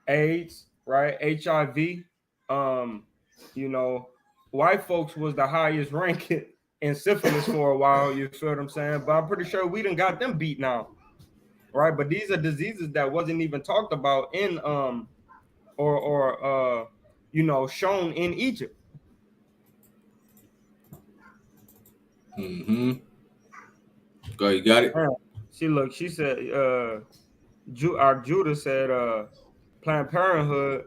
AIDS, right? HIV. Um, you know, white folks was the highest ranking in syphilis for a while. You feel what I'm saying? But I'm pretty sure we done got them beat now, right? But these are diseases that wasn't even talked about in or shown in Egypt. Mm-hmm. Go, you got it? Yeah. She said our Judah said Planned Parenthood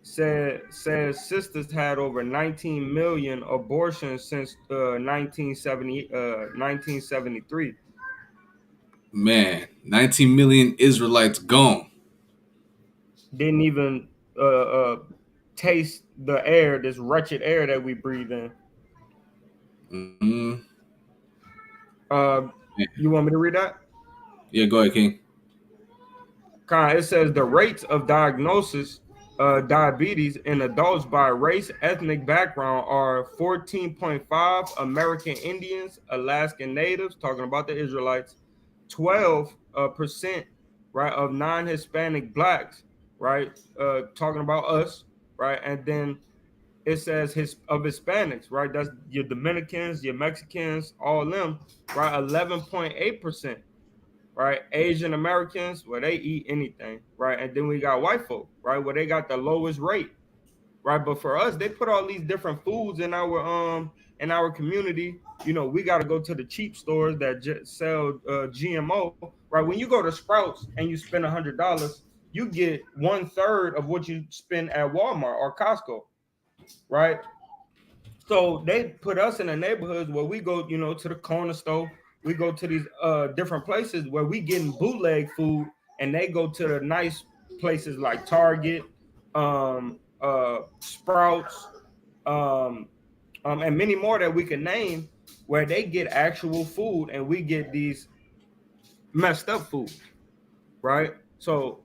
says sisters had over 19 million abortions since 1973. Man, 19 million Israelites gone. Didn't even taste the air, this wretched air that we breathe in. Mm-hmm. Uh, you want me to read that? Yeah, go ahead, King. It says the rates of diagnosis diabetes in adults by race, ethnic background are 14.5 American Indians, Alaskan Natives, talking about the Israelites, 12% right of non-Hispanic blacks, right, talking about us, right, and then it says of Hispanics, right, that's your Dominicans, your Mexicans, all of them, right, 11.8%, right? Asian Americans, where they eat anything, right? And then we got white folk, right, where they got the lowest rate, right? But for us, they put all these different foods in our community. You know, we got to go to the cheap stores that sell GMO, right? When you go to Sprouts and you spend $100, you get 1/3 of what you spend at Walmart or Costco, right? So they put us in the neighborhoods where we go, to the corner store. We go to these different places where we getting bootleg food, and they go to the nice places like Target, Sprouts, um, and many more that we can name, where they get actual food, and we get these messed up food, right? So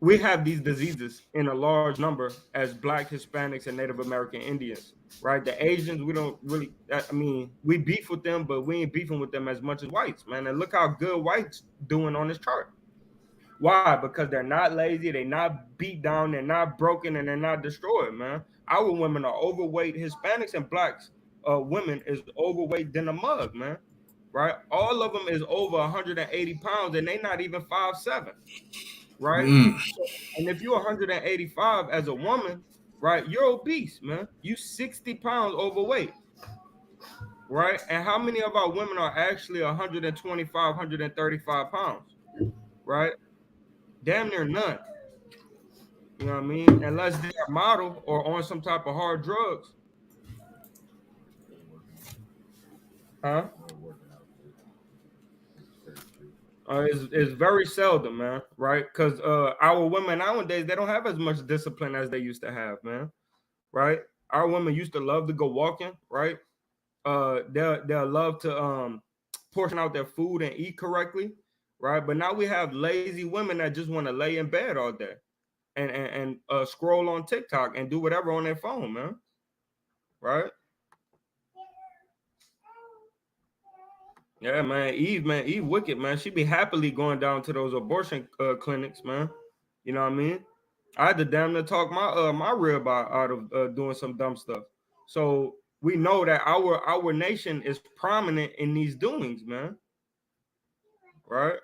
we have these diseases in a large number as Black, Hispanics, and Native American Indians, right? The Asians, we don't really, I mean, we beef with them, but we ain't beefing with them as much as whites, man. And look how good whites doing on this chart. Why? Because they're not lazy, they're not beat down, they're not broken, and they're not destroyed, man. Our women are overweight. Hispanics and Blacks women is overweight than a mug, man. Right? All of them is over 180 pounds, and they not even 5'7", right? Mm. And if you're 185 as a woman, right, you're obese, man. You 60 pounds overweight, right? And how many of our women are actually 125, 135 pounds, right? Damn near none, You know what I mean? Unless they are model or on some type of hard drugs, huh? It's very seldom, man. Right? Because our women nowadays they don't have as much discipline as they used to have, man. Right? Our women used to love to go walking, right? They'll love to portion out their food and eat correctly, right? But now we have lazy women that just want to lay in bed all day and scroll on TikTok and do whatever on their phone, man. Right? Yeah, man, Eve wicked, man. She be happily going down to those abortion clinics, man. You know what I mean? I had to damn near talk my rib out of doing some dumb stuff. So we know that our nation is prominent in these doings, man. Right?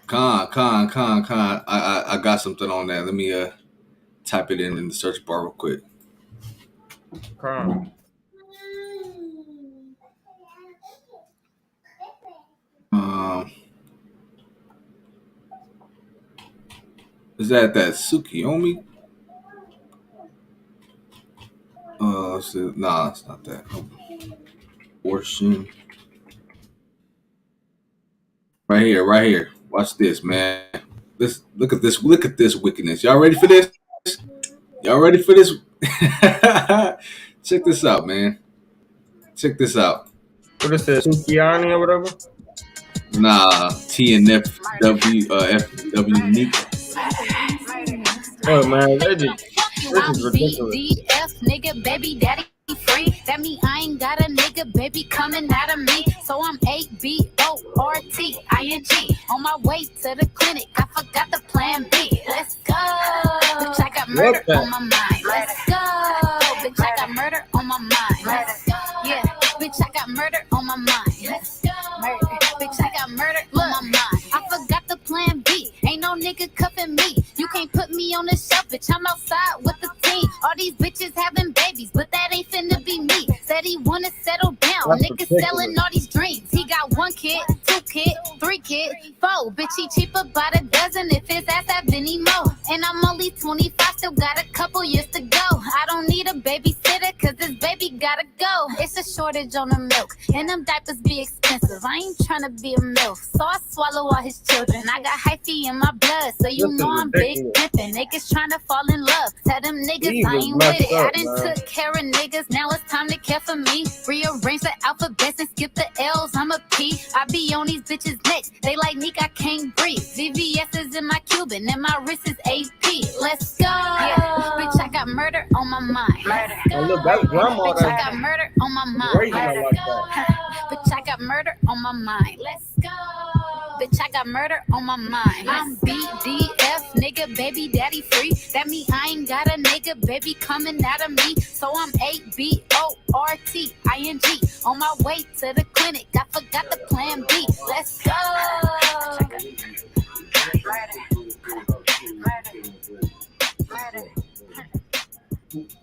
Con. I got something on that. Let me type it in the search bar real quick. Con. Um, is that Tsukiyomi? Nah, it's not that. Abortion. Right here. Watch this, man. Look at this wickedness. Y'all ready for this? Y'all ready for this? Check this out, man. Check this out. What is this? Sukiani or whatever? Nah, TNFW FW Neek. Oh man, this I'm is ridiculous. BDF, nigga, baby daddy free. That mean I ain't got a nigga, baby, coming out of me. So I'm ABORTING. On my way to the clinic, I forgot the plan B. Let's go. Bitch, I got murder on my mind. Let's go. Bitch, I got murder on my mind. Let's go. Yeah, bitch, I got murder on my mind. Let's go. Murder. Bitch, I got murder on my mind. I forgot the plan B. Ain't no nigga cuffing me. You can't put me on the shelf, bitch. I'm outside with the team. All these bitches having babies, but that ain't finna be me. Said he wanna settle down. That's Niggas ridiculous. selling all these dreams. He got 1 kid, 2 kid, 3 kid, 4. Bitch, he cheaper by the dozen. If his ass have any more. And I'm only 25, still got a couple years to go. I don't need a babysitter, cause this baby gotta go. It's a shortage on the milk, and them diapers be expensive. I ain't tryna be a MILF, so I swallow all his children. I got hyphy in my blood, so you This is know I'm big ridiculous. pimpin'. Niggas tryna fall in love, tell them niggas Eve I is ain't with messed it. I up, done man. took care of niggas, now it's time to care for me. Rearrange the alphabets and skip the L's, I'm a P. I be on these bitches' necks, they like Nick, I can't breathe. VVS is in my Cuban, and my wrist is AP. Let's go. Yeah, bitch, I got murder on my mind. Let's go. And look, that's grandma Bitch, I that's got murder on my mind. raising her like that. Bitch, I got murder on my mind. Let's go. Bitch, I got murder on my mind. I'm BDF, nigga, baby daddy free. That mean I ain't got a nigga, baby coming out of me. So I'm ABORTING. On my way to the clinic, I forgot the plan B. Let's go.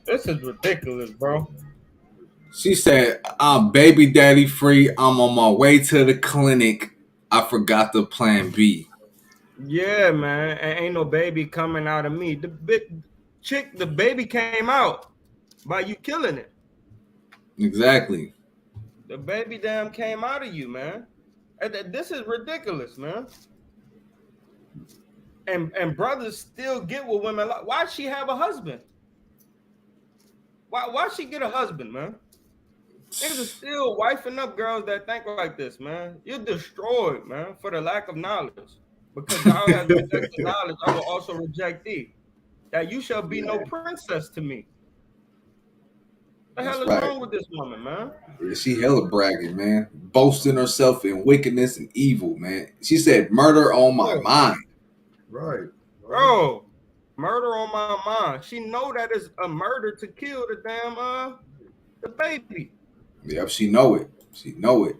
This is ridiculous, bro. She said, "I'm baby daddy free. I'm on my way to the clinic. I forgot the plan B." Yeah, man. Ain't no baby coming out of me. The baby came out by you killing it. Exactly. The baby damn came out of you, man. This is ridiculous, man. And brothers still get with women. Why she have a husband? Why she get a husband, man? Niggas are still wifing up girls that think like this, man. You're destroyed, man, for the lack of knowledge. Because thou has rejected knowledge, I will also reject thee. That you shall be no princess to me. The That's hell is right. wrong with this woman, man? Yeah, she hella bragging, man. Boasting herself in wickedness and evil, man. She said, "Murder on my Bro, mind." bro, murder on my mind. She know that is a murder to kill the damn the baby. Yep, she know it. She know it.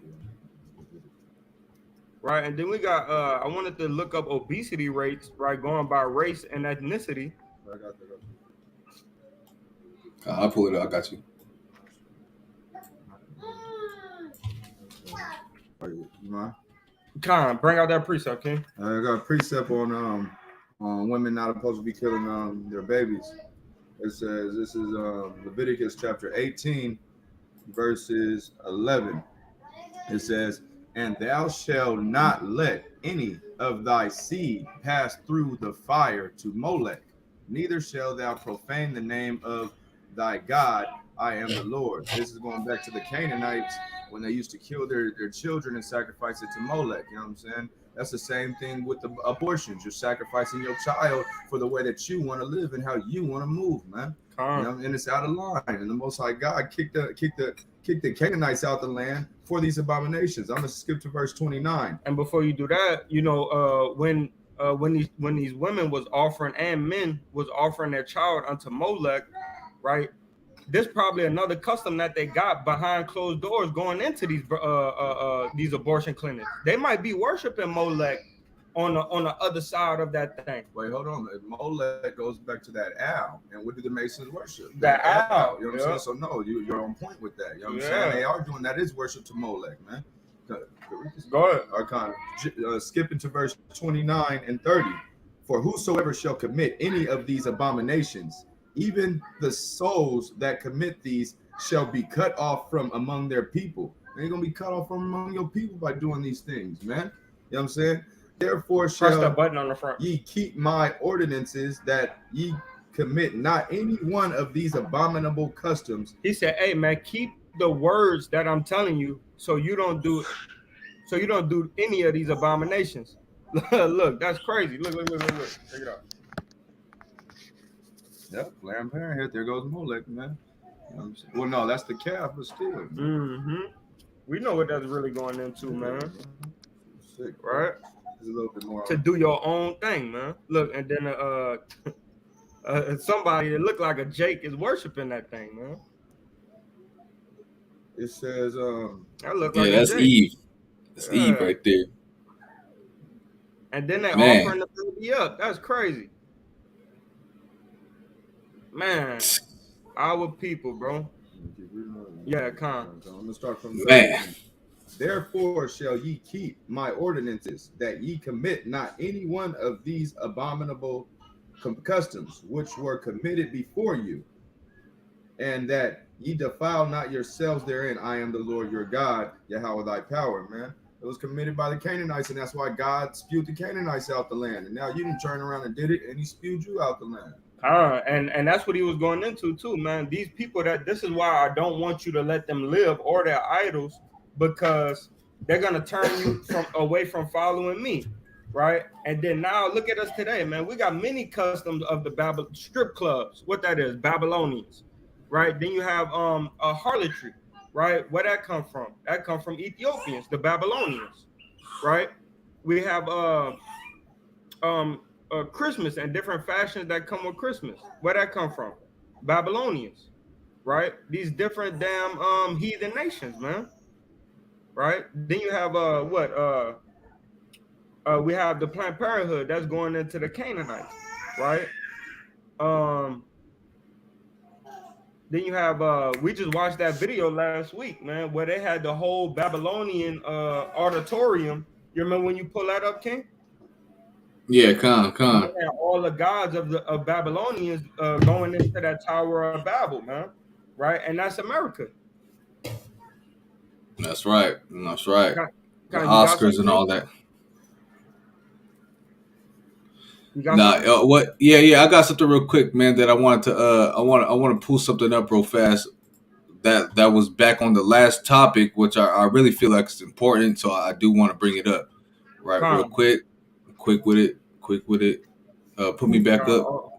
Right. And then we got I wanted to look up obesity rates, right, going by race and ethnicity. I'll pull it up. I got you. Con, bring out that precept, King. I got a precept on women not supposed to be killing their babies. It says this is Leviticus chapter 18, verses 11. It says, "And thou shalt not let any of thy seed pass through the fire to Molech, neither shalt thou profane the name of thy God. I am the Lord." This is going back to the Canaanites when they used to kill their children and sacrifice it to Molech. You know what I'm saying? That's the same thing with the abortions. You're sacrificing your child for the way that you want to live and how you want to move, man. You know, and it's out of line. And the Most High God kicked the Canaanites out the land for these abominations. I'm gonna skip to verse 29. And before you do that, when these women was offering and men was offering their child unto Molech, right? There's probably another custom that they got behind closed doors going into these abortion clinics. They might be worshiping Molech on the other side of that thing. Wait, hold on. Molech goes back to that owl. And what do the Masons worship? That owl. You know what I'm saying? So no, you're on point with that. You know what I'm saying? They are doing that is worship to Molech, man. Go ahead. I kind of skipping to verse 29 and 30. "For whosoever shall commit any of these abominations, even the souls that commit these shall be cut off from among their people." They're gonna be cut off from among your people by doing these things, man. You know what I'm saying? "Therefore Press shall that button on the front. ye keep my ordinances, that ye commit not any one of these abominable customs." He said, "Hey man, keep the words that I'm telling you, so you don't do any of these abominations." Look, that's crazy. Look. Check it out. Yep, Planned Parenthood. There goes Molech, man. You know what I'm saying? Well, no, that's the calf, but still. Mm-hmm. We know what that's really going into, man. Sick, right? There's a little bit more to do your own thing, man. Look, and then somebody that looked like a Jake is worshiping that thing, man. It says, that look Yeah, like that's a Jake. Eve. That's Eve right there. And then they Man. offering the baby up. That's crazy. Man, our people, bro. Yeah, come. I'm gonna start from Man. "Therefore shall ye keep my ordinances, that ye commit not any one of these abominable customs which were committed before you, and that ye defile not yourselves therein. I am the Lord your God, Yahweh thy power." Man, it was committed by the Canaanites, and that's why God spewed the Canaanites out the land. And now you didn't turn around and did it, and he spewed you out the land. And that's what he was going into too, man. These people, this is why I don't want you to let them live or their idols, because they're gonna turn you away from following me, right? And then now look at us today, man. We got many customs of the strip clubs. What that is, Babylonians, right? Then you have a harlotry, right? Where that come from? That come from Ethiopians, the Babylonians, right? We have Christmas and different fashions that come with Christmas. Where that come from? Babylonians, right? These different damn heathen nations, man. Right? Then you have we have the Planned Parenthood that's going into the Canaanites, right? Then you have we just watched that video last week, man, where they had the whole Babylonian auditorium. You remember when you pull that up, King? Yeah, come. All the gods of Babylonians going into that Tower of Babel, man. Right? And that's America. That's right. That's right. The Oscars and all that. Nah, what? Yeah. I got something real quick, man. That I wanted to. I want to pull something up real fast. That was back on the last topic, which I really feel like it's important. So I do want to bring it up, right? Real quick. Quick with it. Put me back up.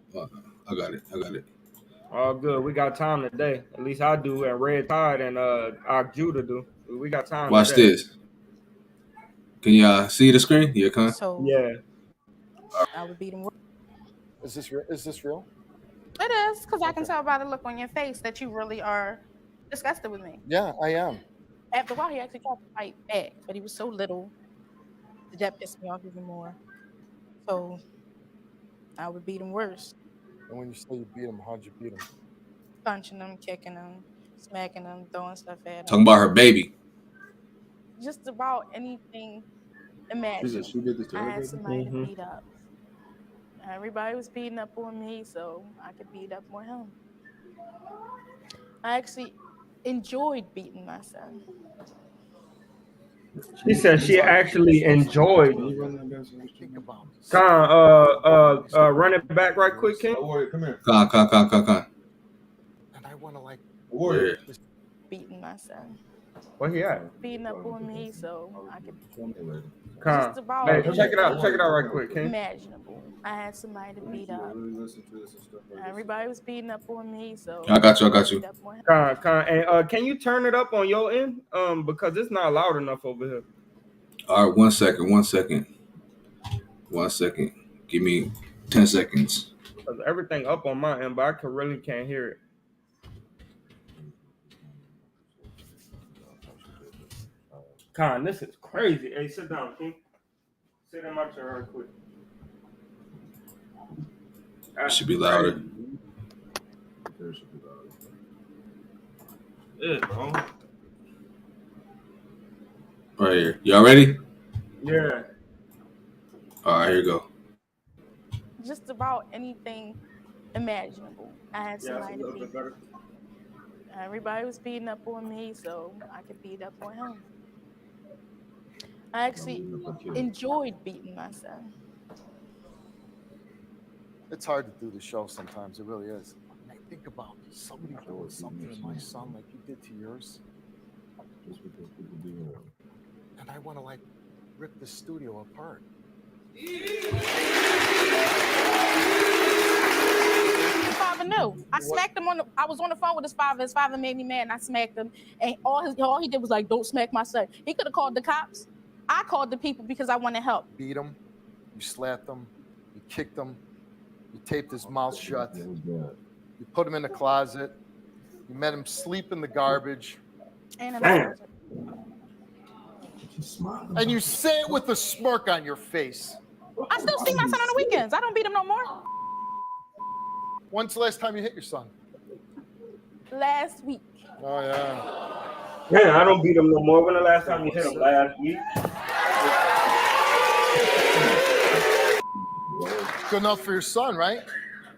I got it. All good. We got time today. At least I do, and Red Tide and Judah do. We got time. Watch today. This. Can you see the screen? Yeah, come. So yeah. I would beat them. Is this real? Is this real? It is, because I can tell by the look on your face that you really are disgusted with me. Yeah, I am. After a while, he actually tried to fight back, but he was so little that pissed me off even more. So I would beat him worse. And when you say you beat him, how'd you beat him? Punching him, kicking him, smacking him, throwing stuff at him. Talking about her baby. Just about anything imaginable. She did this to I had everybody? somebody to beat up. Everybody was beating up on me, so I could beat up on him. I actually enjoyed beating my son. She said she actually enjoyed. Think about Run it back right quick, King. Warrior, come here. Con. and I want to like Warrior. Beating my son. Where he at? Beating up on me, so I could Con. just about Hey, check it out right quick, King. imaginable. I had somebody to beat up. Everybody was beating up on me, so I got you. beat up on him. Con. And can you turn it up on your end? Because it's not loud enough over here. All right, 1 second. 1 second. 1 second. Give me 10 seconds. Because everything up on my end, but I really can't hear it. Con, this is crazy. Hey, sit down, King. Sit in my chair real quick. It should be louder. Yeah, bro. Right here. Y'all ready? Yeah. All right, here you go. Just about anything imaginable. I had somebody to beat up. Everybody was beating up on me, so I could beat up on him. I actually enjoyed beating my son. It's hard to do the show sometimes. It really is. I think about somebody doing something to my son like you did to yours. And I want to like rip the studio apart. His father knew. I smacked him I was on the phone with his father. His father made me mad, and I smacked him. And all he did was like, "Don't smack my son." He could have called the cops. I called the people because I wanted help. Beat him, you slapped him, you kicked him, you taped his mouth shut, you put him in the closet, you made him sleep in the garbage, And and you say it with a smirk on your face. I still see my son on the weekends. I don't beat him no more. When's the last time you hit your son? Last week. Oh, yeah. Man, I don't beat him no more. When the last time you hit him? Last week. Good enough for your son, right?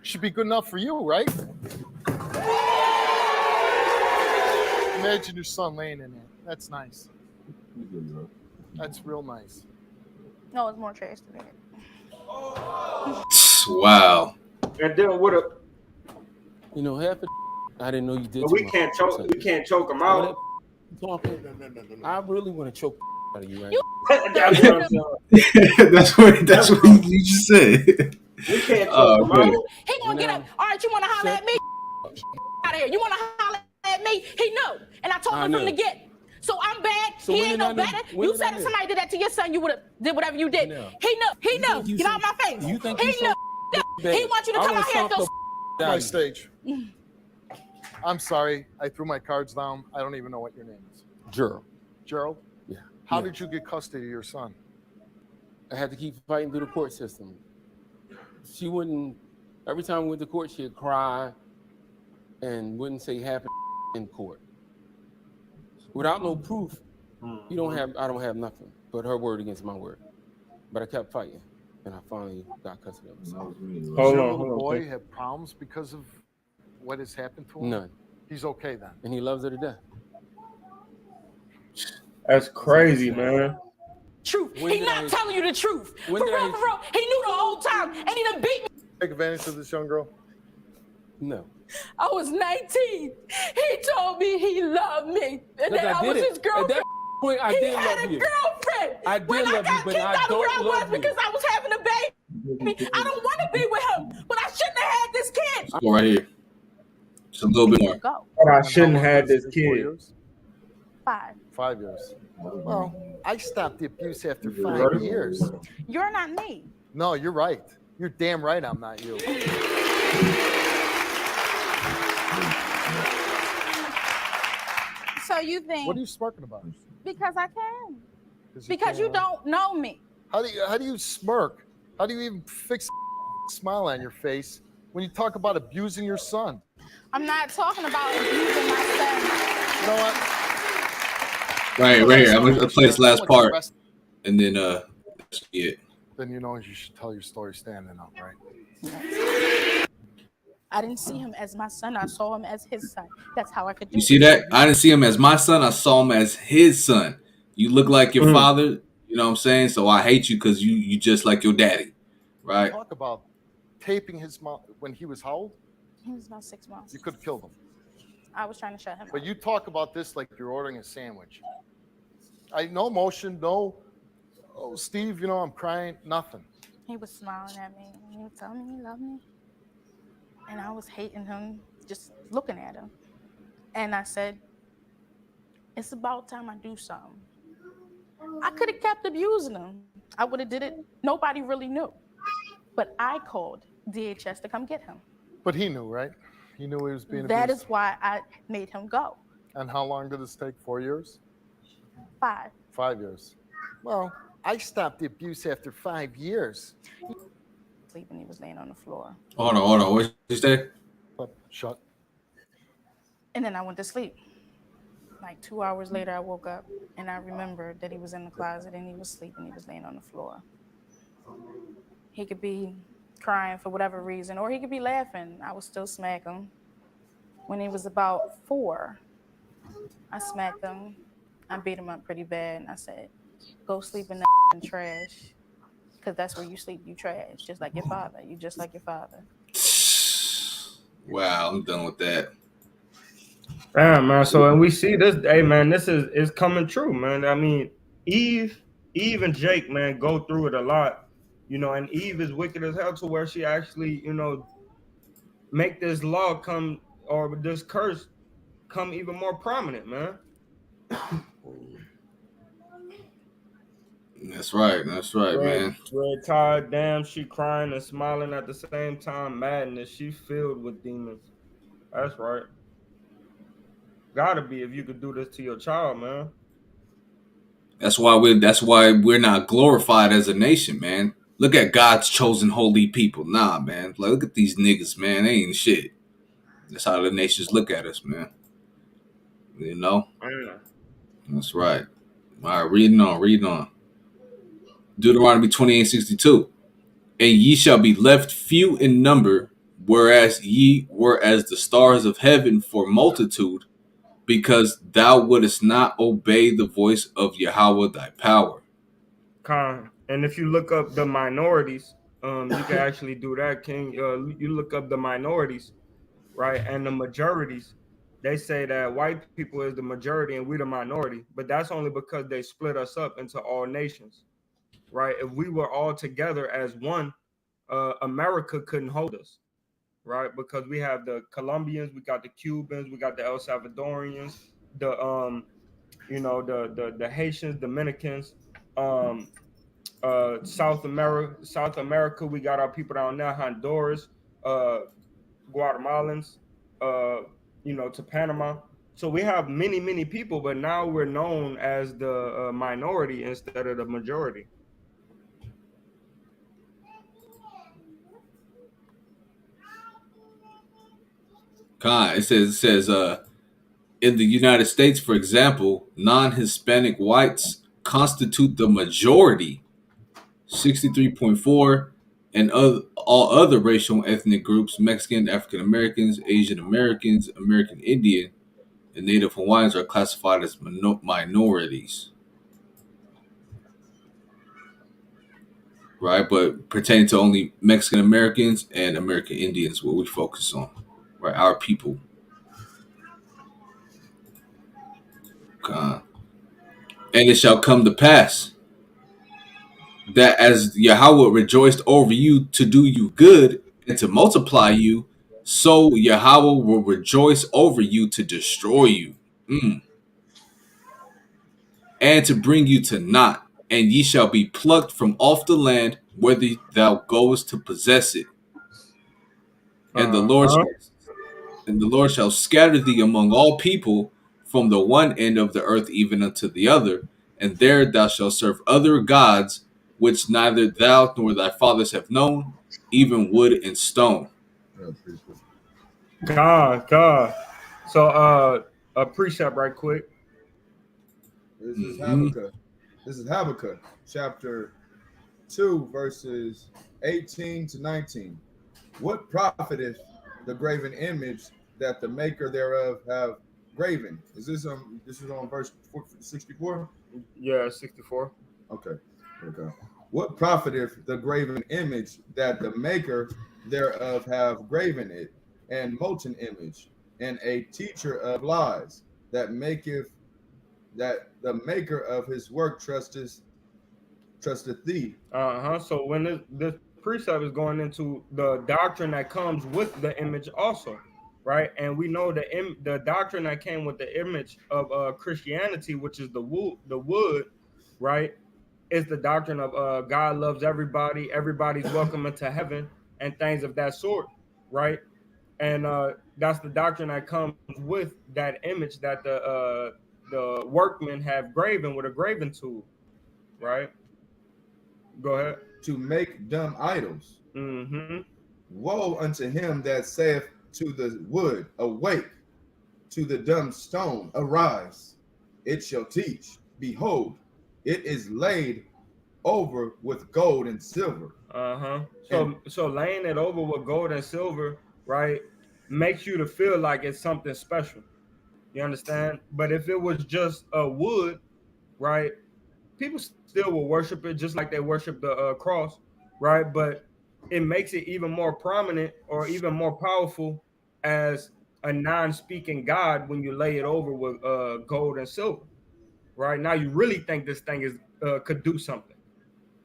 Should be good enough for you, right? Imagine your son laying in it. That's nice. That's real nice. No, it's more trash than that. Wow. And then what a You know, half of I didn't know you did. but we can't choke. We can't choke him out. Talking. I really want to choke out of you, right? That's what I'm saying. that's what you just said. We can't choke him out. He gonna get up. All right, you wanna holler at me? Out of here. You wanna holler at me? He know. And I told him from the get. So I'm bad. So he when ain't did no I know- better. when You did said I if know? somebody did that to your son, you would have did whatever you did. No. He know. He know. You Get think out my face. You think He you so know. bad? He wants you to I come wanna out here and stomp feel the My out of you. stage. I'm sorry. I threw my cards down. I don't even know what your name is. Gerald. Gerald? Yeah. How Yeah. did you get custody of your son? I had to keep fighting through the court system. She wouldn't. Every time we went to court, she'd cry and wouldn't say half in court. Without no proof, you don't have. I don't have nothing but her word against my word. But I kept fighting, and I finally got custody of him. So. Does your little boy have problems because of what has happened to him? None. He's okay then. And he loves her to death. That's crazy, man. truth. When He did not I- telling you the truth. For when did I real, hit for real. He knew the whole time, and he done beat me. Take advantage of this young girl. No. I was 19. He told me he loved me, and Look, that I was did his it. At girlfriend. that point, I He did had love a you. girlfriend. I did when love I you, got but kicked I out of don't where I love was you. because I was having a baby. I don't want to be with him, but I shouldn't have had this kid. Let's go right here. Just a little bit more. Go. But I And shouldn't how long have is this it? 4 kid. years? 5. 5 years. Well, I stopped the abuse after Right. 5 years. You're not me. No, you're right. You're damn right I'm not you. So you think What are you smirking about? because I can? Because you don't know me. How do you smirk? How do you even fix a smile on your face when you talk about abusing your son? I'm not talking about abusing my son. You know what? Right here. I'm gonna play this last part, and then it. Then you know you should tell your story standing up, right? I didn't see him as my son. I saw him as his son. That's how I could You do see it. that? I didn't see him as my son. I saw him as his son. You look like your Mm. father. You know what I'm saying? So I hate you because you just like your daddy, right? Talk about taping his mouth when he was how old? He was about 6 months. You could have killed him. I was trying to shut him But up. you talk about this like you're ordering a sandwich. No emotion, no. Oh, Steve, you know I'm crying. Nothing. He was smiling at me and he was telling me he loved me. And I was hating him, just looking at him. And I said, it's about time I do something. I could have kept abusing him. I would have did it. Nobody really knew. But I called DHS to come get him. But he knew, right? He knew he was being That abused. is why I made him go. And how long did this take? 4 years? 5. 5 years. Well, I stopped the abuse after 5 years. Sleeping, he was laying on the floor. Hold on. What did you say? Shut. And then I went to sleep. Like 2 hours later, I woke up and I remembered that he was in the closet and he was sleeping. He was laying on the floor. He could be crying for whatever reason, or he could be laughing. I would still smack him. When he was about 4, I smacked him. I beat him up pretty bad, and I said, go sleep in the trash, because that's where you sleep. You trash, just like your father. You just like your father. Wow, I'm done with that. Damn, man. So, and we see this. Hey, man, this is coming true, man. I mean, Eve and Jake, man, go through it a lot, and Eve is wicked as hell to where she actually, make this law come, or this curse come even more prominent, man. That's right, man. Red tied, damn, she crying and smiling at the same time, madness. She filled with demons. That's right. Gotta be if you could do this to your child, man. That's why we're not glorified as a nation, man. Look at God's chosen holy people. Nah, man. Look at these niggas, man. They ain't shit. That's how the nations look at us, man. You know? Man. That's right. All right, reading on. Deuteronomy 28:62. And ye shall be left few in number, whereas ye were as the stars of heaven for multitude, because thou wouldest not obey the voice of Yahweh thy power. And if you look up the minorities, you can actually do that, King. You look up the minorities, right, and the majorities. They say that white people is the majority and we the minority, but that's only because they split us up into all nations, right? If we were all together as one, America couldn't hold us, right? Because we have the Colombians, we got the Cubans, we got the El Salvadorians, the the Haitians, Dominicans, South America, we got our people down there, Honduras, uh, Guatemalans, to Panama. So we have many people, but now we're known as the minority instead of the majority. It says in the United States, for example, non-Hispanic whites constitute the majority, 63.4, and all other racial and ethnic groups, Mexican, African Americans, Asian Americans, American Indian, and Native Hawaiians are classified as minorities. Right, but pertaining to only Mexican Americans and American Indians, what we focus on, right? Our people. And it shall come to pass that as Yahweh rejoiced over you to do you good and to multiply you, so Yahweh will rejoice over you to destroy you, and to bring you to naught, and ye shall be plucked from off the land whither thou goest to possess it. And the Lord Uh-huh. shall scatter thee among all people from the one end of the earth even unto the other, and there thou shalt serve other gods, which neither thou nor thy fathers have known, even wood and stone. God. So a precept right quick. This is Habakkuk. This is Habakkuk, chapter 2, verses 18 to 19. What profiteth the graven image that the maker thereof have graven? Is this is on verse 64? Yeah, 64. Okay, here we go. What profiteth the graven image that the maker thereof have graven it, and molten image, and a teacher of lies, that maketh that the maker of his work trusteth thee. So when this precept is going into the doctrine that comes with the image also, right? And we know the doctrine that came with the image of Christianity, which is the wood, right? Is the doctrine of God loves everybody, everybody's welcome into heaven, and things of that sort, right? And that's the doctrine that comes with that image that the workmen have graven with a graven tool, right? Go ahead. To make dumb idols. Mm-hmm. Woe unto him that saith to the wood, awake, to the dumb stone, arise. It shall teach. Behold, it is laid over with gold and silver. So laying it over with gold and silver, right, makes you to feel like it's something special. You understand? But if it was just a wood, right, people still will worship it just like they worship the cross, right? But it makes it even more prominent or even more powerful as a non-speaking God when you lay it over with gold and silver, right? Now you really think this thing is could do something,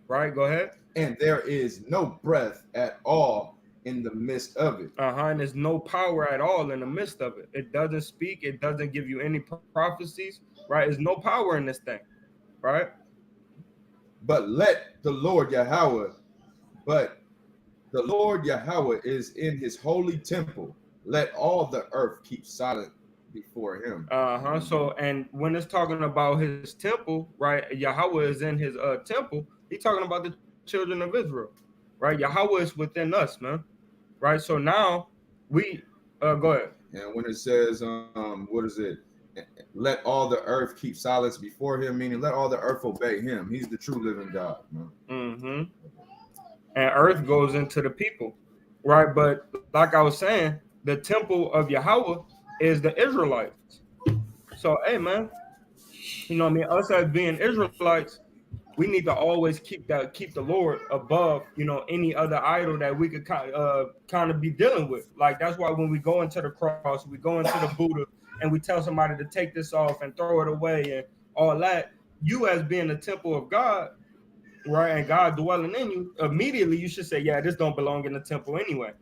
right? Go ahead. And there is no breath at all in the midst of it. And there's no power at all in the midst of it. It doesn't speak. It doesn't give you any prophecies, right? There's no power in this thing, right? But let the Lord Yahweh, but the Lord Yahweh is in his holy temple. Let all the earth keep silent before him. So, and when it's talking about his temple, right? Yahweh is in his temple. He's talking about the children of Israel, right? Yahweh is within us, man. Right. So now we go ahead. And when it says, what is it? Let all the earth keep silence before him, meaning let all the earth obey him. He's the true living God, man. Mm-hmm. And earth goes into the people, right? But like I was saying, the temple of Yahweh is the Israelites. So, hey, man, you know what I mean? Us as being Israelites, we need to always keep the Lord above, any other idol that we could kind of be dealing with. Like that's why when we go into the cross, we go into the Buddha, and we tell somebody to take this off and throw it away and all that. You as being the temple of God, right, and God dwelling in you, immediately you should say, yeah, this don't belong in the temple anyway.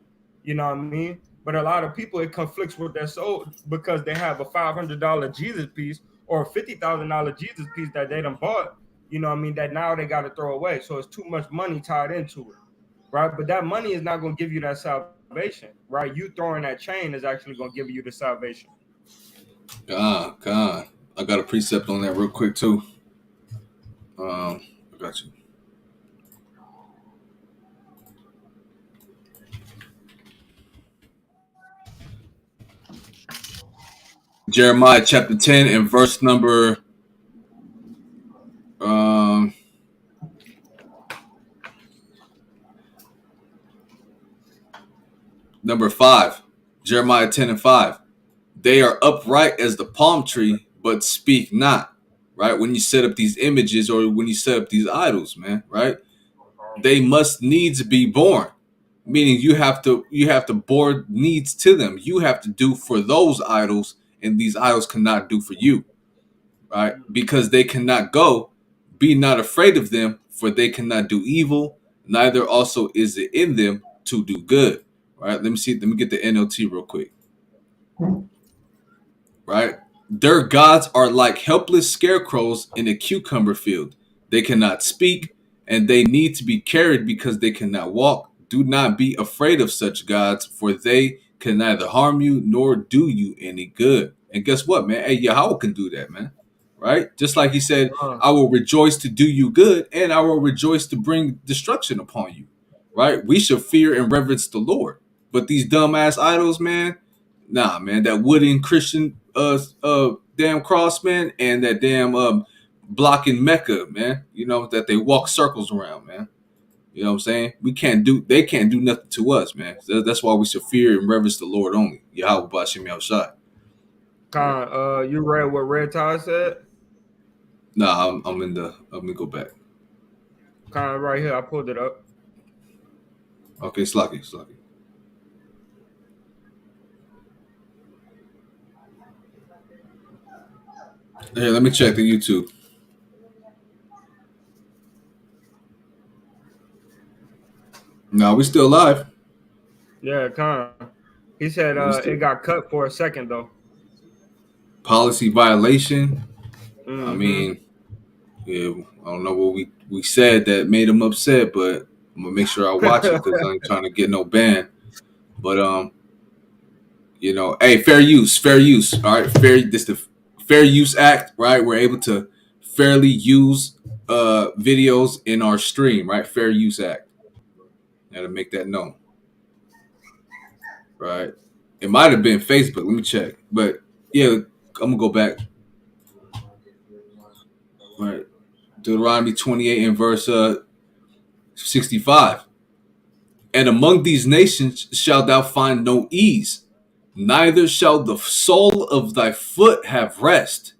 You know what I mean? But a lot of people, it conflicts with their soul because they have a $500 Jesus piece or a $50,000 Jesus piece that they done bought. You know what I mean? That now they got to throw away. So it's too much money tied into it, right? But that money is not going to give you that salvation, right? You throwing that chain is actually going to give you the salvation. God. I got a precept on that real quick too. I got you. Jeremiah chapter 10 and verse number number 5. Jeremiah 10 and 5. They are upright as the palm tree, but speak not. Right? When you set up these images or when you set up these idols, man, right? They must needs be born. Meaning you have to bore needs to them. You have to do for those idols, and these idols cannot do for you. Right? Because they cannot go. Be not afraid of them, for they cannot do evil, neither also is it in them to do good. Right? Let me get the NLT real quick. Right? Their gods are like helpless scarecrows in a cucumber field. They cannot speak, and they need to be carried because they cannot walk. Do not be afraid of such gods, for they can neither harm you nor do you any good. And guess what, man? Hey, Yahweh can do that, man. Right? Just like he said, I will rejoice to do you good, and I will rejoice to bring destruction upon you. Right? We should fear and reverence the Lord. But these dumbass idols, man, nah, man, that wooden Christian damn cross, man, and that damn blocking Mecca, man, that they walk circles around, man. You know what I'm saying? They can't do nothing to us, man. That's why we should fear and reverence the Lord only. Yahweh Bashim Yahushai. You read what Red Tie said? Nah, I'm gonna go back. Right here, I pulled it up. Okay, Slocky. Here, let me check the YouTube. No, we still live. Yeah, he said it got cut for a second though. Policy violation. I Mm-hmm. mean, yeah, I don't know what we said that made him upset, but I'm gonna make sure I watch it because I ain't trying to get no ban. But hey, fair use. All right, this the Fair Use Act, right? We're able to fairly use videos in our stream, right? Fair Use Act. Gotta make that known, right? It might have been Facebook. Let me check, but yeah, I'm gonna go back. Right, Deuteronomy 28 and verse 65. And among these nations shalt thou find no ease, neither shall the sole of thy foot have rest.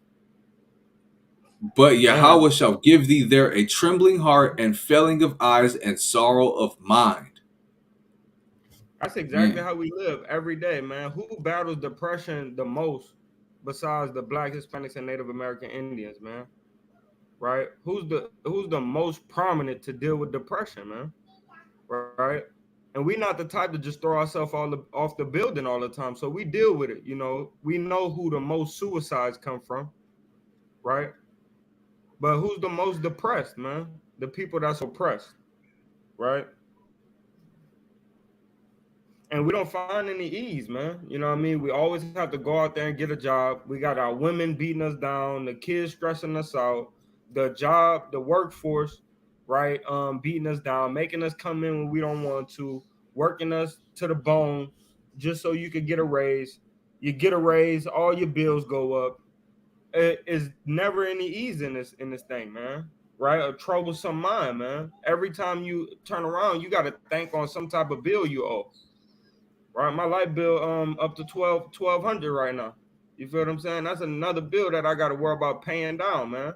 But Man, Yahweh shall give thee there a trembling heart and failing of eyes and sorrow of mind. that's exactly Man, how we live every day, man. Who battles depression the most besides the Black, Hispanics, and Native American Indians, man? Right? Who's the most prominent to deal with depression, man? Right? And we're not the type to just throw ourselves off the building all the time. So we deal with it. We know who the most suicides come from, right? But who's the most depressed, man? The people that's oppressed, right? And we don't find any ease, man. You know what I mean? We always have to go out there and get a job. We got our women beating us down, the kids stressing us out, the job, the workforce, right? Beating us down, making us come in when we don't want to, working us to the bone just so you could get a raise. You get a raise, all your bills go up. It is never any ease in this thing, man. Right? A troublesome mind, man. Every time you turn around, you got to think on some type of bill you owe. Right, my light bill up to 1200 right now. You feel what I'm saying? That's another bill that I got to worry about paying down, man.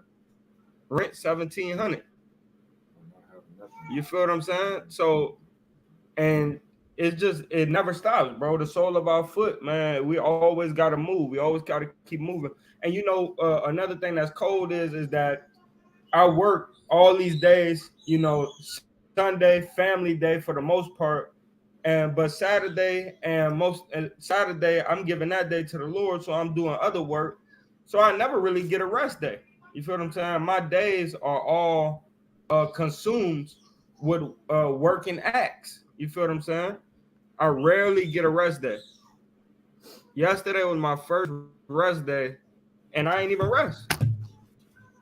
Rent 1700. You feel what I'm saying? So, and it never stops, bro. The sole of our foot, man. We always got to move. We always got to keep moving. And another thing that's cold is that I work all these days. Sunday, family day for the most part, but Saturday I'm giving that day to the Lord, so I'm doing other work. So I never really get a rest day. You feel what I'm saying? My days are all consumed with working acts. You feel what I'm saying? I rarely get a rest day. Yesterday was my first rest day, and I ain't even rest.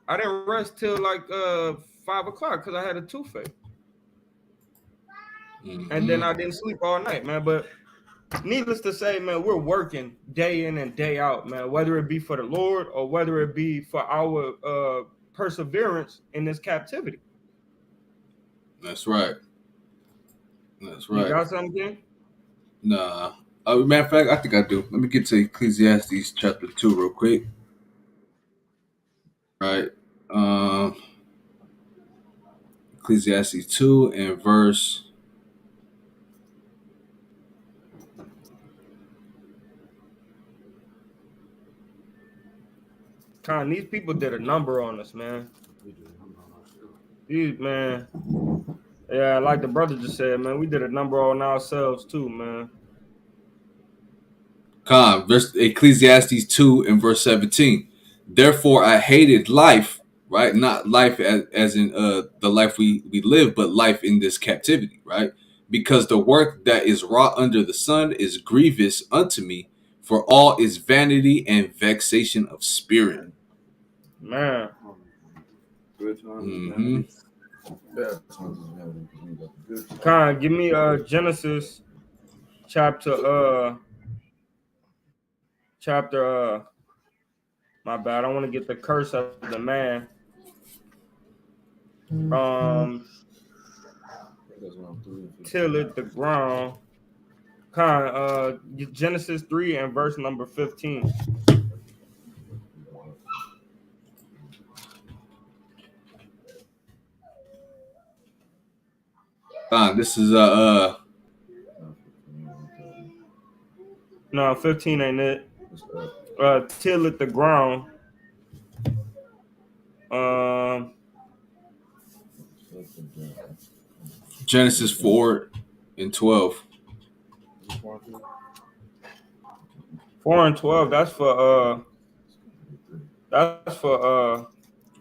I didn't rest till like 5 o'clock because I had a toothache, and then I didn't sleep all night, man. But needless to say, man, we're working day in and day out, man, whether it be for the Lord or whether it be for our perseverance in this captivity. that's right. You got something? Nah. Matter of fact, I think I do. Let me get to Ecclesiastes chapter 2 real quick. Right. Ecclesiastes 2 and verse. These people did a number on us, man. These, man. Yeah, like the brother just said, man, we did a number on ourselves too, man. Ecclesiastes 2 and verse 17. Therefore I hated life, right? Not life as in the life we live, but life in this captivity, right? Because the work that is wrought under the sun is grievous unto me, for all is vanity and vexation of spirit. Man. Mm-hmm. Give me Genesis chapter my bad. I want to get the curse of the man. tilleth the ground. Genesis 3 and verse number 15. This is No, 15 ain't it. Tilleth the ground. Um, Genesis 4 and 12. 4 and 12. That's for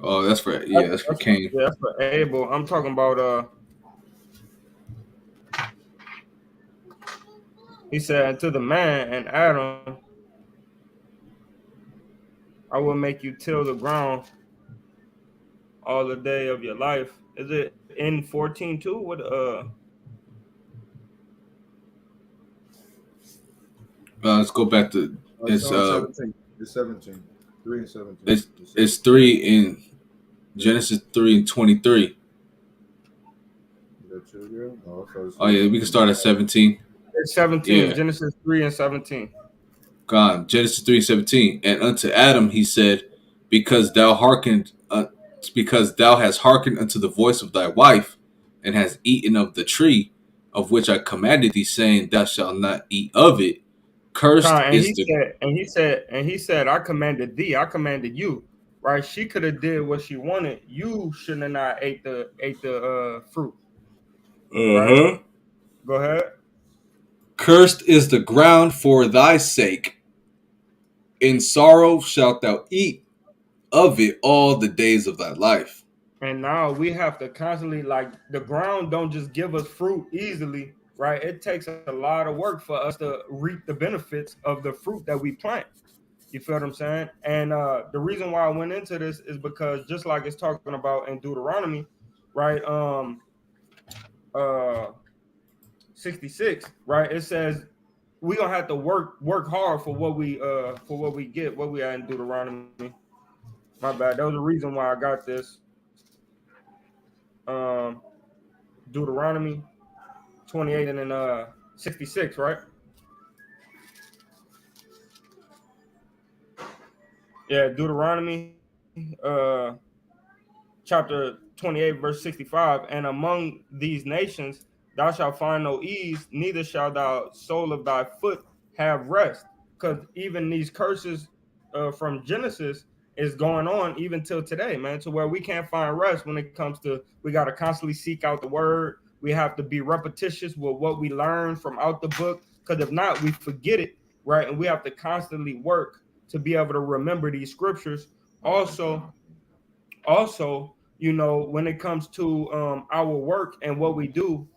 Oh, that's for that's for Cain. that's for Abel. I'm talking about he said to the man and Adam, I will make you till the ground all the day of your life. Is it in 14 too? What Let's go back to it's 17. It's 17. 3 and 17. it's 3 in Genesis 3 and 23. Oh yeah, we can start at 17. It's 17, Yeah. Genesis 3 and 17. God, Genesis 3:17. And unto Adam he said, because thou because thou hast hearkened unto the voice of thy wife, and hast eaten of the tree of which I commanded thee, saying, thou shalt not eat of it. Cursed And is he the said, I commanded thee, I commanded you. Right? She could have did what she wanted. You shouldn't have not ate the fruit. Right? Go ahead. Cursed is the ground for thy sake. In sorrow shalt thou eat of it all the days of thy life. And now we have to constantly, like, the ground don't just give us fruit easily, right? It takes a lot of work for us to reap the benefits of the fruit that we plant. You feel what I'm saying? And the reason why I went into this is because just like it's talking about in Deuteronomy, right? Uh 66, right? It says we gonna have to work hard for what we get, what we are in Deuteronomy. My bad. That was the reason why I got this. Um Deuteronomy 28 and then 66, right? Yeah, Deuteronomy chapter 28, verse 65. And among these nations thou shalt find no ease, neither shall thou sole of thy foot have rest. Because even these curses from Genesis is going on even till today, man, to where we can't find rest when it comes to, we got to constantly seek out the word. We have to be repetitious with what we learn from out the book. Because if not, we forget it, right? And we have to constantly work to be able to remember these scriptures. Also, you know, when it comes to our work and what we do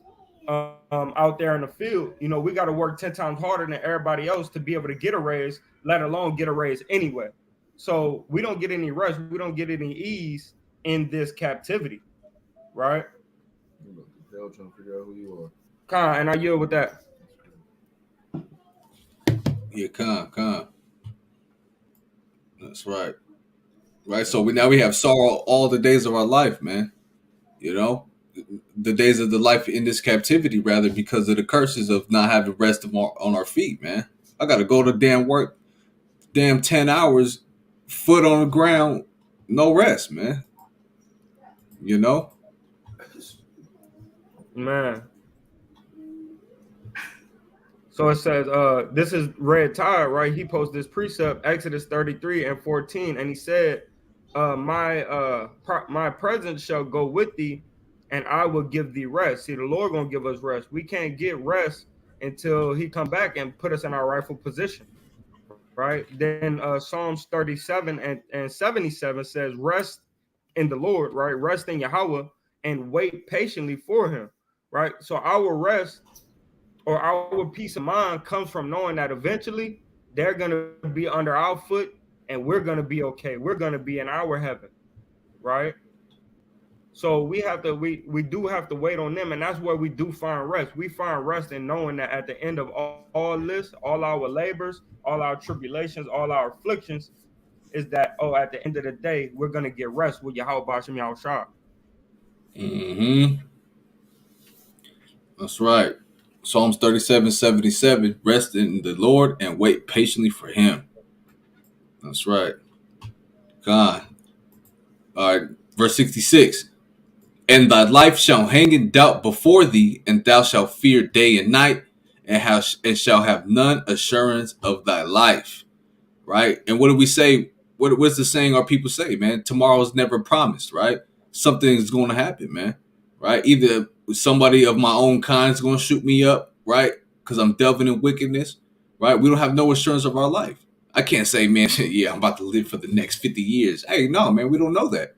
out there in the field, you know, we got to work 10 times harder than everybody else to be able to get a raise, let alone get a raise anyway. So we don't get any rest, we don't get any ease in this captivity, right? Trying to figure out who you are. And I yield with that. Yeah, con. That's right. Right. So we have sorrow all the days of our life, man. You know, the days of the life in this captivity, rather, because of the curses of not having rest on our feet, man. I gotta go to damn work, damn 10 hours, foot on the ground, no rest, man. You know. Man. So it says, this is Red Tide, right? He posted this precept, Exodus 33 and 14, and he said, my presence shall go with thee, and I will give thee rest. See, the Lord gonna give us rest. We can't get rest until he come back and put us in our rightful position, right? Then Psalms 37 and 77 says, rest in the Lord, right? Rest in Yahweh and wait patiently for him, right? So our rest or our peace of mind comes from knowing that eventually they're going to be under our foot and we're going to be okay. We're going to be in our heaven, right? So we do have to wait on them, and that's where we do find rest. We find rest in knowing that at the end of all this, all our labors, all our tribulations, all our afflictions, is that, oh, at the end of the day, we're going to get rest with Yahweh Bashim Yahushua. Mm-hmm. That's right. Psalms 37:77. Rest in the Lord and wait patiently for him. That's right. God. All right. Verse 66. And thy life shall hang in doubt before thee, and thou shalt fear day and night, and shall have none assurance of thy life. Right? And what do we say? What's the saying our people say, man? Tomorrow's never promised, right? Something's going to happen, man. Right? Either somebody of my own kind is going to shoot me up, right? Because I'm delving in wickedness, right? We don't have no assurance of our life. I can't say, man, yeah, I'm about to live for the next 50 years. Hey, no, man, we don't know that,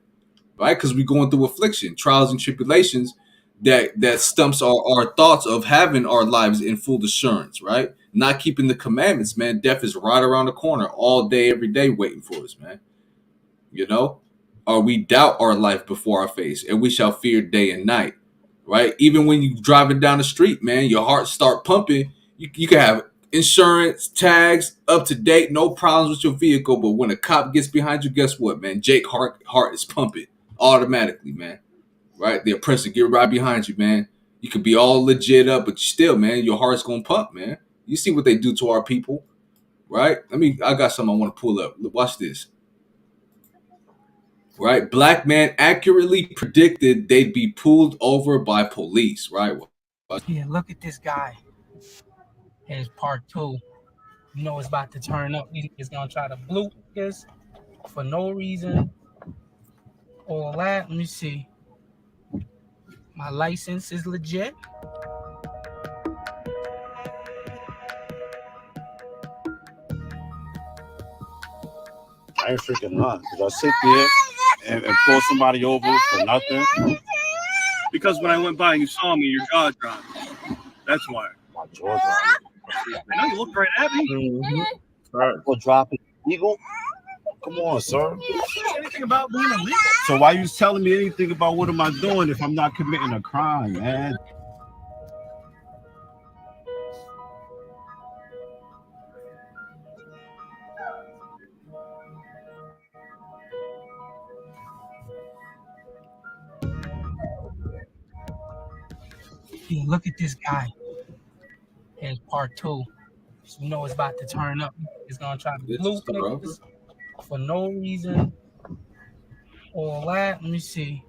right? Because we're going through affliction, trials, and tribulations that stumps our thoughts of having our lives in full assurance, right? Not keeping the commandments, man. Death is right around the corner all day, every day, waiting for us, man. You know? Or we doubt our life before our face, and we shall fear day and night, right? Even when you driving down the street, man, your heart start pumping. You can have insurance, tags, up to date, no problems with your vehicle. But when a cop gets behind you, guess what, man? Jake heart is pumping automatically, man. Right? The oppressor get right behind you, man. You could be all legit up, but still, man, your heart's gonna pump, man. You see what they do to our people, right? I got something I want to pull up. Watch this. Right? Black man accurately predicted they'd be pulled over by police, right? Yeah, look at this guy. Here's part two. You know it's about to turn up. He's gonna try to bloop this for no reason. All that. Let me see. My license is legit. I ain't freaking none. Because I sit there and pull somebody over for nothing. Because when I went by and you saw me, your jaw dropped. That's why. My jaw dropped. I know you looked right at me. Mm-hmm. Right. For dropping illegal? Come on, sir. Anything about being illegal? So why you telling me anything about what am I doing if I'm not committing a crime, man? Yeah, look at this guy. Here's part two. So you know it's about to turn up. He's gonna try to bloop niggas for no reason. All that. Let me see.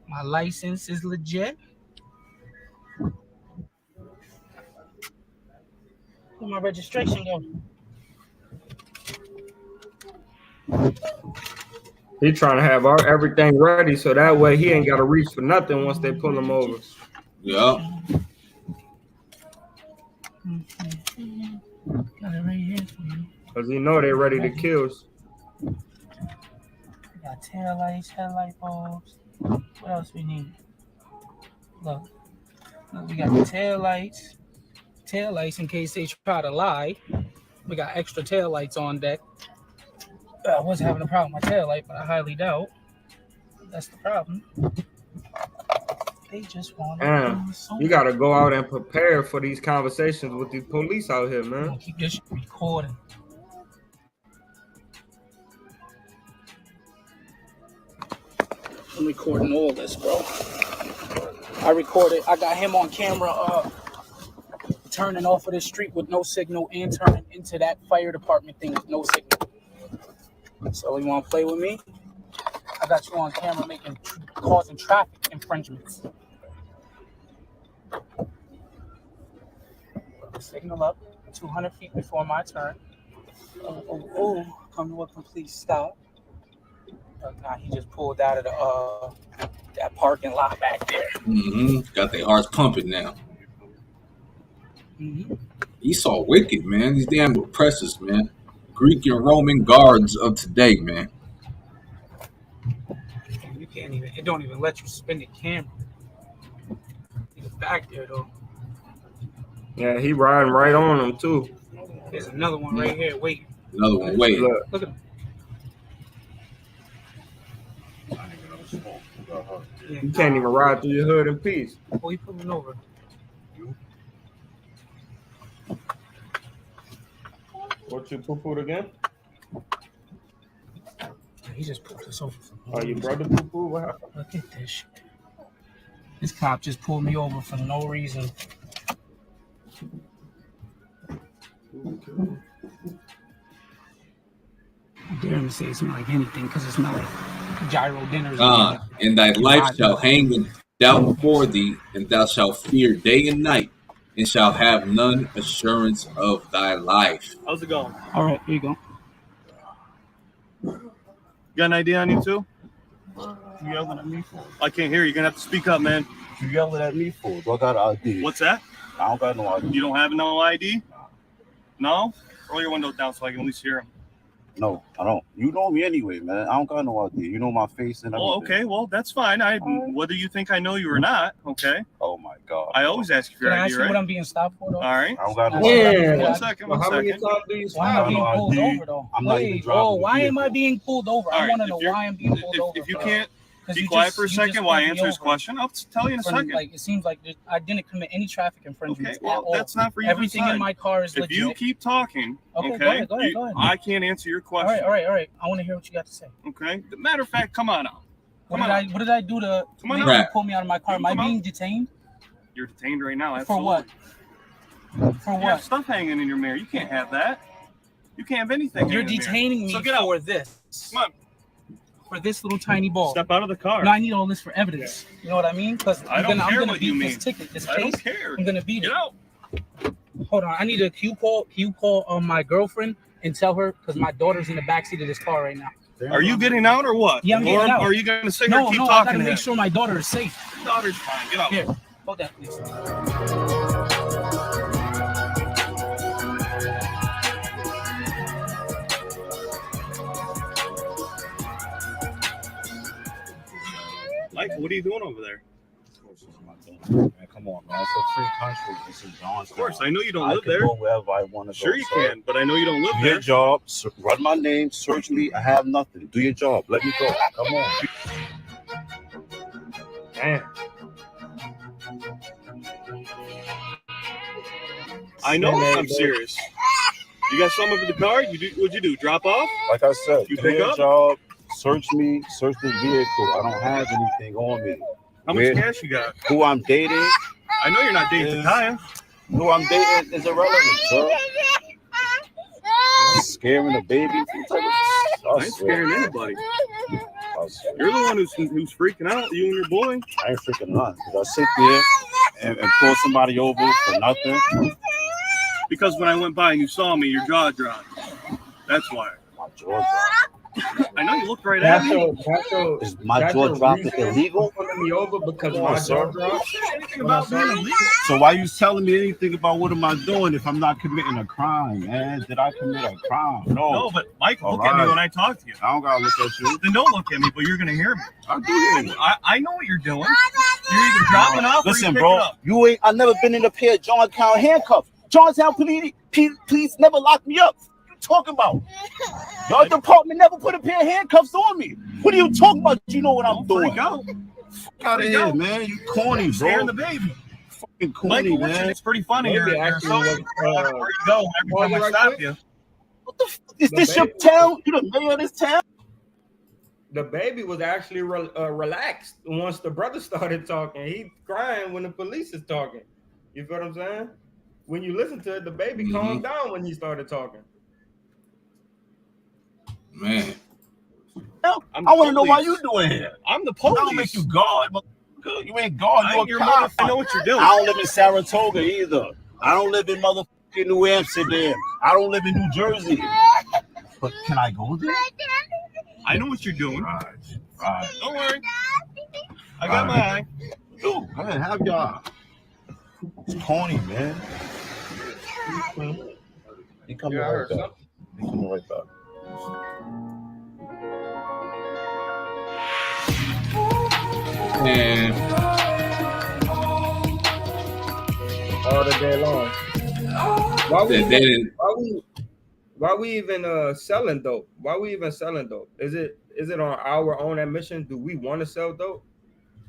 My license is legit. Where my registration go? He trying to have everything ready so that way he ain't got to reach for nothing once they pull him over. Yeah. Got it right here for you. Because you know they're ready to kill us. We got tail lights, headlight bulbs. What else we need? Look, we got the tail lights. Tail lights in case they try to lie. We got extra tail lights on deck. I was having a problem with my tail light, but I highly doubt that's the problem. They just want to. You got to go out and prepare for these conversations with these police out here, man. Keep this recording. I'm recording all this, bro. I recorded. I got him on camera turning off of the street with no signal and turning into that fire department thing with no signal. So you want to play with me? I got you on camera causing traffic infringements. Signal up 200 feet before my turn. Come to a complete stop. Nah, he just pulled out of that parking lot back there. Mm-hmm. Got their hearts pumping now. Mm-hmm. Esau wicked, man. These damn oppressors, man. Greek and Roman guards of today, man. You can't even. It don't even let you spin the camera. It's back there though. Yeah, he riding right on them too. There's another one right here. Wait. Another one. Wait. Look at him. You can't even ride through your hood in peace. Oh, he pulling over. What you poo-pooed again? He just pulled us over. Oh, your brother poo-pooed? What happened? Look at this shit. This cop just pulled me over for no reason. I dare him to say it's not like anything because it's not like gyro dinners. And thy life shall hang in doubt for thee, and thou shalt fear day and night, and shall have none assurance of thy life. How's it going? All right, here you go. You got an ID on you too? You yelling at me for? I can't hear you. You're gonna have to speak up, man. You yelling at me for? Do I got an ID? What's that? I don't got no ID. You don't have no ID? No? Roll your window down so I can at least hear him. No, I don't. You know me anyway, man. I don't got no ID. You know my face and everything. Oh, okay. Well, that's fine. Whether you think I know you or not, okay? Oh my God. I always ask you for your Can I ID, ask right? you what I'm being stopped for, though? All right. I don't got no Yeah. One second. How many times do you Why am I being pulled ID. over, though? I'm not even Wait, driving the why am I vehicle. being pulled over? All I right, want to if know you're- why I'm being pulled over. If you bro. can't 'Cause be you quiet just- for a you second just while I pulled me answer his over. question, I'll tell you in a second. Like it seems like I didn't commit any traffic Okay, infringements well, at all. that's not for you to Everything in decide. my car is If legit. you keep talking, Okay, okay, go ahead, go ahead. I can't answer your all question. right. I want to hear what you got to say. Okay. The matter of fact, come on now. What did I do to Come on make out. you pull me out of my car? Am I Come being out. detained? You're detained right now. For what? Absolutely. For You have what? stuff hanging in your mirror. You can't have that. You can't have anything. You're hanging in the mirror. detaining me So get out. for this. Come on. For this little tiny ball. Step out of the car. No, I need all this for evidence. You know what I mean? Because I I'm don't gonna care beat what you this mean. ticket, this I case. don't care. I'm gonna beat Get it. out. Hold on, I need a Can you call my girlfriend and tell her because my daughter's in the backseat of this car right now. Are you getting out or what? Yeah, I'm getting or out. are you going to sit here No, and keep I talking gotta to make him? sure my daughter is safe. Your daughter's fine. Get out. Here, hold that, please. Michael, what are you doing over there? Man, come on, man. It's a free country. This is Johnstown. Of course, I know you don't I live can there. go wherever I want to go. Sure you sir. can, but I know you don't live Do there. your job. Run my name. Search me. I have nothing. Do your job. Let me go. Come on. Damn. I know I'm serious. You got something in the car? What'd you do? Drop off? Like I said, You do pick your up? job. Search me. Search the vehicle. I don't have anything on me. How much cash you got? Who I'm dating? I know you're not dating Takaya. Who I'm dating is irrelevant, sir. Scaring a baby? I ain't scaring anybody. You're the one who's freaking out, you and your boy. I ain't freaking out because I sit there and pull somebody over for nothing. Because when I went by and you saw me, your jaw dropped. That's why. My jaw dropped. I know you looked right at me. Is my jaw dropping illegal? Pulling me over because Come my on, jaw sir. dropped. Anything about being illegal? So why you telling me anything about what am I doing if I'm not committing a crime, man? Did I commit a crime? No, but Michael, look All at me right. when I talk to you. I don't gotta look at you. Then don't look at me, but you're gonna hear me. I do hear you. I know what you're doing. You're either dropping off or Listen, you're bro, picking up. you ain't. I never been in a pair of Johnstown handcuffs. Johnstown police never locked me up. What you talking about? Your department never put a pair of handcuffs on me. What are you talking about? You know what I'm doing. Freak out. Fuck out of here, man. You corny, bro. Scaring the baby. Fucking corny, Michael, man. it's pretty funny. Maybe You're actually so was, where you go every time I right stop quick? you. What the fuck? Is this your town? You the mayor of this town? The baby was actually relaxed once the brother started talking. He crying when the police is talking. You feel what I'm saying? When you listen to it, the baby calmed down when he started talking. Man. I want to know why you doing here. I'm the I police. don't make you guard, but you ain't guard. I You ain't a your cop. mother. I know what you're doing. I don't live in Saratoga either. I don't live in motherfucking New Amsterdam. I don't live in New Jersey. But can I go there? I know what you're doing. Right. Don't worry. I got my eye. Dude, go ahead, have y'all. It's corny, man. He coming right back. He coming right back. And All the day long. Why we even selling dope? Why we even selling dope? Is it on our own admission? Do we want to sell dope?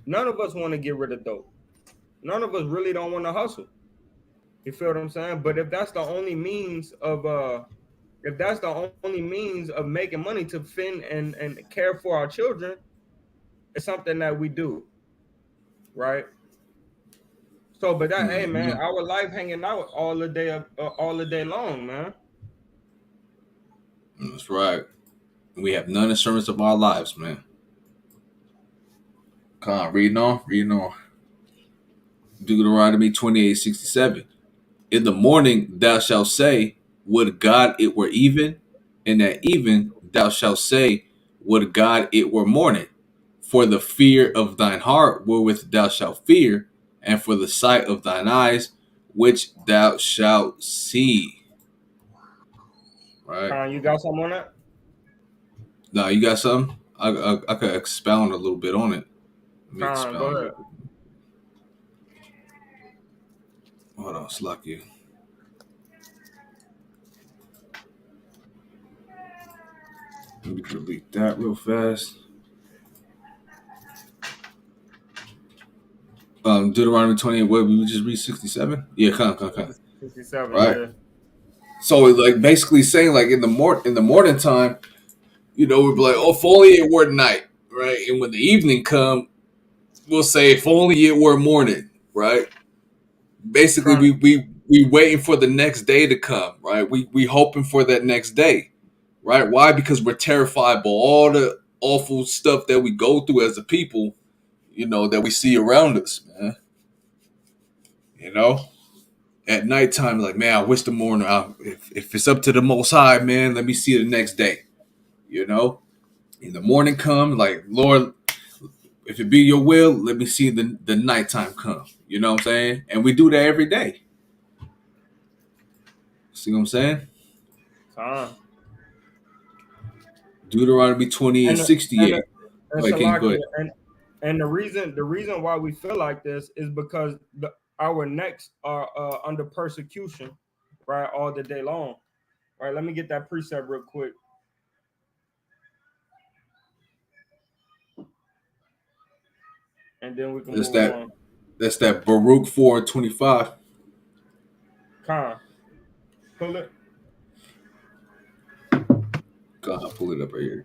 None of us want to get rid of dope. None of us really don't want to hustle. You feel what I'm saying? But if that's the only means of making money to fend and care for our children, it's something that we do, right? So, but that, hey man, Mhm. our life hanging out all the day long, man. That's right. We have none assurance of our lives, man. Come on, reading on. Deuteronomy 28:67. In the morning thou shalt say, would God it were even, and at even thou shalt say, would God it were morning. For the fear of thine heart wherewith thou shalt fear, and for the sight of thine eyes which thou shalt see. Right? You got something on that? Now you got something? I could expound a little bit on it. Let me Go expound a ahead. little bit. Hold on, Slacky. Let me delete that real fast. Deuteronomy 28, what we just read 67? Yeah, come. 67, Right. yeah. So like basically saying like in the morning time, we'd be like, oh, if only it were night, right? And when the evening come, we'll say if only it were morning, right? Basically Con, we waiting for the next day to come, right? We hoping for that next day. Right? Why? Because we're terrified by all the awful stuff that we go through as a people, that we see around us, man. You know? At nighttime, like, man, I wish the morning, if it's up to the Most High, man, let me see the next day. You know? In the morning come, like, Lord, if it be your will, let me see the nighttime come. You know what I'm saying? And we do that every day. See what I'm saying? con. Deuteronomy 28 And and 68. and Wait, King, go Salaki, ahead. and the reason why we feel like this is because our necks are under persecution, right, all the day long. All right, let me get that precept real quick, and then we can That's move that. on. That's that Baruch 4:25. Con, pull it. God, I'll pull it up right here.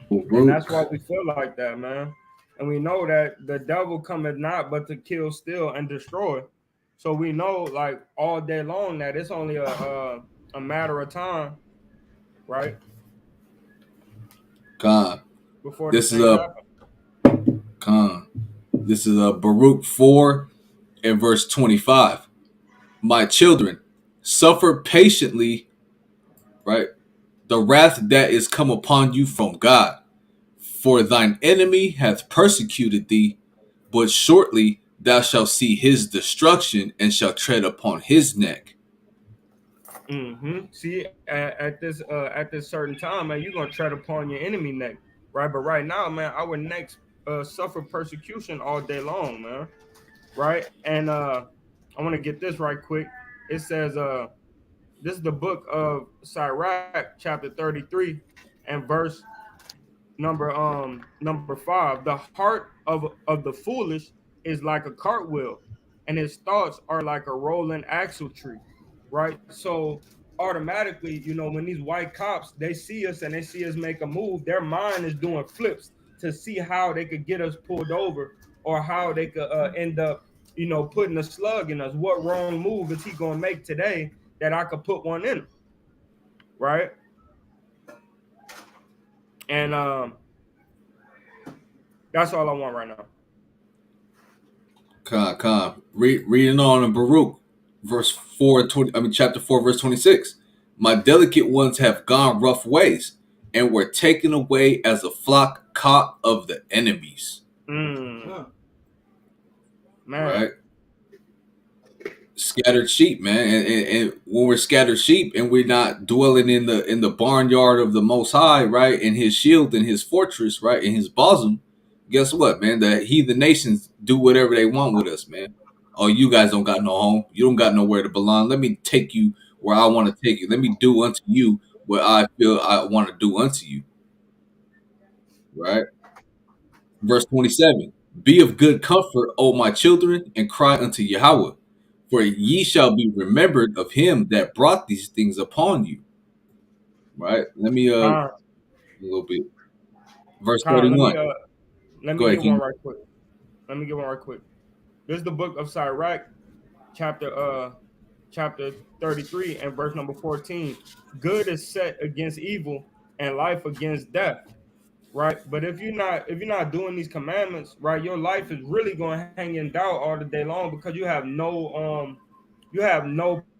And that's Baruch. why we feel like that, man. And we know that the devil cometh not but to kill, steal, and destroy. So we know, like all day long, that it's only a matter of time, right, God. before the This is things a happen. Con. This is a Baruch 4 and verse 25. My children, suffer patiently, right? The wrath that is come upon you from God. For thine enemy hath persecuted thee, but shortly thou shalt see his destruction and shalt tread upon his neck. See, at this certain time, man, you're gonna tread upon your enemy neck, right? But right now, man, our necks suffer persecution all day long, man, right? And I want to get this right quick. It says, this is the book of Sirach, chapter 33, and verse number 5. The heart of the foolish is like a cartwheel, and his thoughts are like a rolling axle tree, right? So automatically, when these white cops, they see us and they see us make a move, their mind is doing flips to see how they could get us pulled over, or how they could end up putting a slug in us. What wrong move is he gonna make today that I could put one in him, right? And that's all I want right now. Reading on in Baruch, verse 4, 20, chapter 4, verse 26. My delicate ones have gone rough ways and were taken away as a flock caught of the enemies. Man. Right? Scattered sheep, man. And when we're scattered sheep and we're not dwelling in the barnyard of the Most High, right, in his shield and his fortress, right, in his bosom, guess what, man? The heathen nations do whatever they want with us, man. Oh, you guys don't got no home. You don't got nowhere to belong. Let me take you where I want to take you. Let me do unto you what I feel I want to do unto you. Right? Verse 27. Be of good comfort, O my children, and cry unto Yahweh. For ye shall be remembered of him that brought these things upon you. Right? Let me a little bit. Verse Let 31. me let Go me ahead, get one King. right quick. Let me get one right quick. This is the book of Sirach, chapter chapter 33 and verse number 14. Good is set against evil and life against death, right? But if you're not doing these commandments, right, your life is really going to hang in doubt all the day long because you have no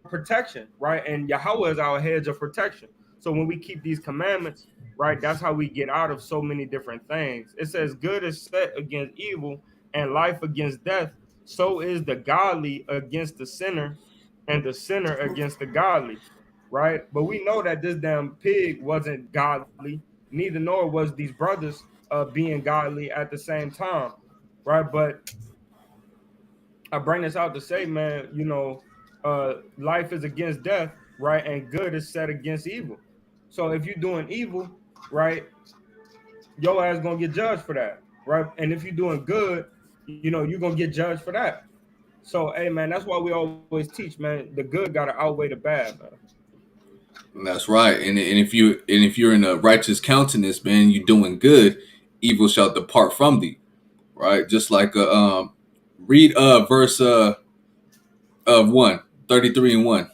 protection, right? And Yahweh is our hedge of protection. So when we keep these commandments, right, that's how we get out of so many different things. It says good is set against evil and life against death. So is the godly against the sinner and the sinner against the godly, right? But we know that this damn pig wasn't godly, neither nor was these brothers being godly at the same time, right? But I bring this out to say, man, life is against death, right? And good is set against evil. So if you're doing evil, right, your ass gonna get judged for that, right? And if you're doing good, you're gonna get judged for that. So, hey, man, that's why we always teach, man. The good gotta outweigh the bad, man. That's right. And if you're in a righteous countenance, man, you're doing good. Evil shall depart from thee. Right. Just like read verse of 1:33 and 1.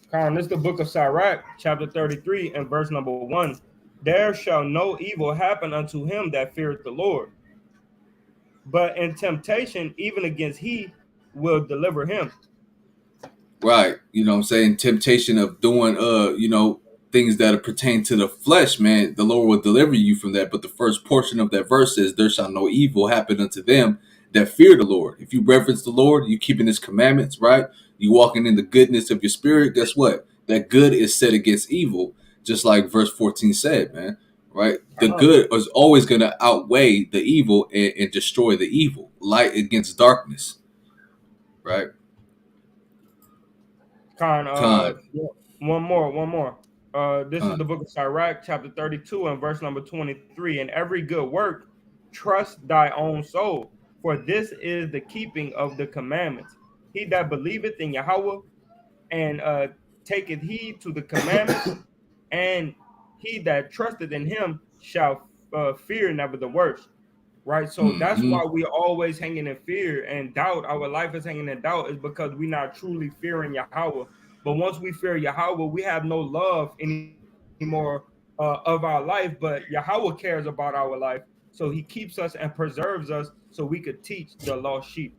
Con, this is the book of Sirach, chapter 33, and verse number 1. There shall no evil happen unto him that feareth the Lord, but in temptation, even against he will deliver him. Right. You know what I'm saying? Temptation of doing things that pertain to the flesh, man, the Lord will deliver you from that. But the first portion of that verse says, there shall no evil happen unto them that fear the Lord. If you reverence the Lord, you keeping his commandments, right? You walking in the goodness of your spirit, guess what? That good is set against evil, just like verse 14 said, man. Right? The good is always going to outweigh the evil and destroy the evil. Light against darkness. Right? Con, yeah, one more. This is Con. the book of Sirach, chapter 32, and verse number 23. In every good work, trust thy own soul, for this is the keeping of the commandments. He that believeth in Yahweh and taketh heed to the commandments, and he that trusteth in him shall fear never the worst. Right, so that's Mm-hmm. why we always hanging in fear and doubt. Our life is hanging in doubt is because we're not truly fearing Yahweh. But once we fear Yahweh, we have no love anymore of our life. But Yahweh cares about our life, so He keeps us and preserves us so we could teach the lost sheep.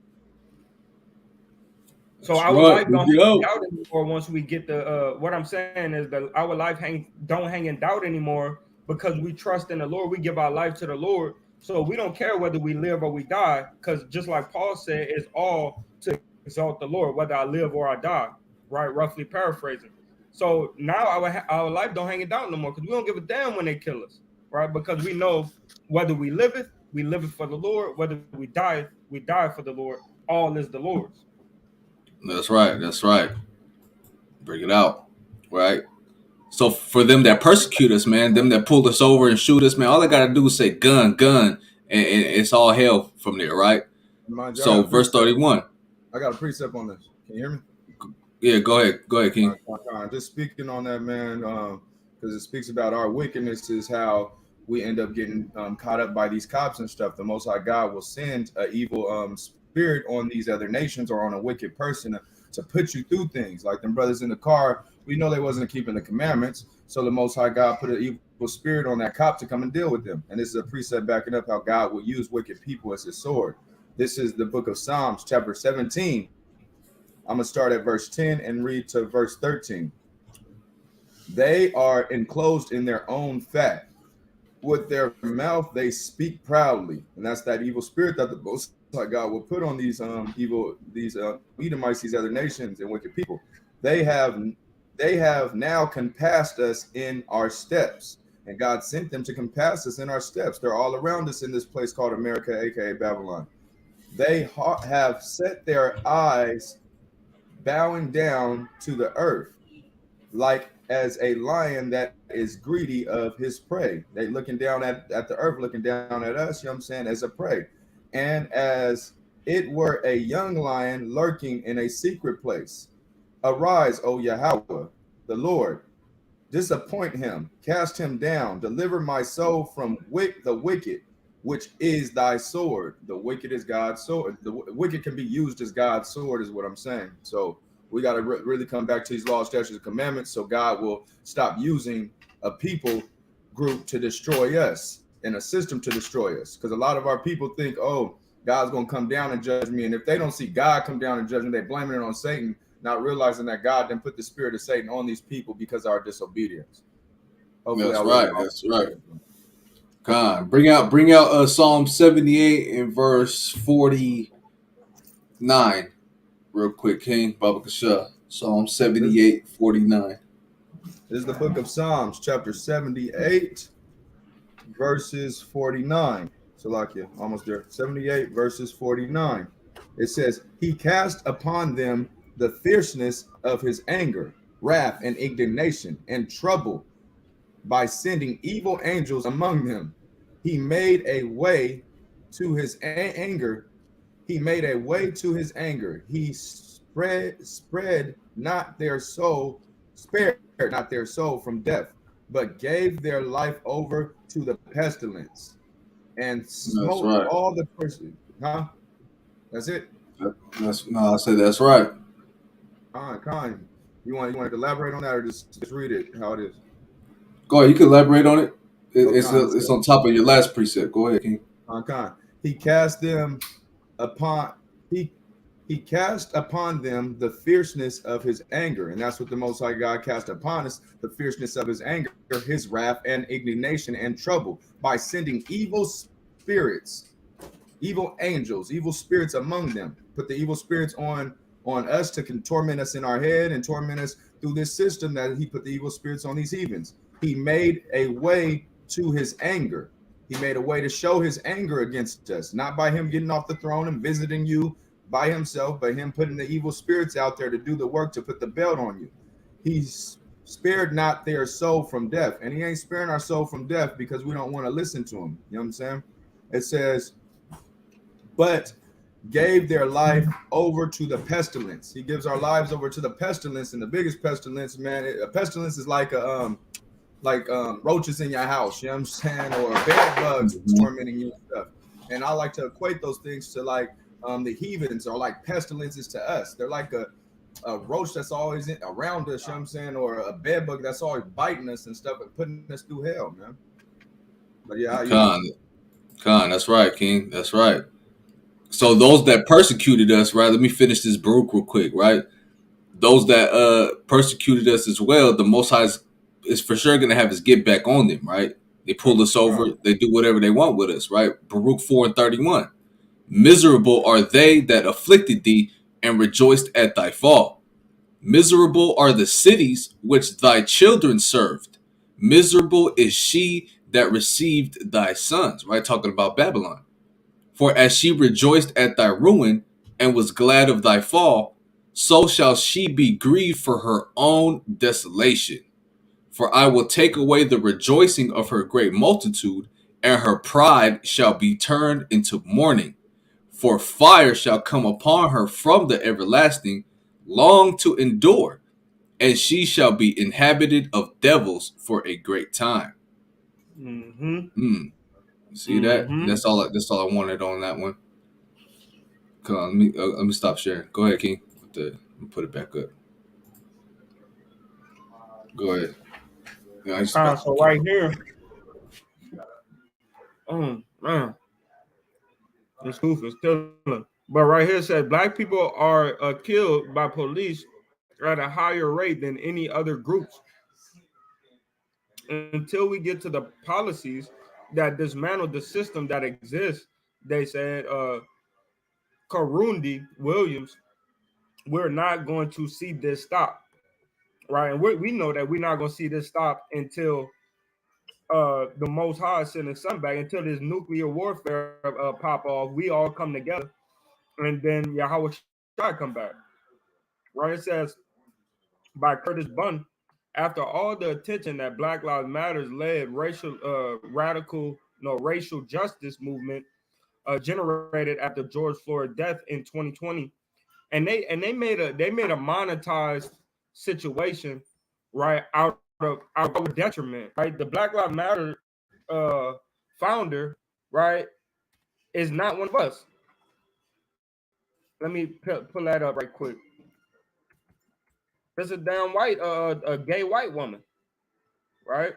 So That's our right. life don't Bring it hang in out. doubt anymore once we get the. What I'm saying is that our life don't hang in doubt anymore because we trust in the Lord. We give our life to the Lord, so we don't care whether we live or we die. Because just like Paul said, it's all to exalt the Lord, whether I live or I die. Right, roughly paraphrasing. So now our life don't hang in doubt no more because we don't give a damn when they kill us. Right, because we know whether we live it for the Lord. Whether we die for the Lord. All is the Lord's. That's right. That's right. Bring it out. Right. So for them that persecute us, man, them that pull us over and shoot us, man, all I gotta do is say gun, gun, and it's all hell from there, right? Mind you, So verse 31. I got a precept on this. Can you hear me? Yeah, go ahead, King. Just speaking on that, man, because it speaks about our wickedness is how we end up getting caught up by these cops and stuff. The Most High God will send an evil spirit on these other nations or on a wicked person to put you through things. Like them brothers in the car, we know they wasn't keeping the commandments, so the Most High God put an evil spirit on that cop to come and deal with them. And this is a precept backing up how God will use wicked people as his sword. This is the book of Psalms, chapter 17. I'm going to start at verse 10 and read to verse 13. They are enclosed in their own fat. With their mouth, they speak proudly. And that's that evil spirit that the Most High God will put on these Edomites, these other nations and wicked people. They have now compassed us in our steps. And God sent them to compass us in our steps. They're all around us in this place called America, aka Babylon. They have set their eyes bowing down to the earth, like as a lion that is greedy of his prey. They looking down at the earth, looking down at us, you know what I'm saying, as a prey. And as it were a young lion lurking in a secret place. Arise, O Yahweh, the Lord, disappoint him, cast him down, deliver my soul from the wicked, which is thy sword. The wicked is God's sword. The wicked can be used as God's sword, is what I'm saying. So we got to really come back to these laws, statutes, and commandments, so God will stop using a people group to destroy us and a system to destroy us. Because a lot of our people think, oh, God's going to come down and judge me. And if they don't see God come down and judge me, they're blaming it on Satan, not realizing that God then put the spirit of Satan on these people because of our disobedience. Hopefully that's right. That's right. God, bring out Psalm 78 and verse 49 real quick, King Baba Kasha. Psalm 78, 49. This is the book of Psalms, chapter 78, verses 49. Salakia, almost there. 78, verses 49. It says, he cast upon them the fierceness of his anger, wrath, and indignation, and trouble by sending evil angels among them. He made a way to his anger. He made a way to his anger. He spared not their soul from death, but gave their life over to the pestilence, and smote all the persons. Huh? That's it. I said that's right. Khan, you want to elaborate on that, or just read it how it is? Go ahead. You can elaborate on it. It's on top of your last precept. Go ahead, King. Khan. He cast them upon he cast upon them the fierceness of his anger, and that's what the Most High God cast upon us: the fierceness of his anger, his wrath and indignation and trouble, by sending evil spirits, evil angels, evil spirits among them. Put the evil spirits on us to torment us in our head and torment us through this system that he put the evil spirits on these heathens. He made a way to his anger. He made a way to show his anger against us, not by him getting off the throne and visiting you by himself, but him putting the evil spirits out there to do the work, to put the belt on you. He's spared not their soul from death, and he ain't sparing our soul from death because we don't want to listen to him. You know what I'm saying? It says, but gave their life over to the pestilence. He gives our lives over to the pestilence, and the biggest pestilence, man, a pestilence is like roaches in your house, you know what I'm saying, or bed bugs tormenting you and stuff. And I like to equate those things to like the heathens are like pestilences to us. They're like a roach that's always around us, you know what I'm saying, or a bed bug that's always biting us and stuff and putting us through hell, man. But yeah, Khan, that's right, King. That's right. So those that persecuted us, right? Let me finish this Baruch real quick, right? Those that persecuted us as well, the Most High is for sure going to have his get back on them, right? They pull us over. They do whatever they want with us, right? Baruch 4:31. Miserable are they that afflicted thee and rejoiced at thy fall. Miserable are the cities which thy children served. Miserable is she that received thy sons, right? Talking about Babylon. For as she rejoiced at thy ruin and was glad of thy fall, so shall she be grieved for her own desolation. For I will take away the rejoicing of her great multitude, and her pride shall be turned into mourning. For fire shall come upon her from the everlasting, long to endure, and she shall be inhabited of devils for a great time. See that? That's all I wanted on that one. Come on, let me stop sharing. Go ahead, King. Let me put it back up. Go ahead. Yeah, so right here, man, this goof is killing. But right here it says black people are killed by police at a higher rate than any other groups. Until we get to the policies that dismantle the system that exists, they said, Karundi Williams, we're not going to see this stop, right? And we know that we're not going to see this stop until the Most High sending something back, until this nuclear warfare pop off. We all come together, and then Yahweh Shai come back, right? It says by Curtis Bunn, after all the attention that Black Lives Matters led racial justice movement generated after George Floyd's death in 2020, and they made a monetized situation, right, out of our detriment, right? The Black Lives Matter founder right, is not one of us. Let me pull that up right quick. This is a damn white, a gay white woman, right?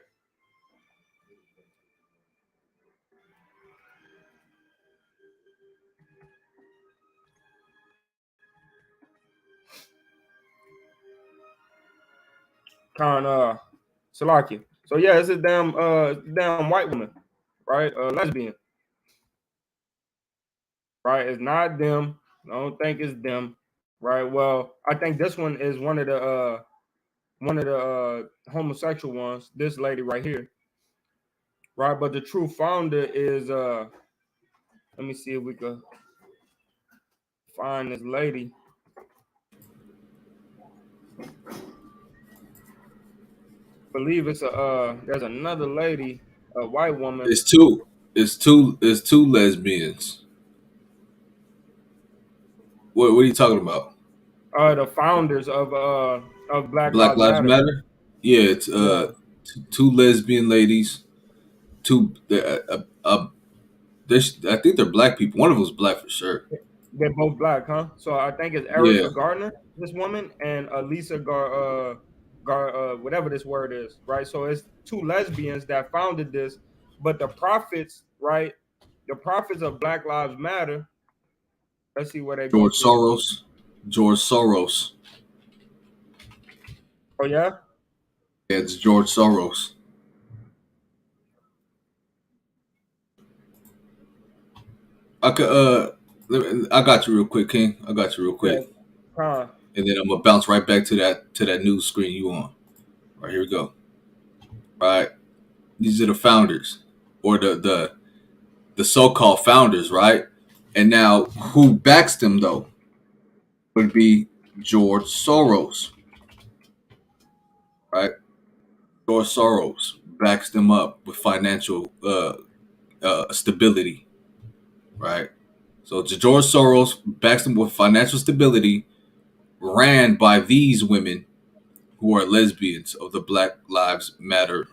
Con Salakia. So yeah, it's a damn white woman, right? Lesbian, right? It's not them. I don't think it's them, right? Well, I think this one is one of the homosexual ones. This lady right here, right? But the true founder is let me see if we could find this lady. Believe it's a there's another lady, a white woman. It's two. It's two lesbians. What are you talking about? The founders of Black Black Lives Lives Matter. Matter. Yeah, it's Yeah, two lesbian ladies. Two. I think they're black people. One of them's black for sure. they're both black, huh? So I think it's Yeah, Erica Gardner, this woman, and Lisa whatever this word is, right? So it's two lesbians that founded this, but the prophets, right? The prophets of Black Lives Matter. Let's see where they go George to. Soros. George Soros. Oh yeah, Yeah, it's George Soros. I could I got you real quick, King. I got you real yeah, quick, huh? and then I'm gonna bounce right back to that news screen you on. Right, here we go. Right, these are the founders, or the so-called founders, right? And now, who backs them though would be George Soros, right? George Soros backs them up with financial stability, right? So George Soros backs them with financial stability, ran by these women who are lesbians of the Black Lives Matter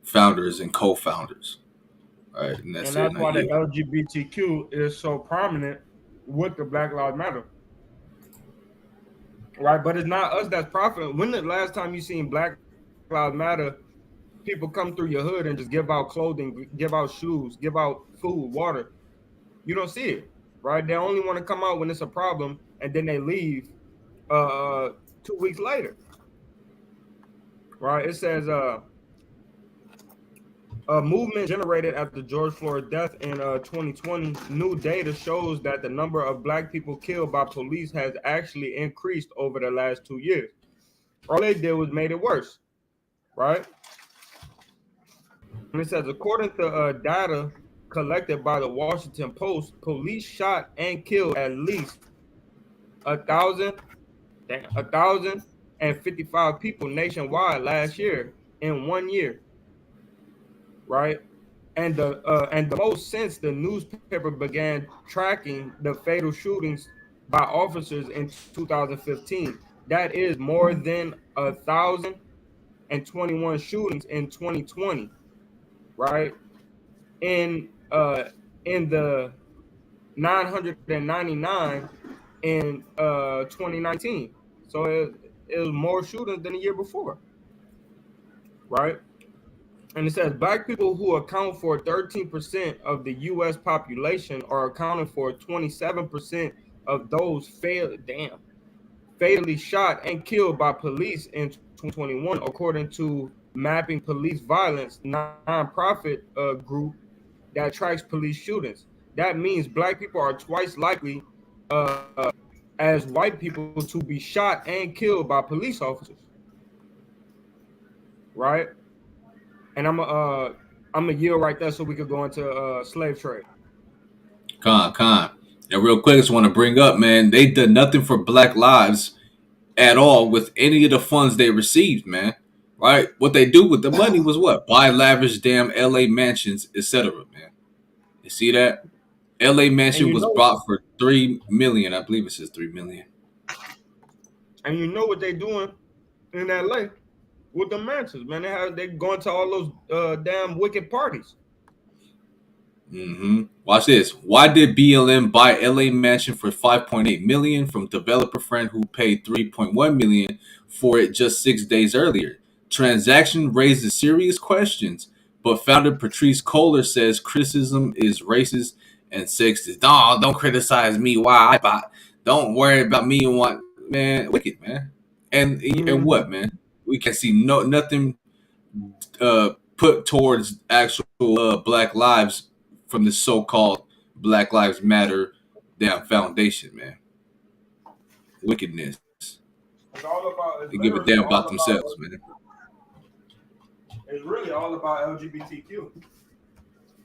founders and co-founders. All right, and And that's it. that's And I why the yield. LGBTQ is so prominent with the Black Lives Matter, right? But it's not us that's profiting. When the last time you seen Black Lives Matter people come through your hood and just give out clothing, give out shoes, give out food, water? You don't see it, right? They only want to come out when it's a problem, and then they leave 2 weeks later, right? It says a movement generated after George Floyd's death in 2020. New data shows that the number of black people killed by police has actually increased over the last 2 years. All they did was made it worse, right? And it says, according to data collected by the Washington Post, police shot and killed at least 1,055 people nationwide last year in 1 year, right? And the most since the newspaper began tracking the fatal shootings by officers in 2015. That is more than 1,021 shootings in 2020, right? In the 999 in 2019. So it was more shootings than the year before, right? And it says black people who account for 13% of the U.S. population are accounting for 27% of those fatally shot and killed by police in 2021, according to Mapping Police Violence, nonprofit group that tracks police shootings. That means black people are twice likely as white people to be shot and killed by police officers, right? And I'm a yield right there so we could go into slave trade. Con. And real quick, I just want to bring up, man, they did nothing for Black lives at all with any of the funds they received, man. Right? What they do with the money was what? Buy lavish damn LA mansions, etc. Man. You see that? LA And mansion you was know, bought for 3 million. I believe it says 3 million. and you know what they doing in LA with the mansions, man. They going to all those damn wicked parties. Watch this. Why did BLM buy LA Mansion for $5.8 million from developer friend who paid $3.1 million for it just 6 days earlier? Transaction raises serious questions, but founder Patrice Kohler says criticism is racist and sexist. Don't criticize me. Why I bought? Don't worry about me and what, man. Wicked, man. And what, man? We can see nothing put towards actual Black lives from the so-called Black Lives Matter damn foundation, man. Wickedness. It's all about. They give a damn about themselves, man. It's really all about LGBTQ.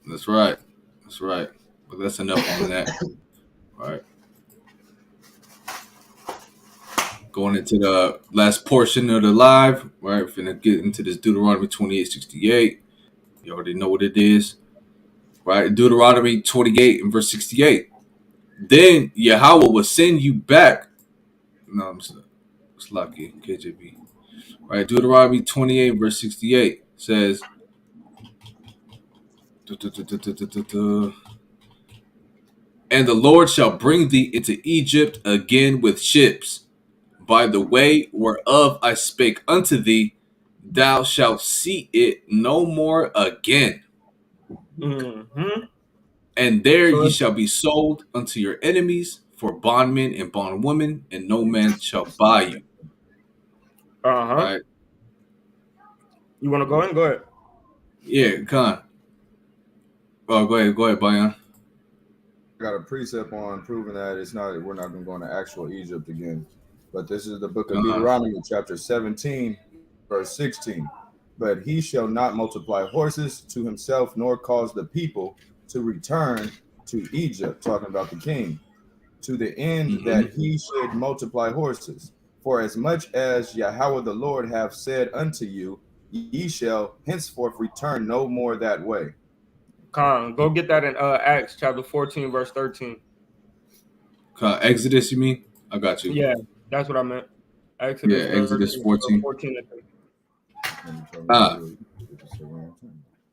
That's right. That's right. But that's enough on that. All right. Going into the last portion of the live, right? We're finna get into this Deuteronomy 28:68. You already know what it is, right? Deuteronomy 28 and verse 68. Then Yahweh will send you back. No, I'm sorry. It's lucky. KJV. Right. Deuteronomy 28 verse 68 says, and the Lord shall bring thee into Egypt again with ships, by the way whereof I spake unto thee, thou shalt see it no more again. And there ye shall be sold unto your enemies for bondmen and bondwomen, and no man shall buy you. Right? You want to go in? Go ahead. Yeah, come on. Oh, go ahead, Bayan. Got a precept on proving that we're not going to go into actual Egypt again. But this is the book of Deuteronomy, chapter 17, verse 16. But he shall not multiply horses to himself, nor cause the people to return to Egypt, talking about the king, to the end that he should multiply horses. For as much as Yahweh the Lord hath said unto you, ye shall henceforth return no more that way. Go get that in Acts chapter 14, verse 13. Exodus, you mean? I got you. Yeah, that's what I meant. Exodus 13, Exodus 14. 14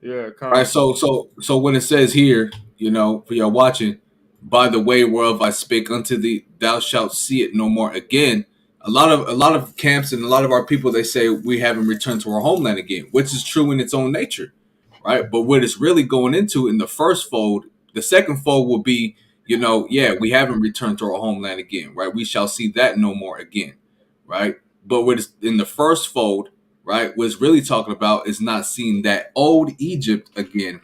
Yeah. All right. So when it says here, for y'all watching, by the way whereof I spake unto thee, thou shalt see it no more again. A lot of camps and a lot of our people, they say we haven't returned to our homeland again, which is true in its own nature, right? But what it's really going into in the first fold, the second fold will be, we haven't returned to our homeland again, right? We shall see that no more again, right? But what is in the first fold, right? What it's really talking about is not seeing that old Egypt again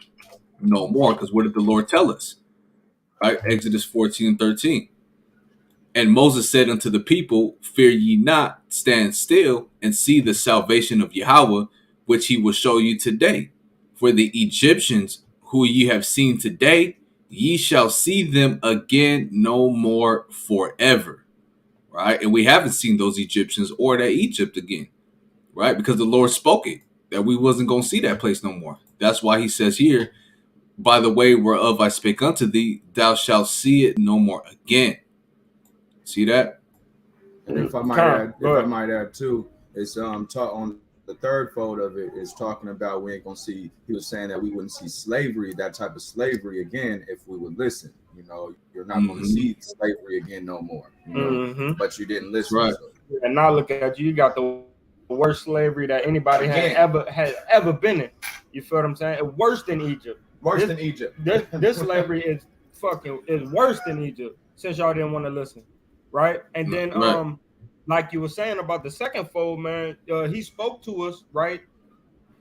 no more. Because what did the Lord tell us? Right? Exodus 14:13. And Moses said unto the people, fear ye not, stand still and see the salvation of Yahweh, which he will show you today. For the Egyptians who ye have seen today, ye shall see them again no more forever. Right? And we haven't seen those Egyptians or that Egypt again. Right? Because the Lord spoke it, that we wasn't going to see that place no more. That's why he says here, by the way whereof I spake unto thee, thou shalt see it no more again. See that? And if I might add too, it's taught on the third fold of it is talking about we ain't gonna see. He was saying that we wouldn't see slavery, that type of slavery again, if we would listen. You're not going to see slavery again no more. But you didn't listen. Right. So. And now look at you. You got the worst slavery that anybody had ever been in. You feel what I'm saying? Worse than Egypt. Than Egypt. This slavery is worse than Egypt. Since y'all didn't want to listen, right? And then like you were saying about the second fold, man, he spoke to us, right?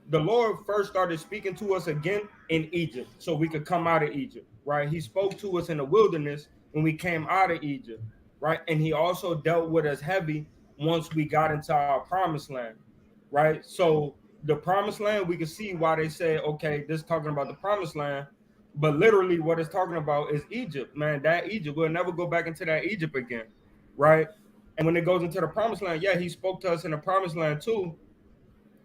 The Lord first started speaking to us again in Egypt, so we could come out of Egypt, right? He spoke to us in the wilderness when we came out of Egypt, right? And he also dealt with us heavy once we got into our promised land, right? So the promised land, we can see why they say, okay, this is talking about the promised land, but literally what it's talking about is Egypt, man. That Egypt, we'll never go back into that Egypt again, right? And when it goes into the promised land, yeah, he spoke to us in the promised land too,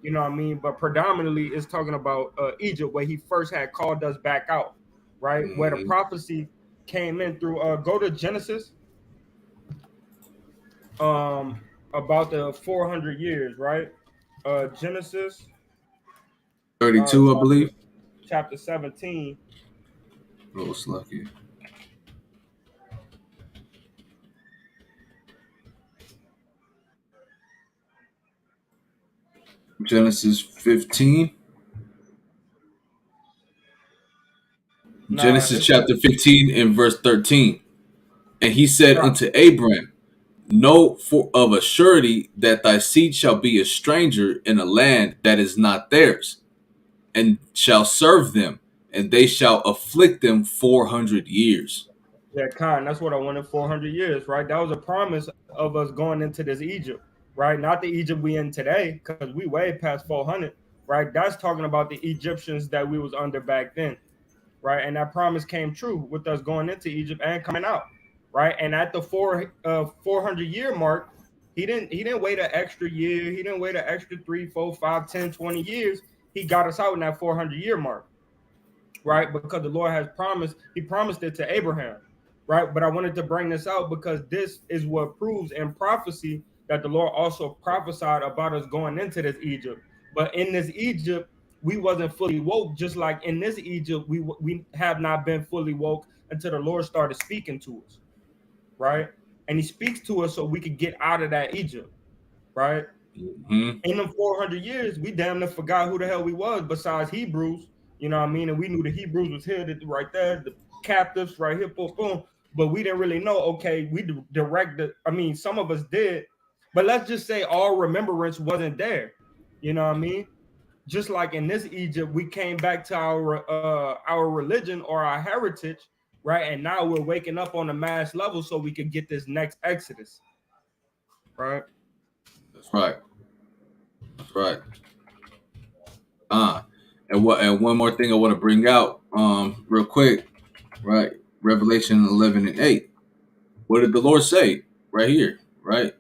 you know what I mean? But predominantly it's talking about Egypt, where he first had called us back out, right? Where the prophecy came in through, go to Genesis, about the 400 years, right? Genesis 32, I believe. Chapter 17. Most lucky. Genesis 15. Nah, Genesis it's chapter 15 and verse 13. And he said right. unto Abram, know for of a surety that thy seed shall be a stranger in a land that is not theirs, and shall serve them, and they shall afflict them 400 years. Yeah, Khan, that's what I wanted 400 years, right? That was a promise of us going into this Egypt, right? Not the Egypt we in today, because we way past 400, right? That's talking about the Egyptians that we was under back then, right? And that promise came true with us going into Egypt and coming out, right? And at the 400 year mark, he didn't wait an extra year. He didn't wait an extra 3, 4, 5, 10, 20 years. He got us out in that 400-year mark, right? Because the Lord has promised, he promised it to Abraham, right? But I wanted to bring this out because this is what proves in prophecy that the Lord also prophesied about us going into this Egypt. But in this Egypt, we wasn't fully woke, just like in this Egypt, we have not been fully woke until the Lord started speaking to us, right? And he speaks to us so we could get out of that Egypt, right? Mm-hmm. In them 400 years, we damn near forgot who the hell we was besides Hebrews. You know what I mean? And we knew the Hebrews was here, right there, the captives right here, boom, boom. But we didn't really know, okay, we directed, I mean, some of us did, but let's just say all remembrance wasn't there. You know what I mean? Just like in this Egypt, we came back to our religion or our heritage, right? And now we're waking up on a mass level so we could get this next Exodus, right? That's right. That's right. And one more thing I want to bring out, real quick, right? Revelation 11 and 8. What did the Lord say? Right here, right?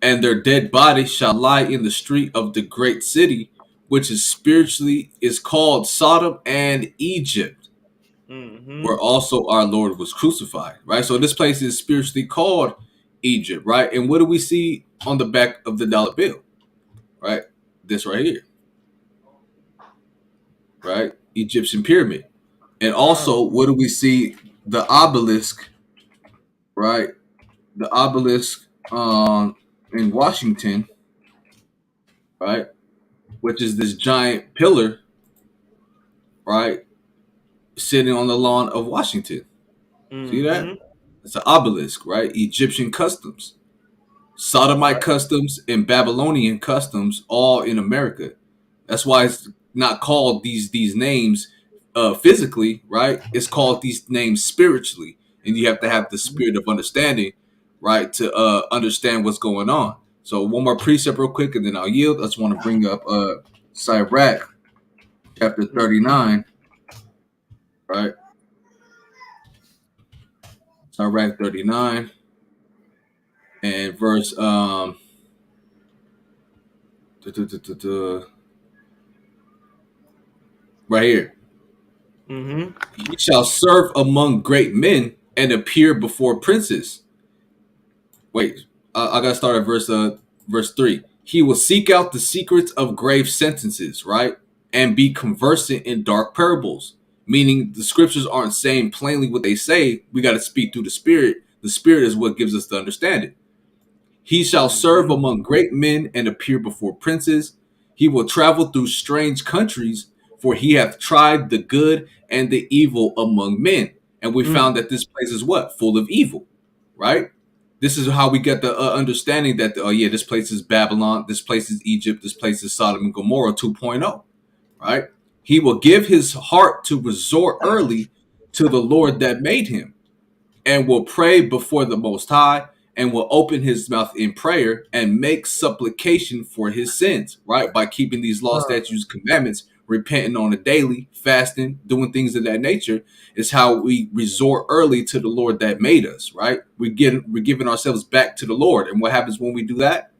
And their dead bodies shall lie in the street of the great city, which is spiritually is called Sodom and Egypt, Mm-hmm. where also our Lord was crucified, right? So this place is spiritually called Egypt, right? And what do we see on the back of the dollar bill, right? This right here, right? Egyptian pyramid. And also, what do we see? The obelisk, right? The obelisk in Washington, right? Which is this giant pillar, right? Sitting on the lawn of Washington. See that? Mm-hmm. It's an obelisk, right? Egyptian customs, Sodomite Right. customs, and Babylonian customs, all in America. That's why it's not called these names physically, right? It's called these names spiritually, and you have to have the spirit of understanding, right, to understand what's going on. So one more precept, real quick, and then I'll yield. I just want to bring up Sirach, chapter 39, right? Sirach 39 and verse right here. Mm-hmm. He shall serve among great men and appear before princes. Wait, I gotta start at verse 3. He will seek out the secrets of grave sentences, right? And be conversant in dark parables. Meaning the scriptures aren't saying plainly what they say. We got to speak through the Spirit. The Spirit is what gives us the understanding. He shall serve among great men and appear before princes. He will travel through strange countries, for he hath tried the good and the evil among men. And we found that this place is what? Full of evil, right? This is how we get the understanding that, yeah, this place is Babylon, this place is Egypt, this place is Sodom and Gomorrah 2.0, right? He will give his heart to resort early to the Lord that made him, and will pray before the Most High, and will open his mouth in prayer and make supplication for his sins, right? By keeping these law, statutes, commandments, repenting on a daily, fasting, doing things of that nature is how we resort early to the Lord that made us, right? We're giving ourselves back to the Lord. And what happens when we do that?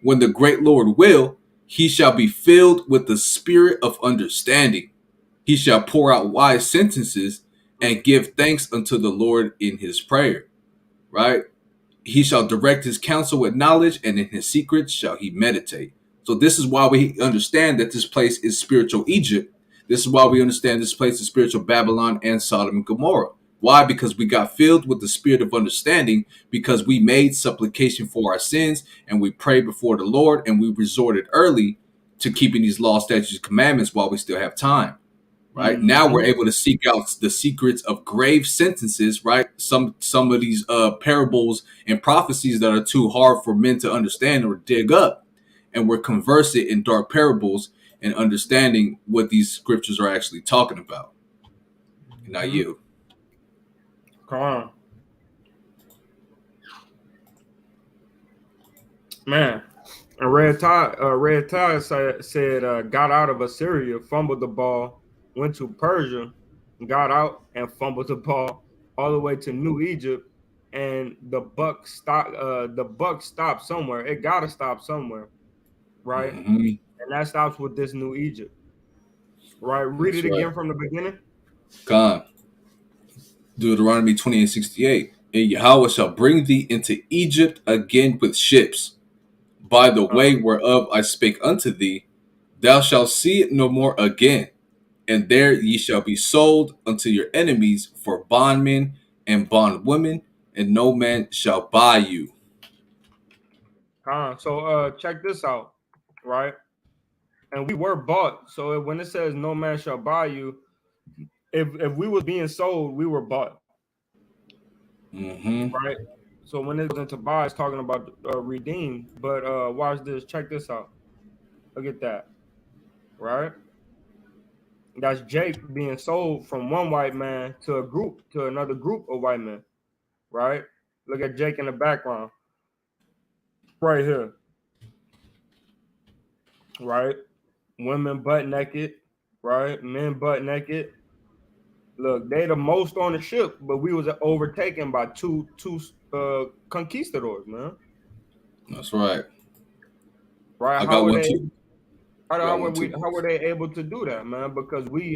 When the great Lord will, he shall be filled with the spirit of understanding. He shall pour out wise sentences and give thanks unto the Lord in his prayer, right? He shall direct his counsel with knowledge, and in his secrets shall he meditate. So this is why we understand that this place is spiritual Egypt. This is why we understand this place is spiritual Babylon and Sodom and Gomorrah. Why? Because we got filled with the spirit of understanding, because we made supplication for our sins, and we prayed before the Lord, and we resorted early to keeping these law, statutes, and commandments while we still have time. Right now, we're able to seek out the secrets of grave sentences. Right, some of these parables and prophecies that are too hard for men to understand or dig up, and we're conversing in dark parables and understanding what these scriptures are actually talking about. Not you. Come on, man. And Red Tide said got out of Assyria, fumbled the ball, went to Persia, got out and fumbled the ball all the way to New Egypt, and the buck stopped. The buck stopped somewhere. It got to stop somewhere, right? Mm-hmm. And that stops with this New Egypt, right? Read That's it again right. from the beginning. God. Deuteronomy 28:68. And Yahweh shall bring thee into Egypt again with ships, by the way whereof I spake unto thee. Thou shalt see it no more again, and there ye shall be sold unto your enemies for bondmen and bondwomen, and no man shall buy you. So check this out, right? And we were bought. So when it says no man shall buy you, if we were being sold, we were bought. Mm-hmm. Right. So when it goes into buy, it's talking about redeemed. But watch this. Check this out. Look at that. Right. That's Jake being sold from one white man to another group of white men. Right. Look at Jake in the background. Right here. Right. Women butt naked. Right. Men butt naked. Look, they the most on the ship, but we was overtaken by two conquistadors, man. That's right. Right? I got one too. How were they able to do that, man? Because we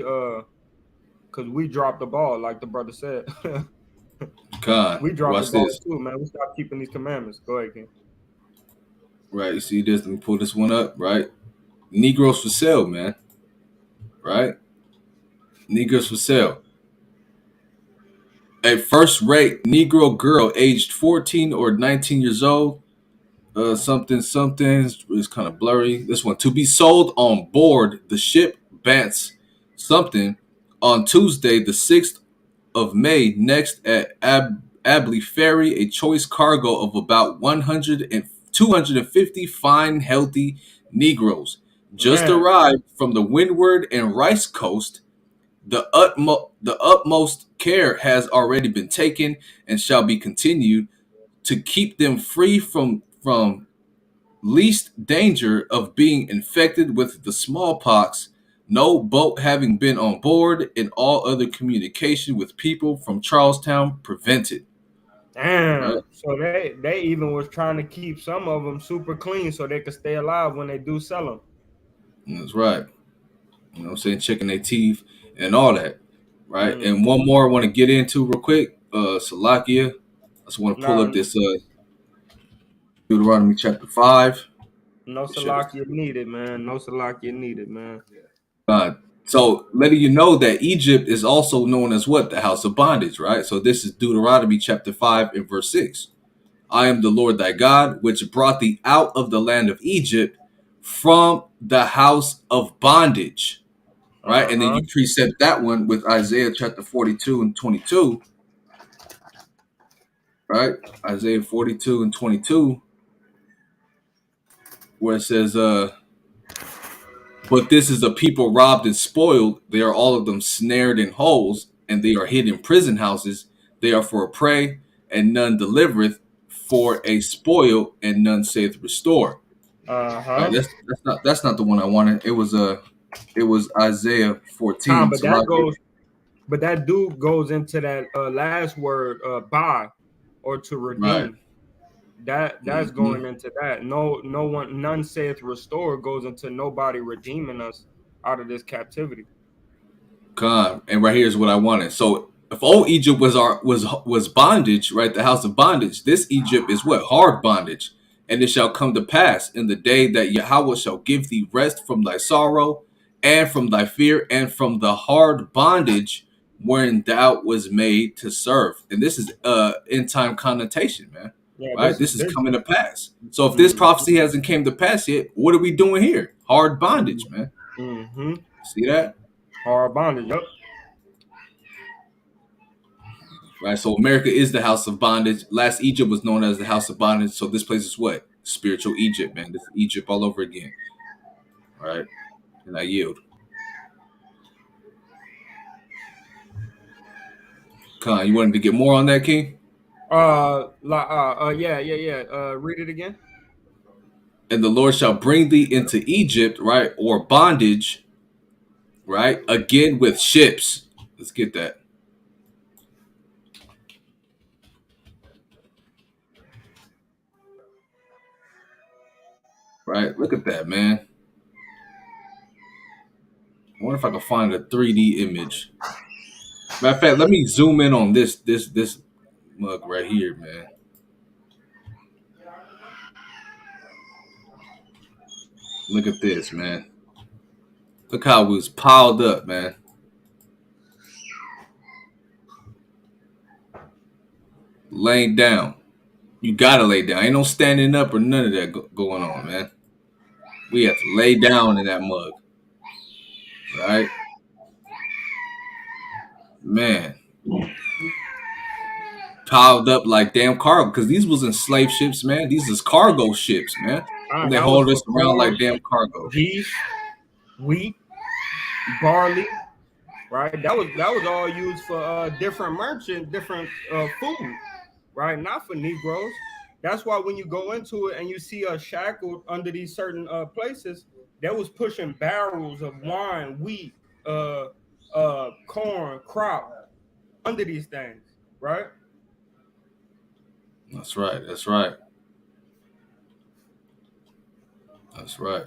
dropped the ball, like the brother said. God, We dropped the watch ball this. too, man. We stopped keeping these commandments. Go ahead, King. Right, you see this? Let me pull this one up. Right, Negroes for sale, man. Right, Negroes for sale. A first-rate Negro girl aged 14 or 19 years old. Something. It's kind of blurry. This one to be sold on board the ship Bant's something on Tuesday, the 6th of May next at Abley Ferry. A choice cargo of about 250 fine, healthy Negroes just Man, arrived from the Windward and Rice Coast. The utmost care has already been taken and shall be continued to keep them free from least danger of being infected with the smallpox, no boat having been on board, and all other communication with people from Charlestown prevented. Right? damn. So they even was trying to keep some of them super clean so they could stay alive when they do sell them. That's right. You know what I'm saying? Checking their teeth and all that. Right? And one more I want to get into real quick. Salakia. I just want to pull up this Deuteronomy chapter 5. No Salakia needed, man. No Salakia needed, man. So letting you know that Egypt is also known as what? The house of bondage, right? So this is Deuteronomy chapter 5 and verse 6. I am the Lord thy God, which brought thee out of the land of Egypt from the house of bondage. Right? And then you precept that one with Isaiah chapter 42 and 22. Right? Isaiah 42 and 22. Where it says, but this is a people robbed and spoiled. They are all of them snared in holes, and they are hid in prison houses. They are for a prey, and none delivereth, for a spoil, and none saith restore. Right, that's not the one I wanted. It was Isaiah 14. But that dude goes into that last word, buy or to redeem. Right. That's going into that. None saith restore goes into nobody redeeming us out of this captivity. God, and right here is what I wanted. So if old Egypt was bondage, right? The house of bondage. This Egypt is what? Hard bondage. And it shall come to pass in the day that Yahweh shall give thee rest from thy sorrow, and from thy fear, and from the hard bondage wherein thou was made to serve. And this is end time connotation, man. Yeah, Right? This is this coming to pass. So if this prophecy hasn't came to pass yet, what are we doing here? Hard bondage, man. See that? Hard bondage. Yep. Right. So America is the house of bondage. Last Egypt was known as the house of bondage. So this place is what? Spiritual Egypt, man. This is Egypt all over again. All right. And I yield. Con, you wanted to get more on that, King? Yeah. Read it again. And the Lord shall bring thee into Egypt, right, or bondage, right, again with ships. Let's get that. Right, look at that, man. I wonder if I can find a 3D image. Matter of fact, let me zoom in on this mug right here, man. Look at this, man. Look how it was piled up, man. Laying down. You gotta lay down. Ain't no standing up or none of that going on, man. We have to lay down in that mug. Right? Man. Piled up like damn cargo. Because these was enslaved ships, man. These is cargo ships, man. And they That was hold us for around corn, like damn cargo. yeast, wheat, barley. Right. That was all used for different merchant, different food. Right. Not for Negroes. That's why when you go into it and you see us shackled under these certain places, they was pushing barrels of wine, wheat, corn, crop under these things, right? That's right. That's right. That's right.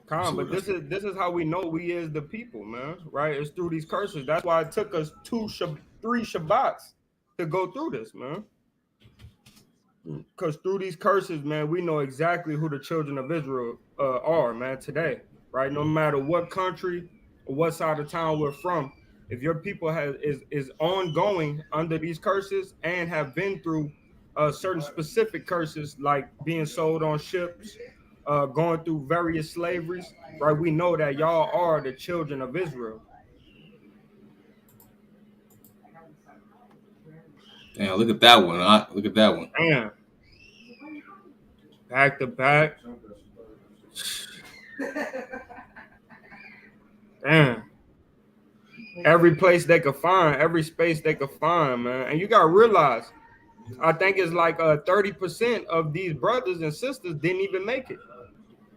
But this is how we know we is the people, man. Right? It's through these curses. That's why it took us 3 Shabbats to go through this, man. Because through these curses, man, we know exactly who the children of Israel are, man, today, right? No matter what country or what side of town we're from, if your people is ongoing under these curses and have been through certain specific curses, like being sold on ships, going through various slaveries, right? We know that y'all are the children of Israel. Damn, look at that one. Look at that one. Damn. Back to back. Damn. Every place they could find, every space they could find, man. And you gotta realize, I think it's like 30% of these brothers and sisters didn't even make it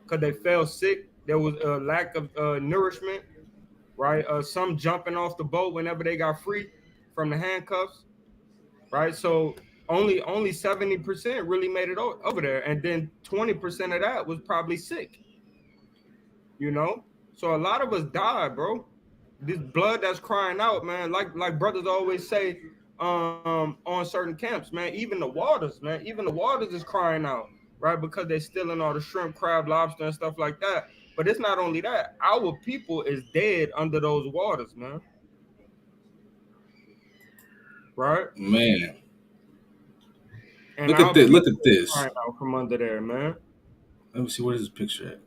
because they fell sick. There was a lack of nourishment, right? Some jumping off the boat whenever they got free from the handcuffs, right? So only 70% really made it over there, and then 20% of that was probably sick. You know, so a lot of us died, bro. This blood that's crying out, man. Like brothers always say, on certain camps, man. Even the waters, man. Even the waters is crying out, right? Because they're stealing all the shrimp, crab, lobster, and stuff like that. But it's not only that. Our people is dead under those waters, man. Right, man. And look at this. Look at this. Crying out from under there, man. Let me see. What is this picture at?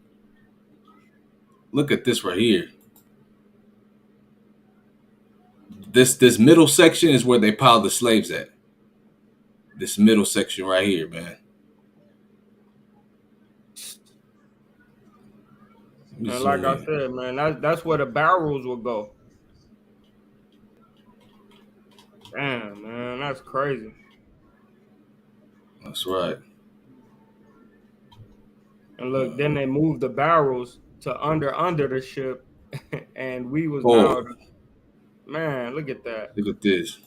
Look at this right here. This middle section is where they piled the slaves at. This middle section right here, man. And like I said, man, that's where the barrels will go. Damn, man, that's crazy. That's right. And look, then they moved the barrels to under the ship, and we was now. Man, look at that. Look at this.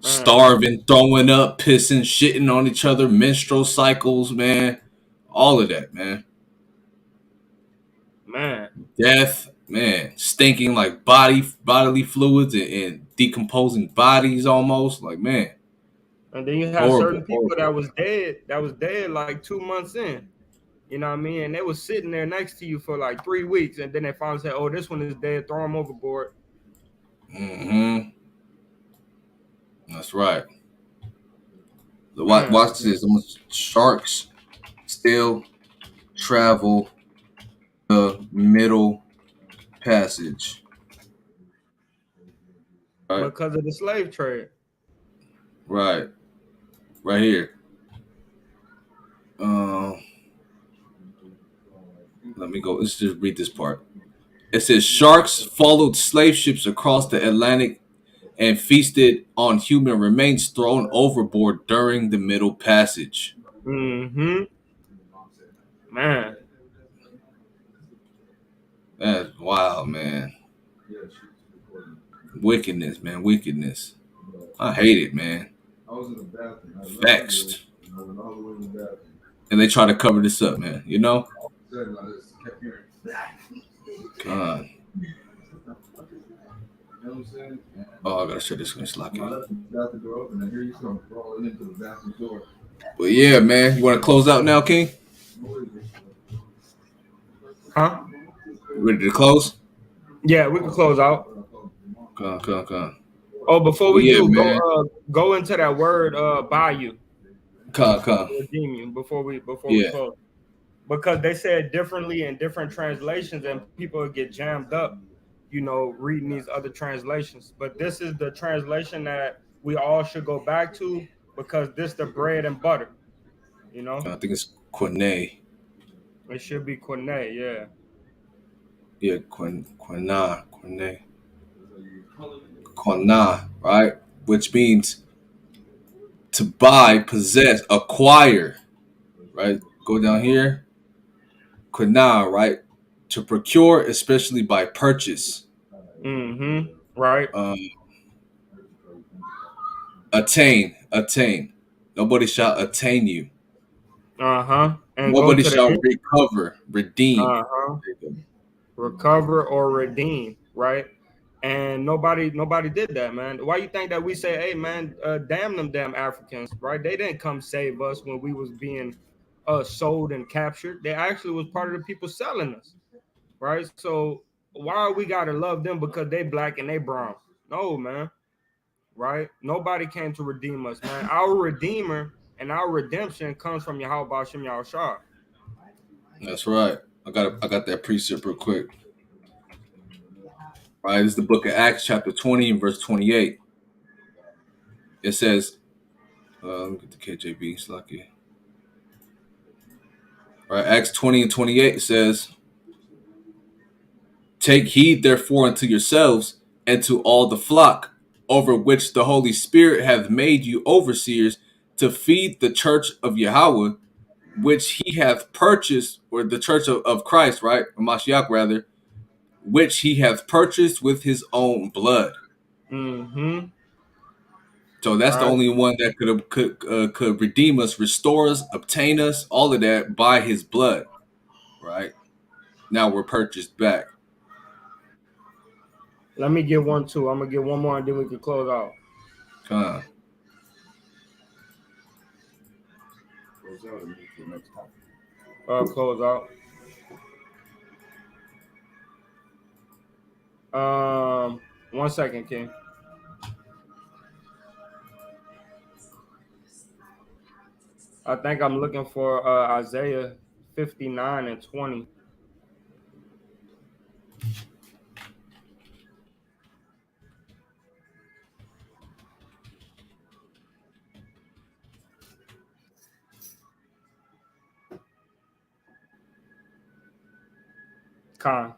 Starving, throwing up, pissing, shitting on each other, menstrual cycles, man. All of that, man. Man. Death, man. Stinking like bodily fluids and decomposing bodies almost. Like, man. And then you have Horrible, certain people horrible. that was dead like 2 months in. You know what I mean? And they was sitting there next to you for like 3 weeks, and then they finally said, "Oh, this one is dead. Throw him overboard." Mm-hmm. That's right. Man, Watch this. Sharks still travel the middle passage. Right, because of the slave trade. right, right here. Um, let me go. Let's just read this part. It says sharks followed slave ships across the Atlantic and feasted on human remains thrown overboard during the Middle Passage. Mm-hmm. Man, That's wild, man. Wickedness, man. Wickedness. I hate it, man. Vexed. And they try to cover this up, man. You know? God. Oh, I gotta shut this screen slot. But yeah, man. You want to close out now, King? huh? Ready to close? Yeah, we can close out. Come. Oh, before But we yeah, do, man. go into that word bayou. Come. Redeem you before we Yeah. close. Because they said differently in different translations, and people get jammed up, reading these other translations. But this is the translation that we all should go back to because this the bread and butter. I think it's Quine. It should be Quine, yeah. Yeah, Quina, right? Which means to buy, possess, acquire, right? Go down here. Quina, right? To procure, especially by purchase. Mm-hmm. Right. Attain. Nobody shall attain you. Uh-huh. And go Nobody to shall the recover, redeem. uh-huh. Recover or redeem, right? And nobody did that, man. Why you think that we say, hey man, damn them damn Africans, right? They didn't come save us when we was being sold and captured. They actually was part of the people selling us, right? So why we gotta love them because they black and they brown? No, man, right? Nobody came to redeem us, man. Our redeemer and our redemption comes from Yahweh Bashem Yahushua. That's right. I got that precept real quick. Right, this is the book of Acts, chapter 20, and verse 28. It says, let me get the KJV, Slucky. Right, Acts 20 and 28 says, take heed therefore unto yourselves and to all the flock over which the Holy Spirit hath made you overseers to feed the church of Yahweh, which he hath purchased, or the church of Christ, right? Or Mashiach rather, which he hath purchased with his own blood. Mm-hmm. So that's the Right. only one that could redeem us, restore us, obtain us, all of that by his blood, right? Now we're purchased back. Let me get one too. I'm gonna get one more and then we can close out. Close out. 1 second, King. I think I'm looking for Isaiah 59 and 20. Con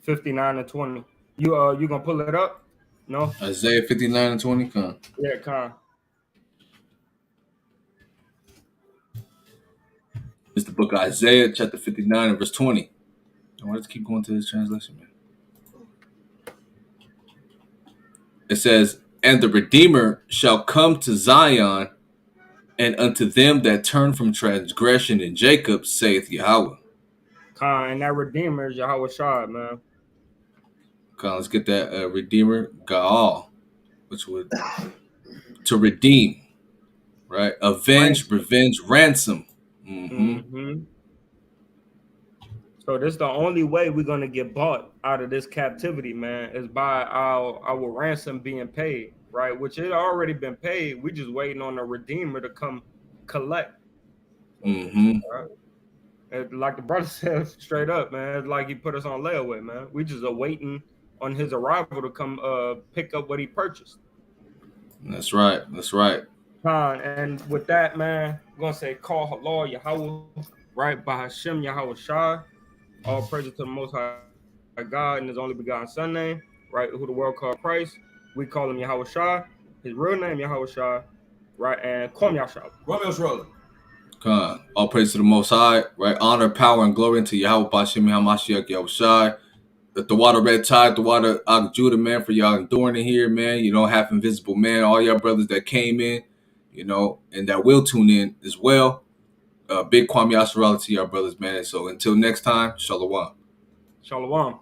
59 and 20. You gonna pull it up? No? Isaiah 59 and 20, Yeah, Con. It's the book of Isaiah, chapter 59 and verse 20. I wanted to keep going to this translation, man. It says, and the Redeemer shall come to Zion, and unto them that turn from transgression in Jacob, saith Yahweh. Con, and that Redeemer is Yahweh Shah, man. Let's get that Redeemer, Gaal, which would to redeem, right? Avenge, Ransom. revenge, ransom. Mm-hmm. Mm-hmm. So this the only way we're gonna get bought out of this captivity, man, is by our ransom being paid, right? Which it already been paid. We just waiting on the Redeemer to come collect. Mm-hmm. Right? And like the brother said straight up, man, it's like he put us on layaway, man. We just awaiting on his arrival to come pick up what he purchased. That's right. That's right. And with that, man, I'm gonna say call Halal Yahweh, right? By Hashem Yahweh Shai. All praises to the Most High God and His only begotten Son name, right? Who the world called Christ. We call him Yahweh Shai. His real name Yahweh Shai, right? And Kwam Yahshua. Romeo's rolling. All praise to the Most High, right? Honor, power, and glory unto Yahweh Bashem Hamashiach Yahushai. The water red tide, the water Judah, man, for y'all enduring it here, man. You know, half invisible, man. All y'all brothers that came in, you know, and that will tune in as well. Big Kwame Yasharala to y'all brothers, man. So until next time, Shalom. Shalom.